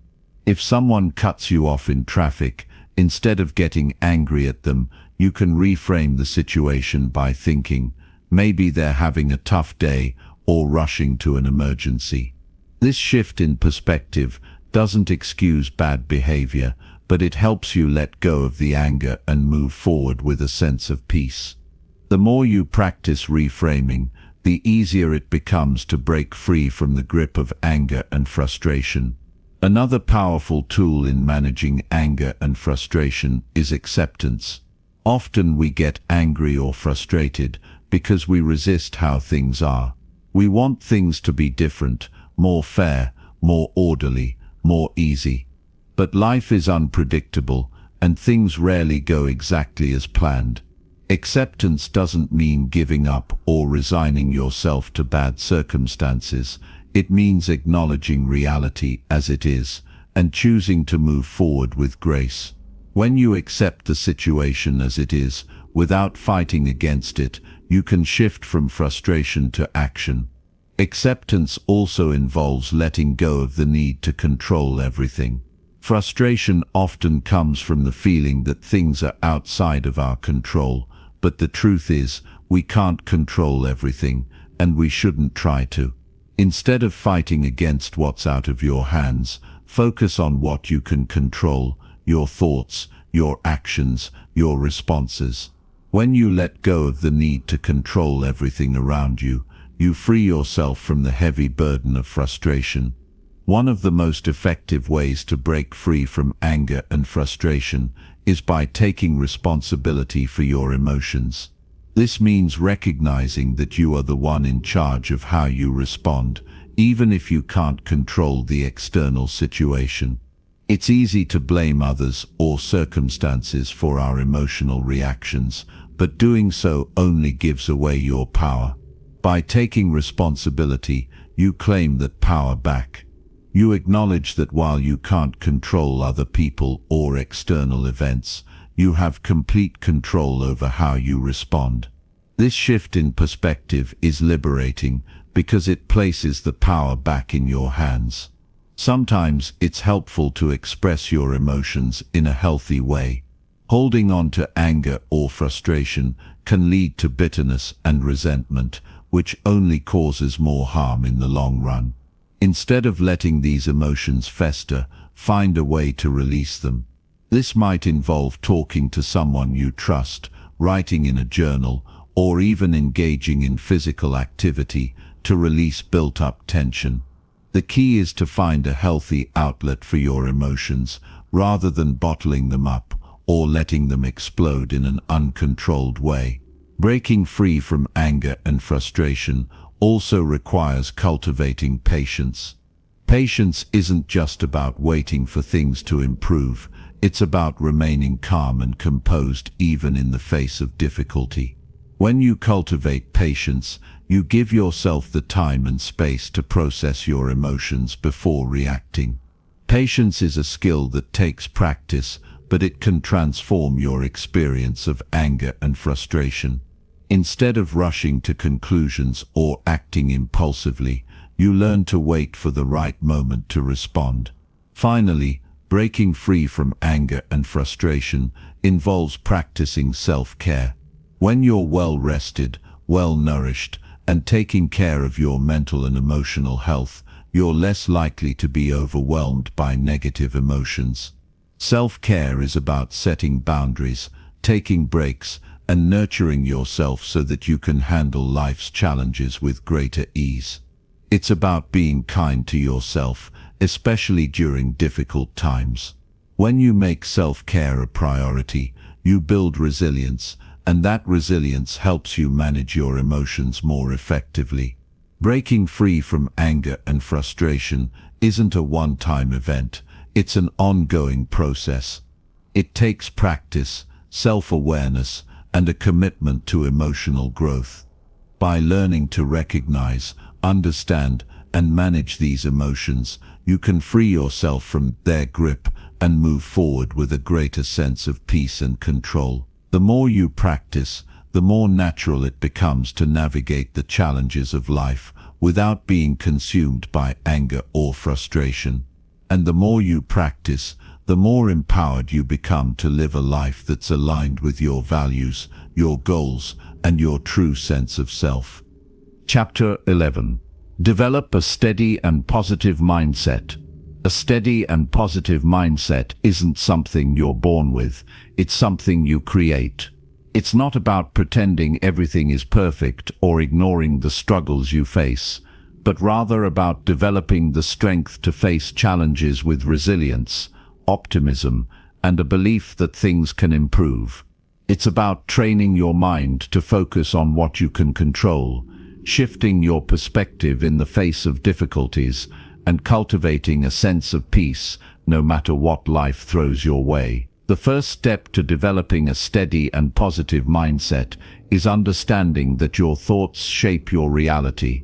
If someone cuts you off in traffic, instead of getting angry at them, you can reframe the situation by thinking, maybe they're having a tough day or rushing to an emergency. This shift in perspective doesn't excuse bad behavior, but it helps you let go of the anger and move forward with a sense of peace. The more you practice reframing, the easier it becomes to break free from the grip of anger and frustration. Another powerful tool in managing anger and frustration is acceptance. Often we get angry or frustrated because we resist how things are. We want things to be different, more fair, more orderly, more easy. But life is unpredictable, and things rarely go exactly as planned. Acceptance doesn't mean giving up or resigning yourself to bad circumstances. It means acknowledging reality as it is and choosing to move forward with grace. When you accept the situation as it is, without fighting against it, you can shift from frustration to action. Acceptance also involves letting go of the need to control everything. Frustration often comes from the feeling that things are outside of our control, but the truth is, we can't control everything, and we shouldn't try to. Instead of fighting against what's out of your hands, focus on what you can control: your thoughts, your actions, your responses. When you let go of the need to control everything around you, you free yourself from the heavy burden of frustration. One of the most effective ways to break free from anger and frustration is by taking responsibility for your emotions. This means recognizing that you are the one in charge of how you respond, even if you can't control the external situation. It's easy to blame others or circumstances for our emotional reactions, but doing so only gives away your power. By taking responsibility, you claim that power back. You acknowledge that while you can't control other people or external events, you have complete control over how you respond. This shift in perspective is liberating because it places the power back in your hands. Sometimes it's helpful to express your emotions in a healthy way. Holding on to anger or frustration can lead to bitterness and resentment, which only causes more harm in the long run. Instead of letting these emotions fester, find a way to release them. This might involve talking to someone you trust, writing in a journal, or even engaging in physical activity to release built-up tension. The key is to find a healthy outlet for your emotions, rather than bottling them up or letting them explode in an uncontrolled way. Breaking free from anger and frustration also requires cultivating patience. Patience isn't just about waiting for things to improve, it's about remaining calm and composed even in the face of difficulty. When you cultivate patience, you give yourself the time and space to process your emotions before reacting. Patience is a skill that takes practice, but it can transform your experience of anger and frustration. Instead of rushing to conclusions or acting impulsively, you learn to wait for the right moment to respond. Finally, breaking free from anger and frustration involves practicing self-care. When you're well-rested, well-nourished, and taking care of your mental and emotional health, you're less likely to be overwhelmed by negative emotions. Self-care is about setting boundaries, taking breaks, and nurturing yourself so that you can handle life's challenges with greater ease. It's about being kind to yourself, especially during difficult times. When you make self-care a priority, you build resilience, and that resilience helps you manage your emotions more effectively. Breaking free from anger and frustration isn't a one-time event, it's an ongoing process. It takes practice, self-awareness, and a commitment to emotional growth. By learning to recognize, understand, and manage these emotions, you can free yourself from their grip and move forward with a greater sense of peace and control. The more you practice, the more natural it becomes to navigate the challenges of life without being consumed by anger or frustration. And the more you practice, the more empowered you become to live a life that's aligned with your values, your goals, and your true sense of self. Chapter 11. Develop a steady and positive mindset. A steady and positive mindset isn't something you're born with, it's something you create. It's not about pretending everything is perfect or ignoring the struggles you face, but rather about developing the strength to face challenges with resilience, optimism, and a belief that things can improve. It's about training your mind to focus on what you can control, shifting your perspective in the face of difficulties, and cultivating a sense of peace no matter what life throws your way. The first step to developing a steady and positive mindset is understanding that your thoughts shape your reality.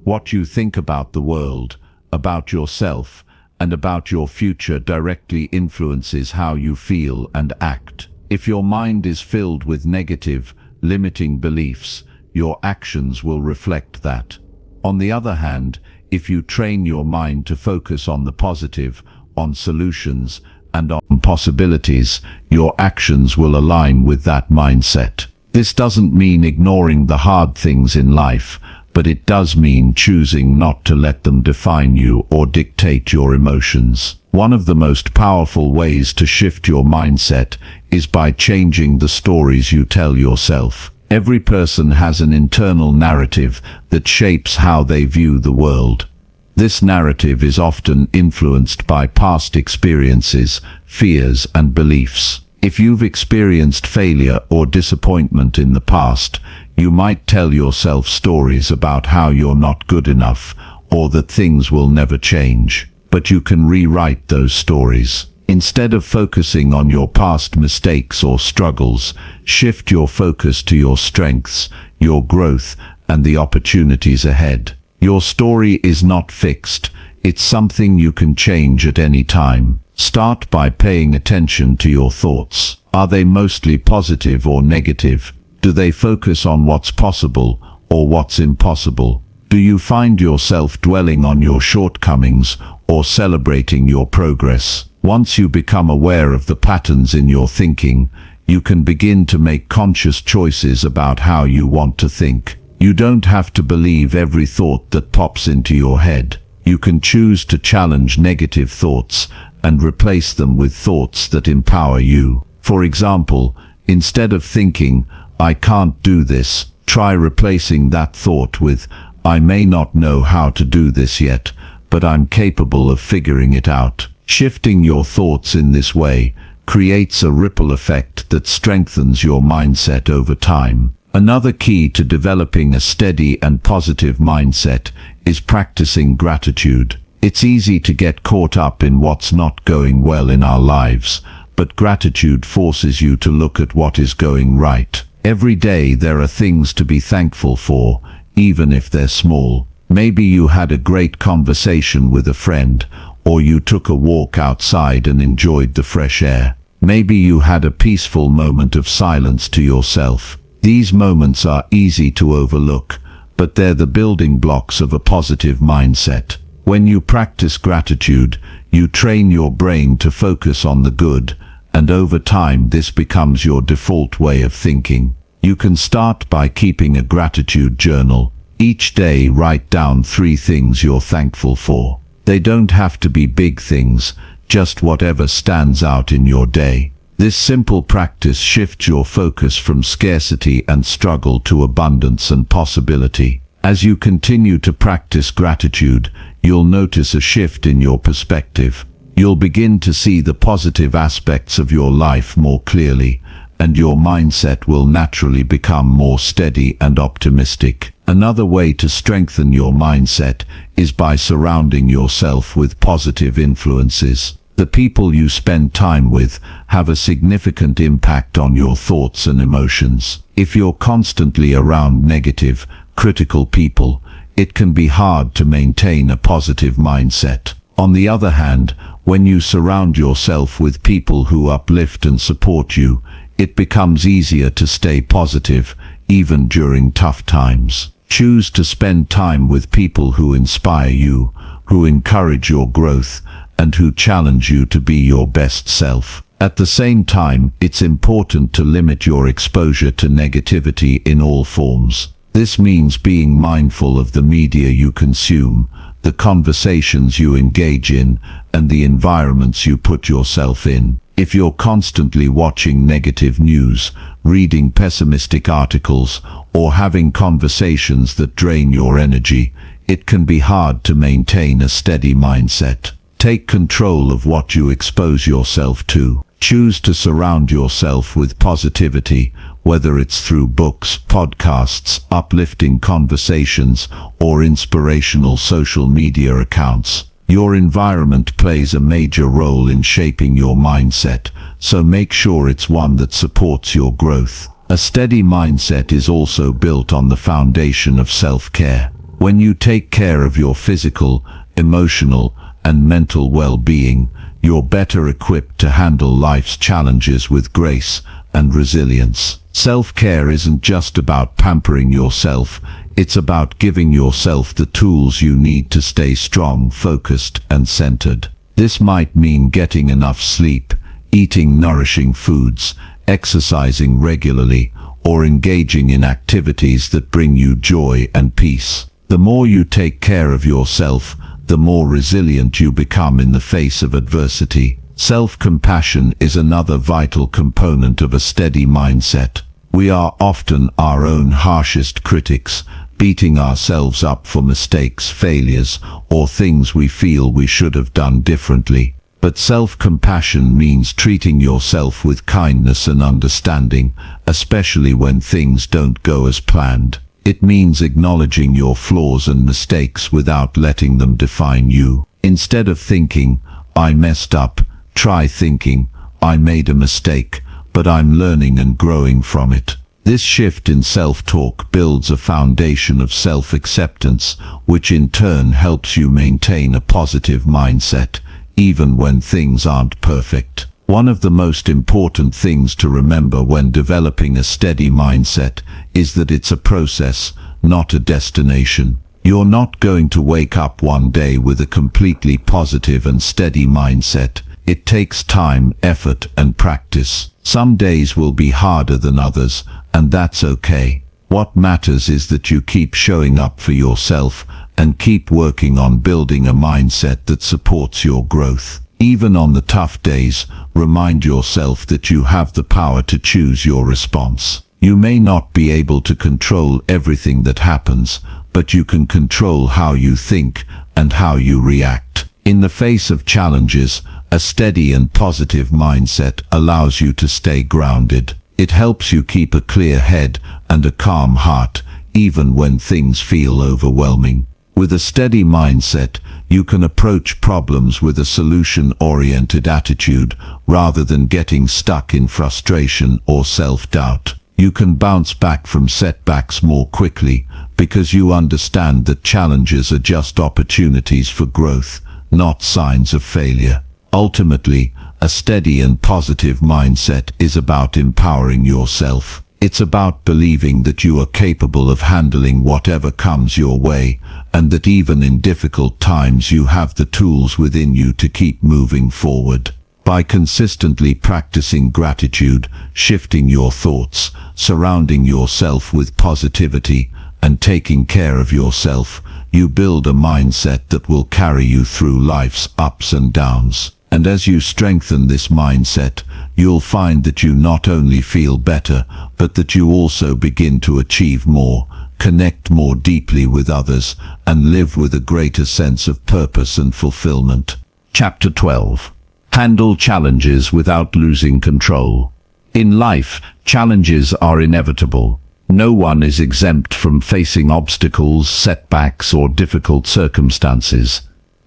What you think about the world, about yourself, and about your future directly influences how you feel and act. If your mind is filled with negative, limiting beliefs, your actions will reflect that. On the other hand, if you train your mind to focus on the positive, on solutions, and on possibilities, your actions will align with that mindset. This doesn't mean ignoring the hard things in life, but it does mean choosing not to let them define you or dictate your emotions. One of the most powerful ways to shift your mindset is by changing the stories you tell yourself. Every person has an internal narrative that shapes how they view the world. This narrative is often influenced by past experiences, fears, and beliefs. If you've experienced failure or disappointment in the past, you might tell yourself stories about how you're not good enough or that things will never change. But you can rewrite those stories. Instead of focusing on your past mistakes or struggles, shift your focus to your strengths, your growth, and the opportunities ahead. Your story is not fixed. It's something you can change at any time. Start by paying attention to your thoughts. Are they mostly positive or negative? Do they focus on what's possible or what's impossible? Do you find yourself dwelling on your shortcomings or celebrating your progress? Once you become aware of the patterns in your thinking, you can begin to make conscious choices about how you want to think. You don't have to believe every thought that pops into your head. You can choose to challenge negative thoughts and replace them with thoughts that empower you. For example, instead of thinking, "I can't do this," try replacing that thought with, "I may not know how to do this yet, but I'm capable of figuring it out." Shifting your thoughts in this way creates a ripple effect that strengthens your mindset over time. Another key to developing a steady and positive mindset is practicing gratitude. It's easy to get caught up in what's not going well in our lives, but gratitude forces you to look at what is going right. Every day there are things to be thankful for, even if they're small. Maybe you had a great conversation with a friend, or you took a walk outside and enjoyed the fresh air. Maybe you had a peaceful moment of silence to yourself. These moments are easy to overlook, but they're the building blocks of a positive mindset. When you practice gratitude, you train your brain to focus on the good, and over time this becomes your default way of thinking. You can start by keeping a gratitude journal. Each day write down 3 things you're thankful for. They don't have to be big things, just whatever stands out in your day. This simple practice shifts your focus from scarcity and struggle to abundance and possibility. As you continue to practice gratitude, you'll notice a shift in your perspective. You'll begin to see the positive aspects of your life more clearly, and your mindset will naturally become more steady and optimistic. Another way to strengthen your mindset is by surrounding yourself with positive influences. The people you spend time with have a significant impact on your thoughts and emotions. If you're constantly around negative, critical people, it can be hard to maintain a positive mindset. On the other hand, when you surround yourself with people who uplift and support you, it becomes easier to stay positive, even during tough times. Choose to spend time with people who inspire you, who encourage your growth, and who challenge you to be your best self. At the same time, it's important to limit your exposure to negativity in all forms. This means being mindful of the media you consume, the conversations you engage in, and the environments you put yourself in. If you're constantly watching negative news, reading pessimistic articles, or having conversations that drain your energy, it can be hard to maintain a steady mindset. Take control of what you expose yourself to. Choose to surround yourself with positivity, whether it's through books, podcasts, uplifting conversations, or inspirational social media accounts. Your environment plays a major role in shaping your mindset, so make sure it's one that supports your growth. A steady mindset is also built on the foundation of self-care. When you take care of your physical, emotional, and mental well-being, you're better equipped to handle life's challenges with grace and resilience. Self-care isn't just about pampering yourself, it's about giving yourself the tools you need to stay strong, focused, and centered. This might mean getting enough sleep, eating nourishing foods, exercising regularly, or engaging in activities that bring you joy and peace. The more you take care of yourself, the more resilient you become in the face of adversity. Self-compassion is another vital component of a steady mindset. We are often our own harshest critics, beating ourselves up for mistakes, failures, or things we feel we should have done differently. But self-compassion means treating yourself with kindness and understanding, especially when things don't go as planned. It means acknowledging your flaws and mistakes without letting them define you. Instead of thinking, "I messed up," try thinking, "I made a mistake, but I'm learning and growing from it." This shift in self-talk builds a foundation of self-acceptance, which in turn helps you maintain a positive mindset, even when things aren't perfect. One of the most important things to remember when developing a steady mindset is that it's a process, not a destination. You're not going to wake up one day with a completely positive and steady mindset. It takes time, effort, and practice. Some days will be harder than others, and that's okay. What matters is that you keep showing up for yourself and keep working on building a mindset that supports your growth. Even on the tough days, remind yourself that you have the power to choose your response. You may not be able to control everything that happens, but you can control how you think and how you react. In the face of challenges, a steady and positive mindset allows you to stay grounded. It helps you keep a clear head and a calm heart, even when things feel overwhelming. With a steady mindset, you can approach problems with a solution-oriented attitude rather than getting stuck in frustration or self-doubt. You can bounce back from setbacks more quickly because you understand that challenges are just opportunities for growth, not signs of failure. Ultimately, a steady and positive mindset is about empowering yourself. It's about believing that you are capable of handling whatever comes your way, and that even in difficult times you have the tools within you to keep moving forward. By consistently practicing gratitude, shifting your thoughts, surrounding yourself with positivity, and taking care of yourself, you build a mindset that will carry you through life's ups and downs. And as you strengthen this mindset, you'll find that you not only feel better, but that you also begin to achieve more, connect more deeply with others, and live with a greater sense of purpose and fulfillment. Chapter 12. Handle challenges without losing control. In life, challenges are inevitable. No one is exempt from facing obstacles, setbacks, or difficult circumstances.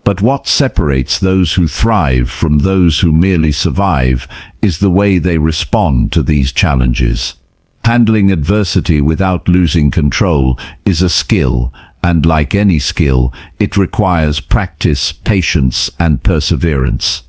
But what separates those who thrive from those who merely survive is the way they respond to these challenges. Handling adversity without losing control is a skill, and like any skill, it requires practice, patience, and perseverance.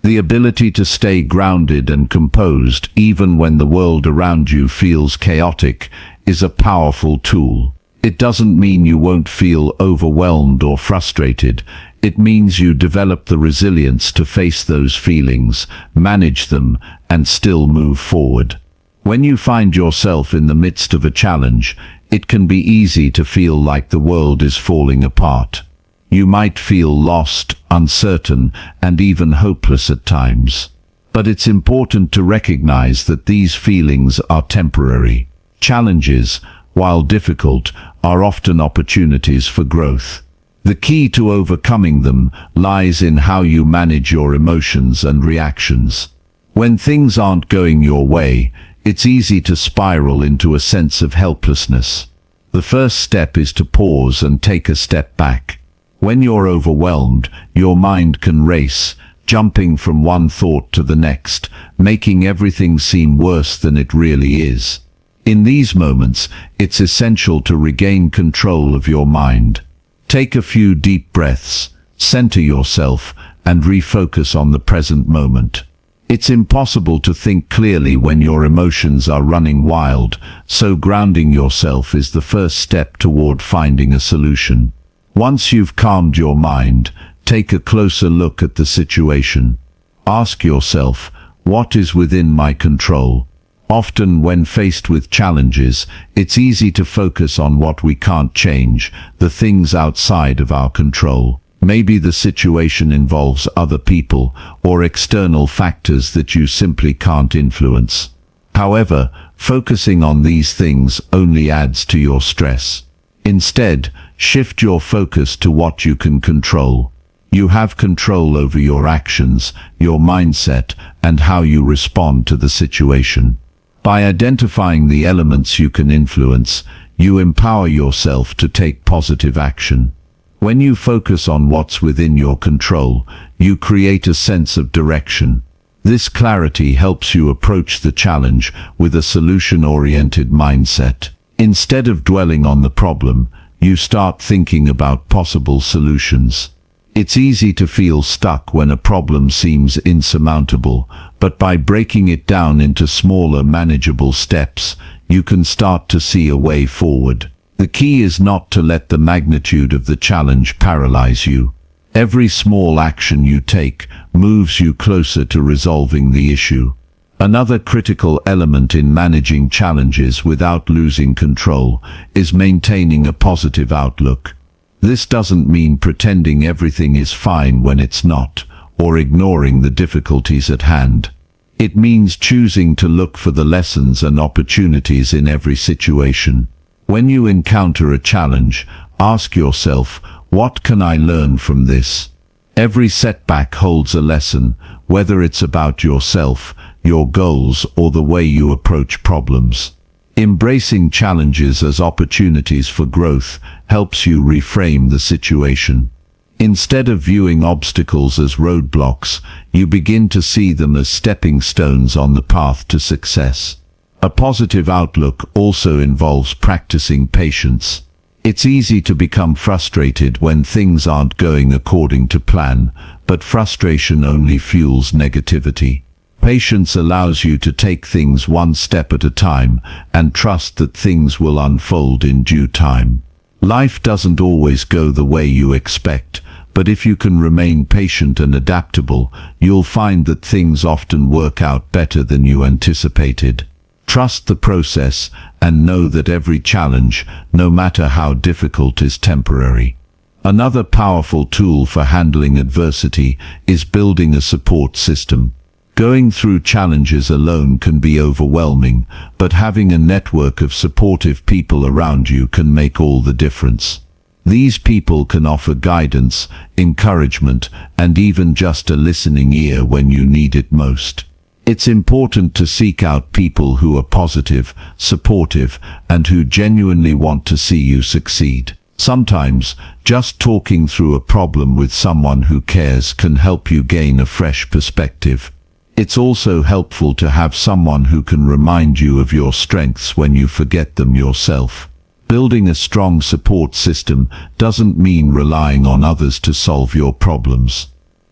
The ability to stay grounded and composed even when the world around you feels chaotic is a powerful tool. It doesn't mean you won't feel overwhelmed or frustrated. It means you develop the resilience to face those feelings, manage them, and still move forward. When you find yourself in the midst of a challenge, it can be easy to feel like the world is falling apart. You might feel lost, uncertain, and even hopeless at times. But it's important to recognize that these feelings are temporary. Challenges, while difficult, are often opportunities for growth. The key to overcoming them lies in how you manage your emotions and reactions. When things aren't going your way, it's easy to spiral into a sense of helplessness. The first step is to pause and take a step back. When you're overwhelmed, your mind can race, jumping from one thought to the next, making everything seem worse than it really is. In these moments, it's essential to regain control of your mind. Take a few deep breaths, center yourself, and refocus on the present moment. It's impossible to think clearly when your emotions are running wild, so grounding yourself is the first step toward finding a solution. Once you've calmed your mind, take a closer look at the situation. Ask yourself, what is within my control? Often when faced with challenges, it's easy to focus on what we can't change, the things outside of our control. Maybe the situation involves other people or external factors that you simply can't influence. However, focusing on these things only adds to your stress. Instead, shift your focus to what you can control. You have control over your actions, your mindset, and how you respond to the situation. By identifying the elements you can influence, you empower yourself to take positive action. When you focus on what's within your control, you create a sense of direction. This clarity helps you approach the challenge with a solution-oriented mindset. Instead of dwelling on the problem, you start thinking about possible solutions. It's easy to feel stuck when a problem seems insurmountable, but by breaking it down into smaller, manageable steps, you can start to see a way forward. The key is not to let the magnitude of the challenge paralyze you. Every small action you take moves you closer to resolving the issue. Another critical element in managing challenges without losing control is maintaining a positive outlook. This doesn't mean pretending everything is fine when it's not, or ignoring the difficulties at hand. It means choosing to look for the lessons and opportunities in every situation. When you encounter a challenge, ask yourself, what can I learn from this? Every setback holds a lesson, whether it's about yourself, your goals, or the way you approach problems. Embracing challenges as opportunities for growth helps you reframe the situation. Instead of viewing obstacles as roadblocks, you begin to see them as stepping stones on the path to success. A positive outlook also involves practicing patience. It's easy to become frustrated when things aren't going according to plan, but frustration only fuels negativity. Patience allows you to take things one step at a time and trust that things will unfold in due time. Life doesn't always go the way you expect, but if you can remain patient and adaptable, you'll find that things often work out better than you anticipated. Trust the process and know that every challenge, no matter how difficult, is temporary. Another powerful tool for handling adversity is building a support system. Going through challenges alone can be overwhelming, but having a network of supportive people around you can make all the difference. These people can offer guidance, encouragement, and even just a listening ear when you need it most. It's important to seek out people who are positive, supportive, and who genuinely want to see you succeed. Sometimes, just talking through a problem with someone who cares can help you gain a fresh perspective. It's also helpful to have someone who can remind you of your strengths when you forget them yourself. Building a strong support system doesn't mean relying on others to solve your problems.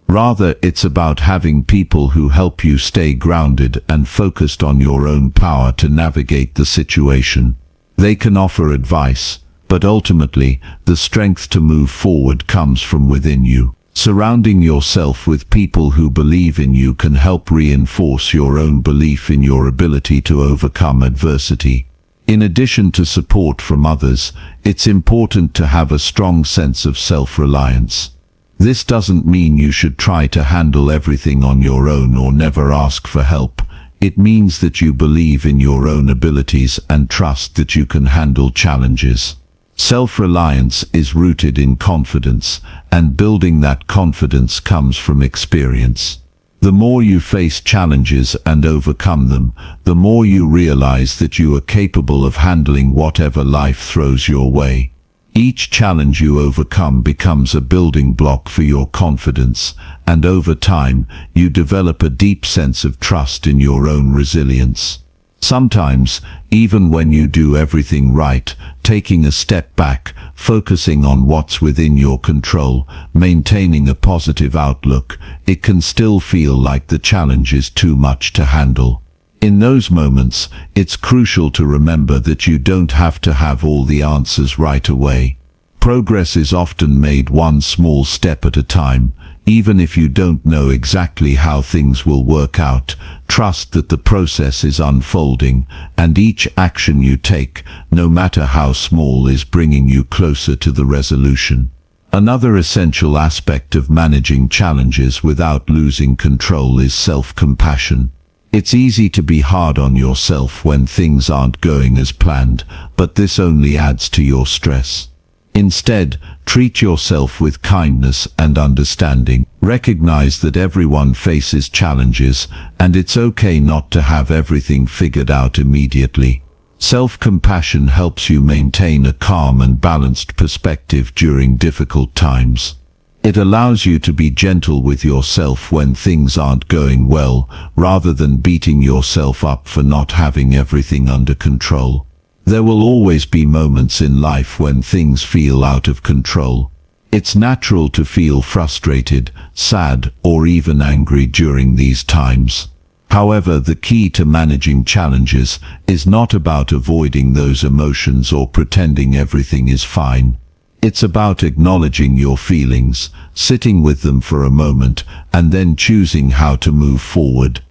Rather, it's about having people who help you stay grounded and focused on your own power to navigate the situation. They can offer advice, but ultimately, the strength to move forward comes from within you. Surrounding yourself with people who believe in you can help reinforce your own belief in your ability to overcome adversity. In addition to support from others, it's important to have a strong sense of self-reliance. This doesn't mean you should try to handle everything on your own or never ask for help. It means that you believe in your own abilities and trust that you can handle challenges. Self-reliance is rooted in confidence, and building that confidence comes from experience. The more you face challenges and overcome them, the more you realize that you are capable of handling whatever life throws your way. Each challenge you overcome becomes a building block for your confidence, and over time, you develop a deep sense of trust in your own resilience. Sometimes, even when you do everything right, taking a step back, focusing on what's within your control, maintaining a positive outlook, it can still feel like the challenge is too much to handle. In those moments, it's crucial to remember that you don't have to have all the answers right away. Progress is often made one small step at a time. Even if you don't know exactly how things will work out, trust that the process is unfolding, and each action you take, no matter how small, is bringing you closer to the resolution. Another essential aspect of managing challenges without losing control is self-compassion. It's easy to be hard on yourself when things aren't going as planned, but this only adds to your stress. Instead, treat yourself with kindness and understanding. Recognize that everyone faces challenges, and it's okay not to have everything figured out immediately. Self-compassion helps you maintain a calm and balanced perspective during difficult times. It allows you to be gentle with yourself when things aren't going well, rather than beating yourself up for not having everything under control. There will always be moments in life when things feel out of control. It's natural to feel frustrated, sad, or even angry during these times. However, the key to managing challenges is not about avoiding those emotions or pretending everything is fine. It's about acknowledging your feelings, sitting with them for a moment, and then choosing how to move forward.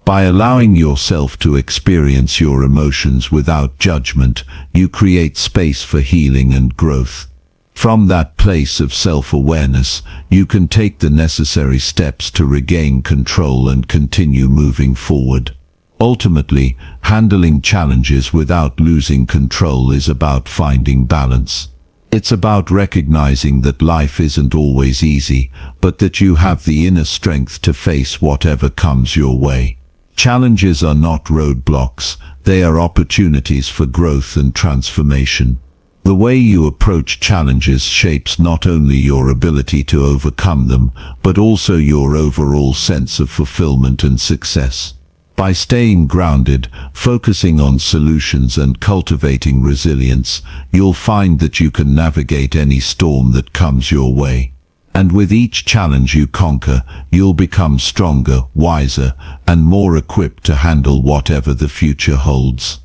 By allowing yourself to experience your emotions without judgment, you create space for healing and growth. From that place of self-awareness, you can take the necessary steps to regain control and continue moving forward. Ultimately, handling challenges without losing control is about finding balance. It's about recognizing that life isn't always easy, but that you have the inner strength to face whatever comes your way. Challenges are not roadblocks, they are opportunities for growth and transformation. The way you approach challenges shapes not only your ability to overcome them, but also your overall sense of fulfillment and success. By staying grounded, focusing on solutions and cultivating resilience, you'll find that you can navigate any storm that comes your way. And with each challenge you conquer, you'll become stronger, wiser, and more equipped to handle whatever the future holds.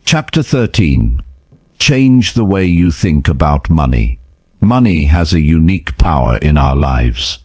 Chapter 13. Change the way you think about money. Money has a unique power in our lives.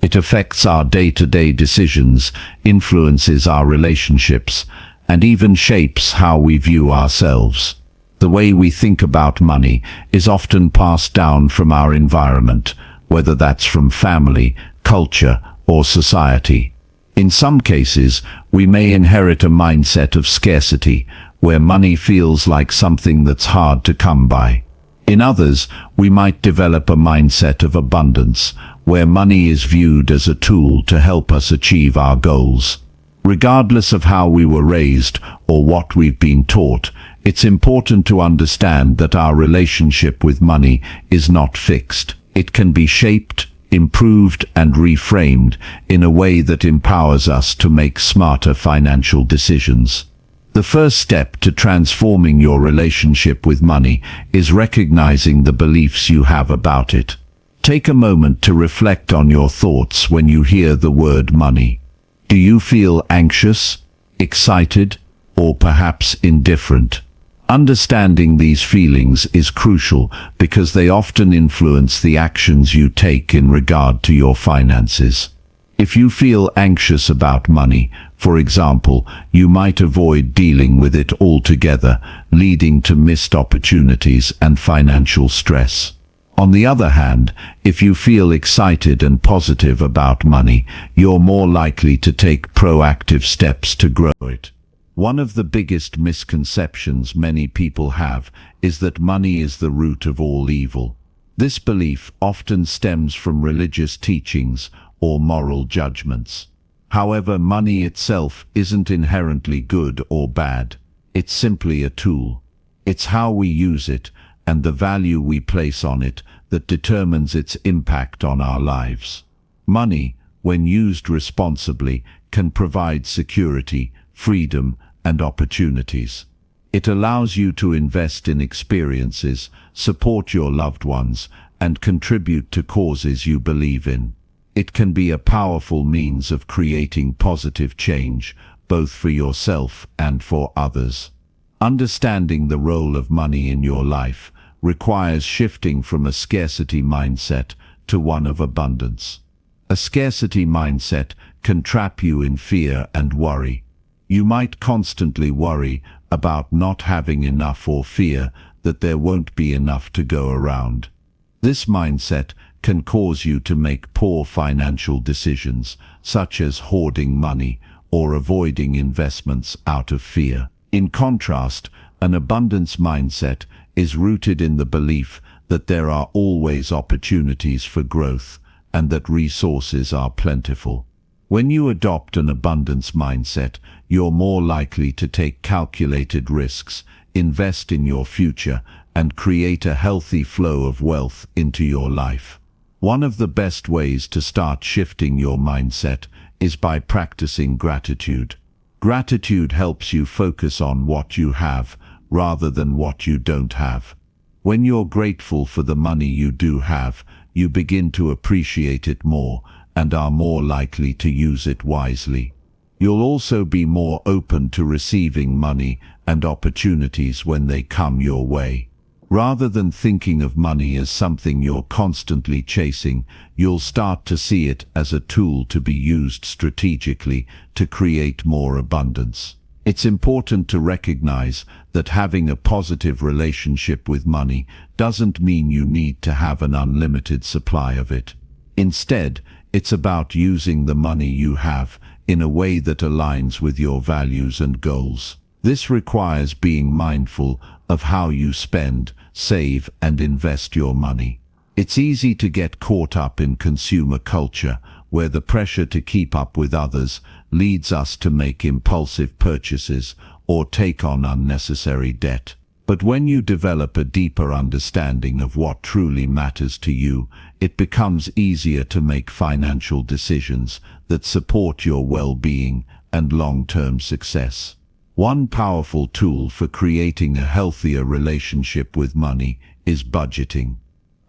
It affects our day-to-day decisions, influences our relationships, and even shapes how we view ourselves. The way we think about money is often passed down from our environment, whether that's from family, culture, or society. In some cases, we may inherit a mindset of scarcity, where money feels like something that's hard to come by. In others, we might develop a mindset of abundance, where money is viewed as a tool to help us achieve our goals. Regardless of how we were raised or what we've been taught, it's important to understand that our relationship with money is not fixed. It can be shaped, improved, and reframed in a way that empowers us to make smarter financial decisions. The first step to transforming your relationship with money is recognizing the beliefs you have about it. Take a moment to reflect on your thoughts when you hear the word money. Do you feel anxious, excited, or perhaps indifferent? Understanding these feelings is crucial because they often influence the actions you take in regard to your finances. If you feel anxious about money, for example, you might avoid dealing with it altogether, leading to missed opportunities and financial stress. On the other hand, if you feel excited and positive about money, you're more likely to take proactive steps to grow it. One of the biggest misconceptions many people have is that money is the root of all evil. This belief often stems from religious teachings or moral judgments. However, money itself isn't inherently good or bad. It's simply a tool. It's how we use it and the value we place on it that determines its impact on our lives. Money, when used responsibly, can provide security, freedom, and opportunities. It allows you to invest in experiences, support your loved ones, and contribute to causes you believe in. It can be a powerful means of creating positive change, both for yourself and for others. Understanding the role of money in your life requires shifting from a scarcity mindset to one of abundance. A scarcity mindset can trap you in fear and worry. You might constantly worry about not having enough or fear that there won't be enough to go around. This mindset can cause you to make poor financial decisions, such as hoarding money or avoiding investments out of fear. In contrast, an abundance mindset is rooted in the belief that there are always opportunities for growth and that resources are plentiful. When you adopt an abundance mindset, you're more likely to take calculated risks, invest in your future, and create a healthy flow of wealth into your life. One of the best ways to start shifting your mindset is by practicing gratitude. Gratitude helps you focus on what you have rather than what you don't have. When you're grateful for the money you do have, you begin to appreciate it more and are more likely to use it wisely. You'll also be more open to receiving money and opportunities when they come your way. Rather than thinking of money as something you're constantly chasing, you'll start to see it as a tool to be used strategically to create more abundance. It's important to recognize that having a positive relationship with money doesn't mean you need to have an unlimited supply of it. Instead, it's about using the money you have in a way that aligns with your values and goals. This requires being mindful of how you spend, save, and invest your money. It's easy to get caught up in consumer culture, where the pressure to keep up with others leads us to make impulsive purchases or take on unnecessary debt. But when you develop a deeper understanding of what truly matters to you, it becomes easier to make financial decisions that support your well-being and long-term success. One powerful tool for creating a healthier relationship with money is budgeting.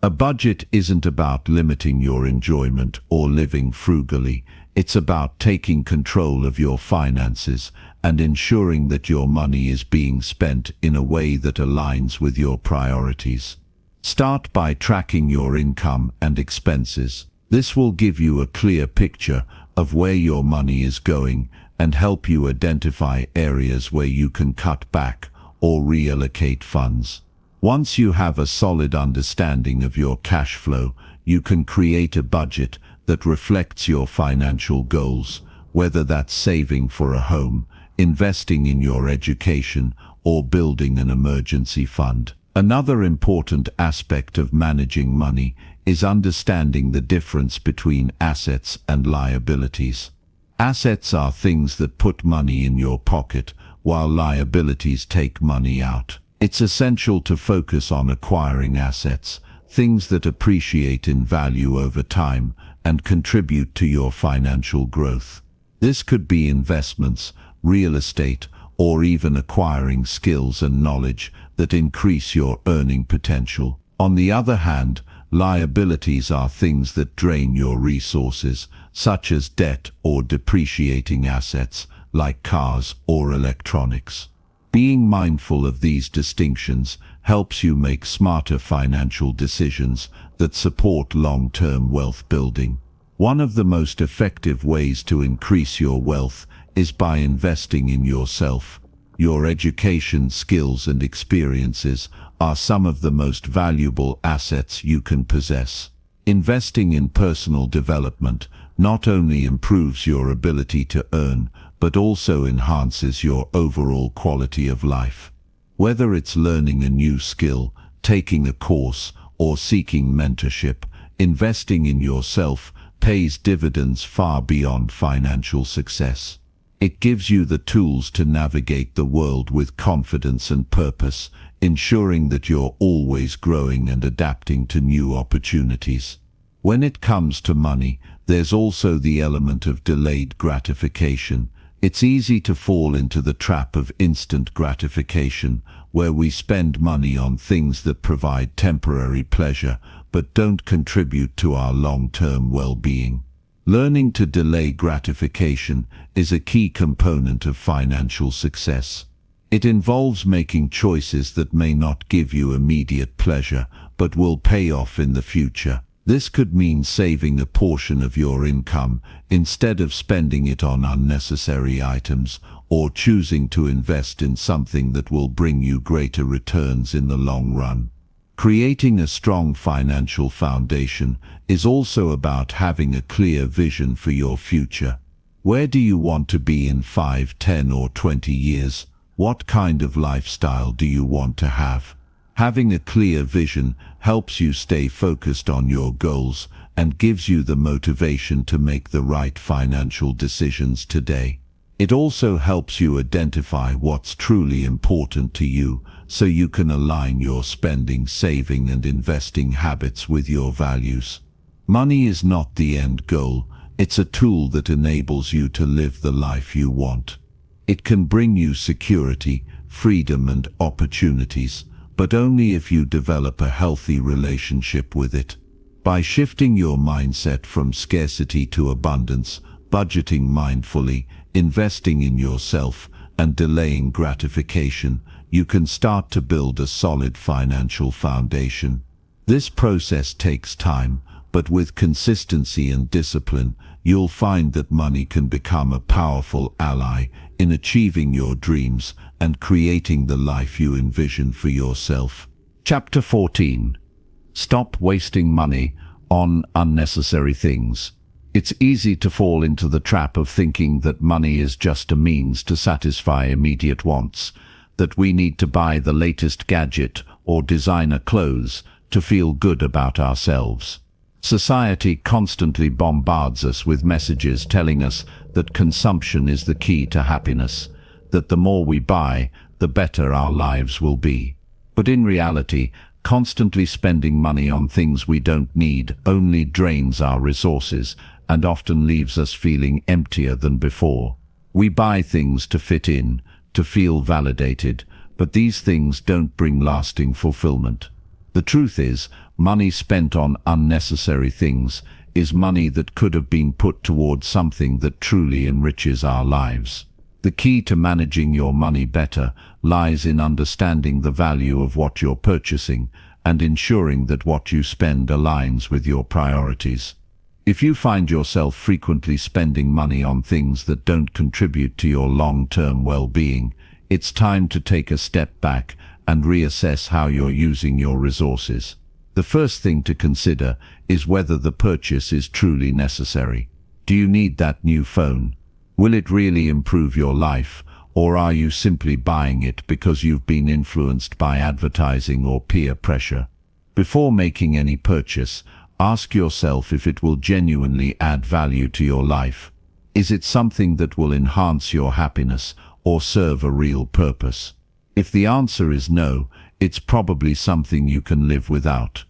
A budget isn't about limiting your enjoyment or living frugally. It's about taking control of your finances and ensuring that your money is being spent in a way that aligns with your priorities. Start by tracking your income and expenses. This will give you a clear picture of where your money is going and help you identify areas where you can cut back or reallocate funds. Once you have a solid understanding of your cash flow, you can create a budget that reflects your financial goals, whether that's saving for a home, investing in your education, or building an emergency fund. Another important aspect of managing money is understanding the difference between assets and liabilities. Assets are things that put money in your pocket, while liabilities take money out. It's essential to focus on acquiring assets, things that appreciate in value over time and contribute to your financial growth. This could be investments, real estate, or even acquiring skills and knowledge that increase your earning potential. On the other hand, liabilities are things that drain your resources, such as debt or depreciating assets, like cars or electronics. Being mindful of these distinctions helps you make smarter financial decisions that support long-term wealth building. One of the most effective ways to increase your wealth is by investing in yourself. Your education, skills, and experiences are some of the most valuable assets you can possess. Investing in personal development not only improves your ability to earn, but also enhances your overall quality of life. Whether it's learning a new skill, taking a course, or seeking mentorship, investing in yourself pays dividends far beyond financial success. It gives you the tools to navigate the world with confidence and purpose, ensuring that you're always growing and adapting to new opportunities. When it comes to money, there's also the element of delayed gratification. It's easy to fall into the trap of instant gratification, where we spend money on things that provide temporary pleasure but don't contribute to our long-term well-being. Learning to delay gratification is a key component of financial success. It involves making choices that may not give you immediate pleasure but will pay off in the future. This could mean saving a portion of your income instead of spending it on unnecessary items, or choosing to invest in something that will bring you greater returns in the long run. Creating a strong financial foundation is also about having a clear vision for your future. Where do you want to be in 5, 10, or 20 years? What kind of lifestyle do you want to have? Having a clear vision helps you stay focused on your goals and gives you the motivation to make the right financial decisions today. It also helps you identify what's truly important to you, so you can align your spending, saving, and investing habits with your values. Money is not the end goal. It's a tool that enables you to live the life you want. It can bring you security, freedom, and opportunities, but only if you develop a healthy relationship with it. By shifting your mindset from scarcity to abundance, budgeting mindfully, investing in yourself, and delaying gratification, you can start to build a solid financial foundation. This process takes time, but with consistency and discipline, you'll find that money can become a powerful ally in achieving your dreams and creating the life you envision for yourself. Chapter 14. Stop wasting money on unnecessary things. It's easy to fall into the trap of thinking that money is just a means to satisfy immediate wants, that we need to buy the latest gadget or designer clothes to feel good about ourselves. Society constantly bombards us with messages telling us that consumption is the key to happiness, that the more we buy, the better our lives will be. But in reality, constantly spending money on things we don't need only drains our resources and often leaves us feeling emptier than before. We buy things to fit in, to feel validated, but these things don't bring lasting fulfillment. The truth is, money spent on unnecessary things is money that could have been put towards something that truly enriches our lives. The key to managing your money better lies in understanding the value of what you're purchasing and ensuring that what you spend aligns with your priorities. If you find yourself frequently spending money on things that don't contribute to your long-term well-being, it's time to take a step back and reassess how you're using your resources. The first thing to consider is whether the purchase is truly necessary. Do you need that new phone? Will it really improve your life, or are you simply buying it because you've been influenced by advertising or peer pressure? Before making any purchase, ask yourself if it will genuinely add value to your life. Is it something that will enhance your happiness or serve a real purpose? If the answer is no, it's probably something you can live without.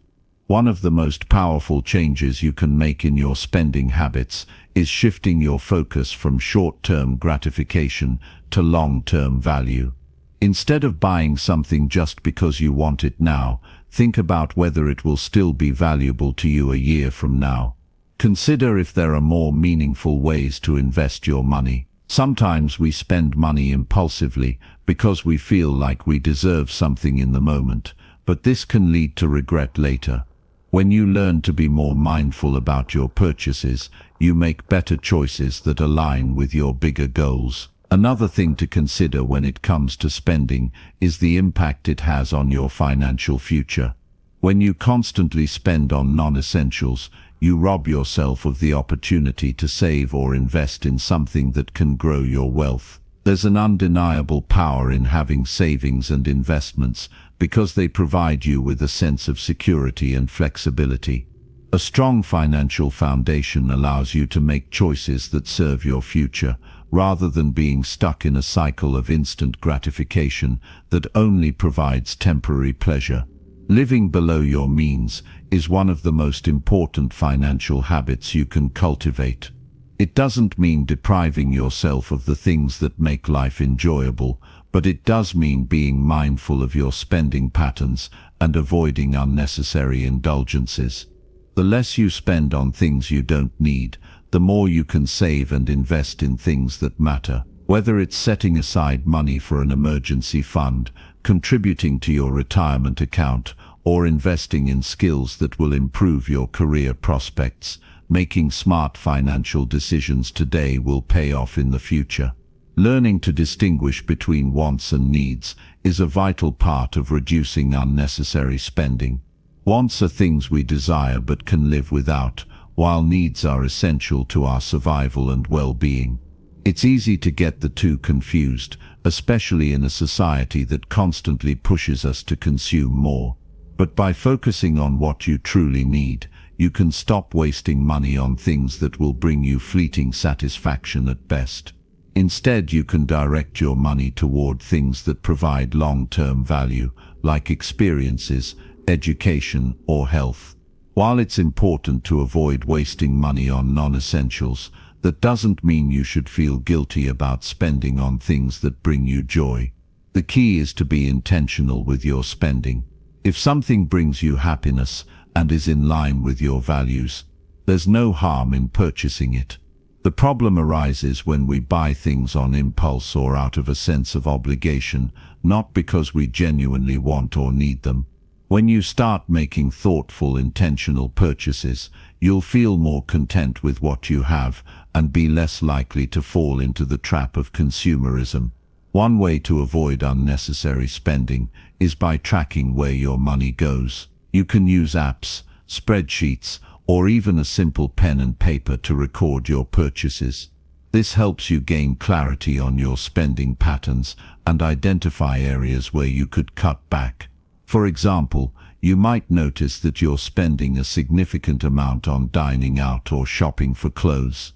One of the most powerful changes you can make in your spending habits is shifting your focus from short-term gratification to long-term value. Instead of buying something just because you want it now, think about whether it will still be valuable to you a year from now. Consider if there are more meaningful ways to invest your money. Sometimes we spend money impulsively because we feel like we deserve something in the moment, but this can lead to regret later. When you learn to be more mindful about your purchases, you make better choices that align with your bigger goals. Another thing to consider when it comes to spending is the impact it has on your financial future. When you constantly spend on non-essentials, you rob yourself of the opportunity to save or invest in something that can grow your wealth. There's an undeniable power in having savings and investments because they provide you with a sense of security and flexibility. A strong financial foundation allows you to make choices that serve your future, rather than being stuck in a cycle of instant gratification that only provides temporary pleasure. Living below your means is one of the most important financial habits you can cultivate. It doesn't mean depriving yourself of the things that make life enjoyable, but it does mean being mindful of your spending patterns and avoiding unnecessary indulgences. The less you spend on things you don't need, the more you can save and invest in things that matter. Whether it's setting aside money for an emergency fund, contributing to your retirement account, or investing in skills that will improve your career prospects, making smart financial decisions today will pay off in the future. Learning to distinguish between wants and needs is a vital part of reducing unnecessary spending. Wants are things we desire but can live without, while needs are essential to our survival and well-being. It's easy to get the two confused, especially in a society that constantly pushes us to consume more. But by focusing on what you truly need, you can stop wasting money on things that will bring you fleeting satisfaction at best. Instead, you can direct your money toward things that provide long-term value, like experiences, education, or health. While it's important to avoid wasting money on non-essentials, that doesn't mean you should feel guilty about spending on things that bring you joy. The key is to be intentional with your spending. If something brings you happiness and is in line with your values, there's no harm in purchasing it. The problem arises when we buy things on impulse or out of a sense of obligation, not because we genuinely want or need them. When you start making thoughtful, intentional purchases, you'll feel more content with what you have and be less likely to fall into the trap of consumerism. One way to avoid unnecessary spending is by tracking where your money goes. You can use apps, spreadsheets, or even a simple pen and paper to record your purchases. This helps you gain clarity on your spending patterns and identify areas where you could cut back. For example, you might notice that you're spending a significant amount on dining out or shopping for clothes.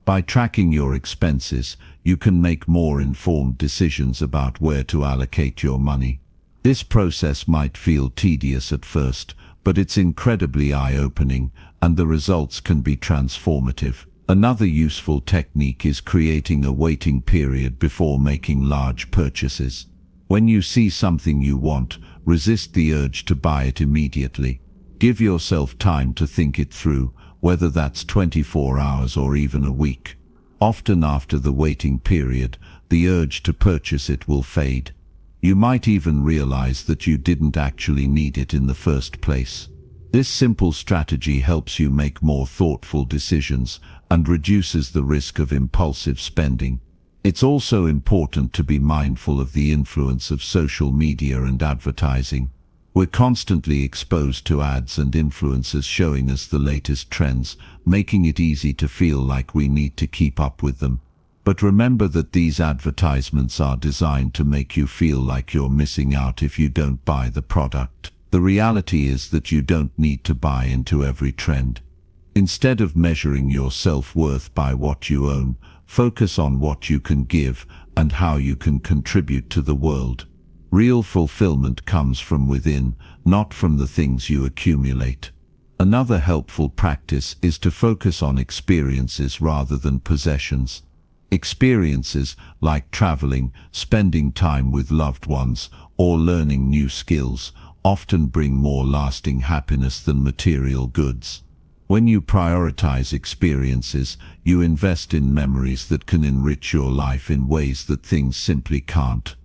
By tracking your expenses, you can make more informed decisions about where to allocate your money. This process might feel tedious at first, but it's incredibly eye-opening, and the results can be transformative. Another useful technique is creating a waiting period before making large purchases. When you see something you want, resist the urge to buy it immediately. Give yourself time to think it through, whether that's 24 hours or even a week. Often after the waiting period, the urge to purchase it will fade. You might even realize that you didn't actually need it in the first place. This simple strategy helps you make more thoughtful decisions and reduces the risk of impulsive spending. It's also important to be mindful of the influence of social media and advertising. We're constantly exposed to ads and influencers showing us the latest trends, making it easy to feel like we need to keep up with them. But remember that these advertisements are designed to make you feel like you're missing out if you don't buy the product. The reality is that you don't need to buy into every trend. Instead of measuring your self-worth by what you own, focus on what you can give and how you can contribute to the world. Real fulfillment comes from within, not from the things you accumulate. Another helpful practice is to focus on experiences rather than possessions. Experiences like traveling, spending time with loved ones, or learning new skills often bring more lasting happiness than material goods. When you prioritize experiences, you invest in memories that can enrich your life in ways that things simply can't.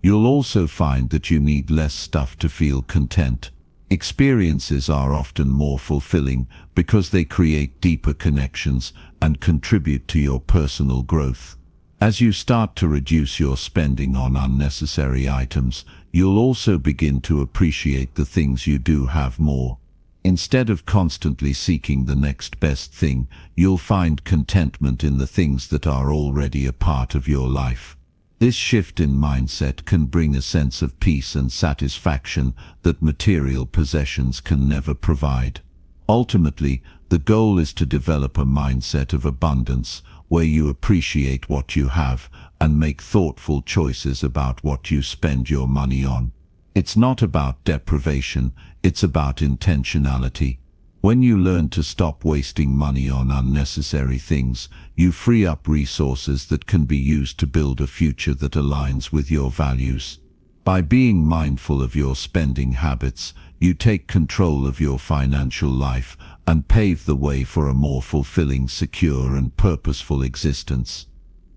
You'll also find that you need less stuff to feel content. Experiences are often more fulfilling because they create deeper connections and contribute to your personal growth. As you start to reduce your spending on unnecessary items, you'll also begin to appreciate the things you do have more. Instead of constantly seeking the next best thing, you'll find contentment in the things that are already a part of your life. This shift in mindset can bring a sense of peace and satisfaction that material possessions can never provide. Ultimately, the goal is to develop a mindset of abundance where you appreciate what you have and make thoughtful choices about what you spend your money on. It's not about deprivation, it's about intentionality. When you learn to stop wasting money on unnecessary things, you free up resources that can be used to build a future that aligns with your values. By being mindful of your spending habits, you take control of your financial life and pave the way for a more fulfilling, secure, and purposeful existence.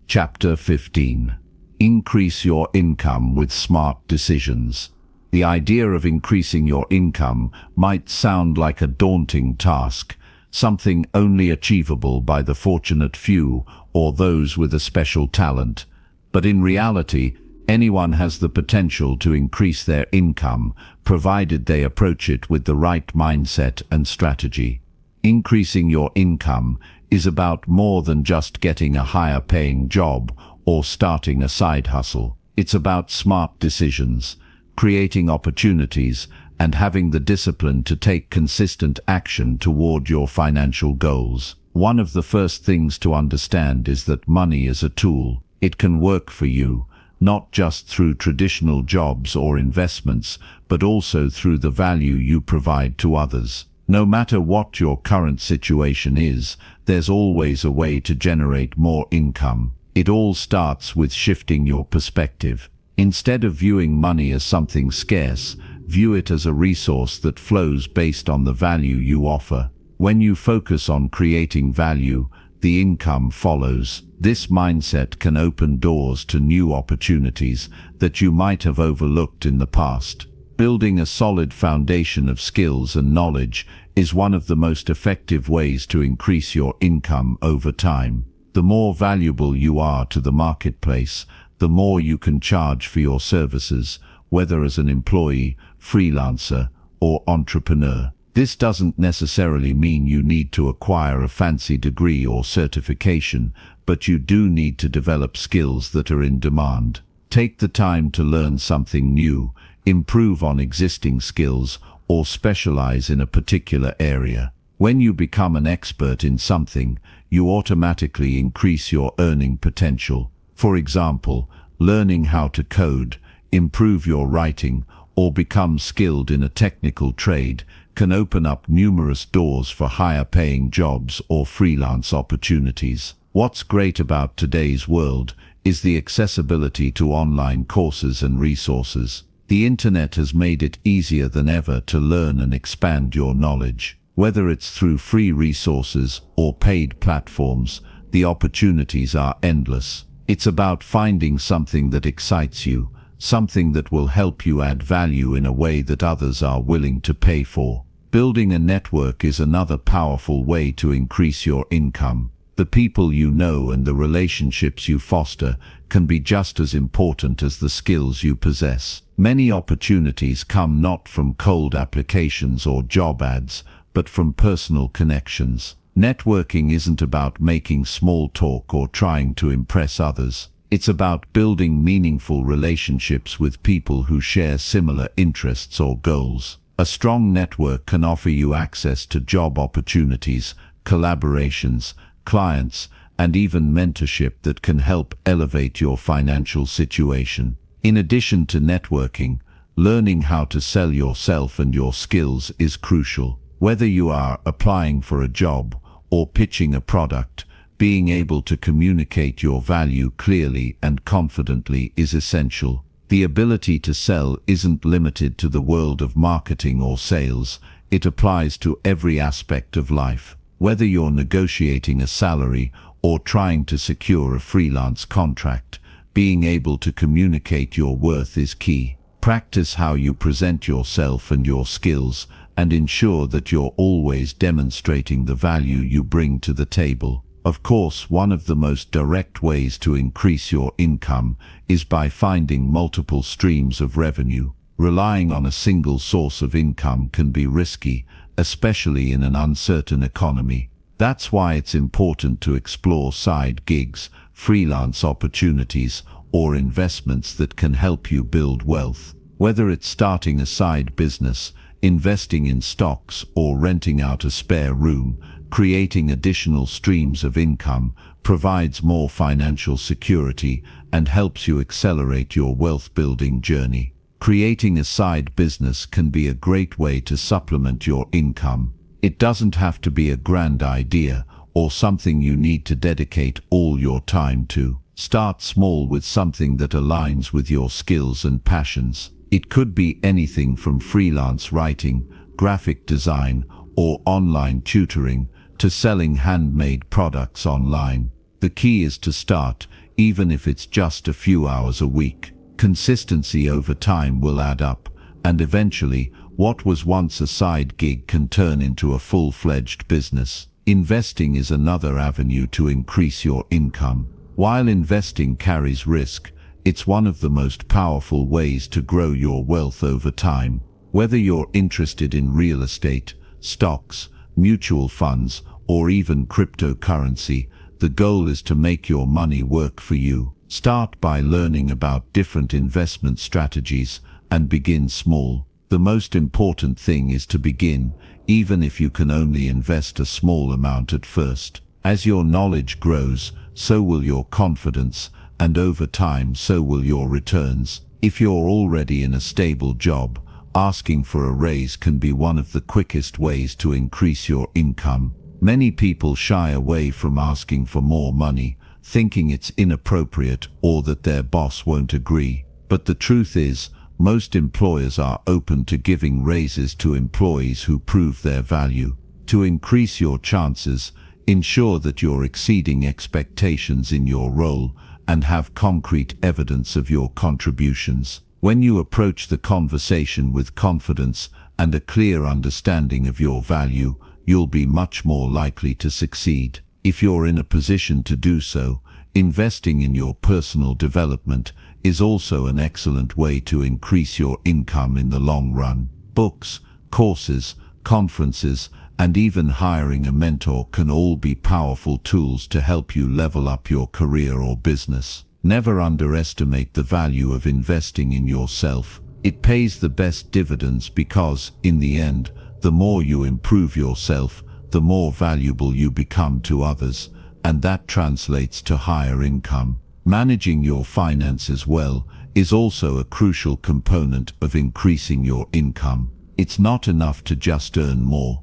Chapter 15. Increase your income with smart decisions. The idea of increasing your income might sound like a daunting task, something only achievable by the fortunate few or those with a special talent. But in reality, anyone has the potential to increase their income, provided they approach it with the right mindset and strategy. Increasing your income is about more than just getting a higher-paying job or starting a side hustle. It's about smart decisions, creating opportunities, and having the discipline to take consistent action toward your financial goals. One of the first things to understand is that money is a tool. It can work for you, not just through traditional jobs or investments, but also through the value you provide to others. No matter what your current situation is, there's always a way to generate more income. It all starts with shifting your perspective. Instead of viewing money as something scarce, view it as a resource that flows based on the value you offer. When you focus on creating value, the income follows. This mindset can open doors to new opportunities that you might have overlooked in the past. Building a solid foundation of skills and knowledge is one of the most effective ways to increase your income over time. The more valuable you are to the marketplace, the more you can charge for your services, whether as an employee, freelancer, or entrepreneur. This doesn't necessarily mean you need to acquire a fancy degree or certification, but you do need to develop skills that are in demand. Take the time to learn something new, improve on existing skills, or specialize in a particular area. When you become an expert in something, you automatically increase your earning potential. For example, learning how to code, improve your writing, or become skilled in a technical trade can open up numerous doors for higher-paying jobs or freelance opportunities. What's great about today's world is the accessibility to online courses and resources. The internet has made it easier than ever to learn and expand your knowledge. Whether it's through free resources or paid platforms, the opportunities are endless. It's about finding something that excites you, something that will help you add value in a way that others are willing to pay for. Building a network is another powerful way to increase your income. The people you know and the relationships you foster can be just as important as the skills you possess. Many opportunities come not from cold applications or job ads, but from personal connections. Networking isn't about making small talk or trying to impress others. It's about building meaningful relationships with people who share similar interests or goals. A strong network can offer you access to job opportunities, collaborations, clients, and even mentorship that can help elevate your financial situation. In addition to networking, learning how to sell yourself and your skills is crucial. Whether you are applying for a job or pitching a product, being able to communicate your value clearly and confidently is essential. The ability to sell isn't limited to the world of marketing or sales. It applies to every aspect of life. Whether you're negotiating a salary or trying to secure a freelance contract, being able to communicate your worth is key. Practice how you present yourself and your skills, and ensure that you're always demonstrating the value you bring to the table. Of course, one of the most direct ways to increase your income is by finding multiple streams of revenue. Relying on a single source of income can be risky, especially in an uncertain economy. That's why it's important to explore side gigs, freelance opportunities, or investments that can help you build wealth. Whether it's starting a side business, investing in stocks or renting out a spare room, creating additional streams of income, provides more financial security and helps you accelerate your wealth-building journey. Creating a side business can be a great way to supplement your income. It doesn't have to be a grand idea or something you need to dedicate all your time to. Start small with something that aligns with your skills and passions. It could be anything from freelance writing, graphic design, or online tutoring, to selling handmade products online. The key is to start, even if it's just a few hours a week. Consistency over time will add up, and eventually, what was once a side gig can turn into a full-fledged business. Investing is another avenue to increase your income. While investing carries risk, it's one of the most powerful ways to grow your wealth over time. Whether you're interested in real estate, stocks, mutual funds, or even cryptocurrency, the goal is to make your money work for you. Start by learning about different investment strategies and begin small. The most important thing is to begin, even if you can only invest a small amount at first. As your knowledge grows, so will your confidence, and over time so will your returns. If you're already in a stable job, asking for a raise can be one of the quickest ways to increase your income. Many people shy away from asking for more money, thinking it's inappropriate or that their boss won't agree. But the truth is, most employers are open to giving raises to employees who prove their value. To increase your chances, ensure that you're exceeding expectations in your role and have concrete evidence of your contributions. When you approach the conversation with confidence and a clear understanding of your value, you'll be much more likely to succeed. If you're in a position to do so, investing in your personal development is also an excellent way to increase your income in the long run. Books, courses, conferences, and even hiring a mentor can all be powerful tools to help you level up your career or business. Never underestimate the value of investing in yourself. It pays the best dividends because, in the end, the more you improve yourself, the more valuable you become to others, and that translates to higher income. Managing your finances well is also a crucial component of increasing your income. It's not enough to just earn more.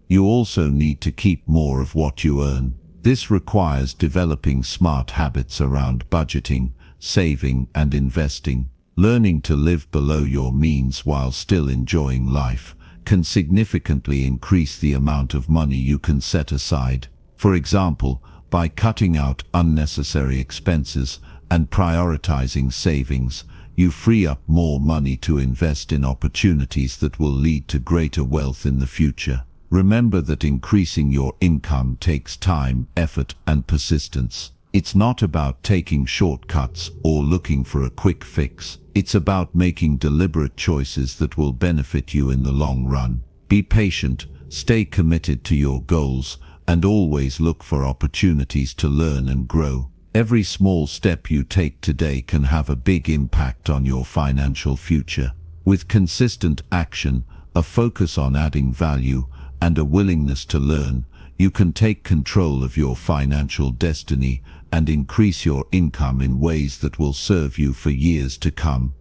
You also need to keep more of what you earn. This requires developing smart habits around budgeting, saving, and investing. Learning to live below your means while still enjoying life can significantly increase the amount of money you can set aside. For example, by cutting out unnecessary expenses and prioritizing savings, you free up more money to invest in opportunities that will lead to greater wealth in the future. Remember that increasing your income takes time, effort, and persistence. It's not about taking shortcuts or looking for a quick fix. It's about making deliberate choices that will benefit you in the long run. Be patient, stay committed to your goals, and always look for opportunities to learn and grow. Every small step you take today can have a big impact on your financial future. With consistent action, a focus on adding value, and a willingness to learn, you can take control of your financial destiny and increase your income in ways that will serve you for years to come.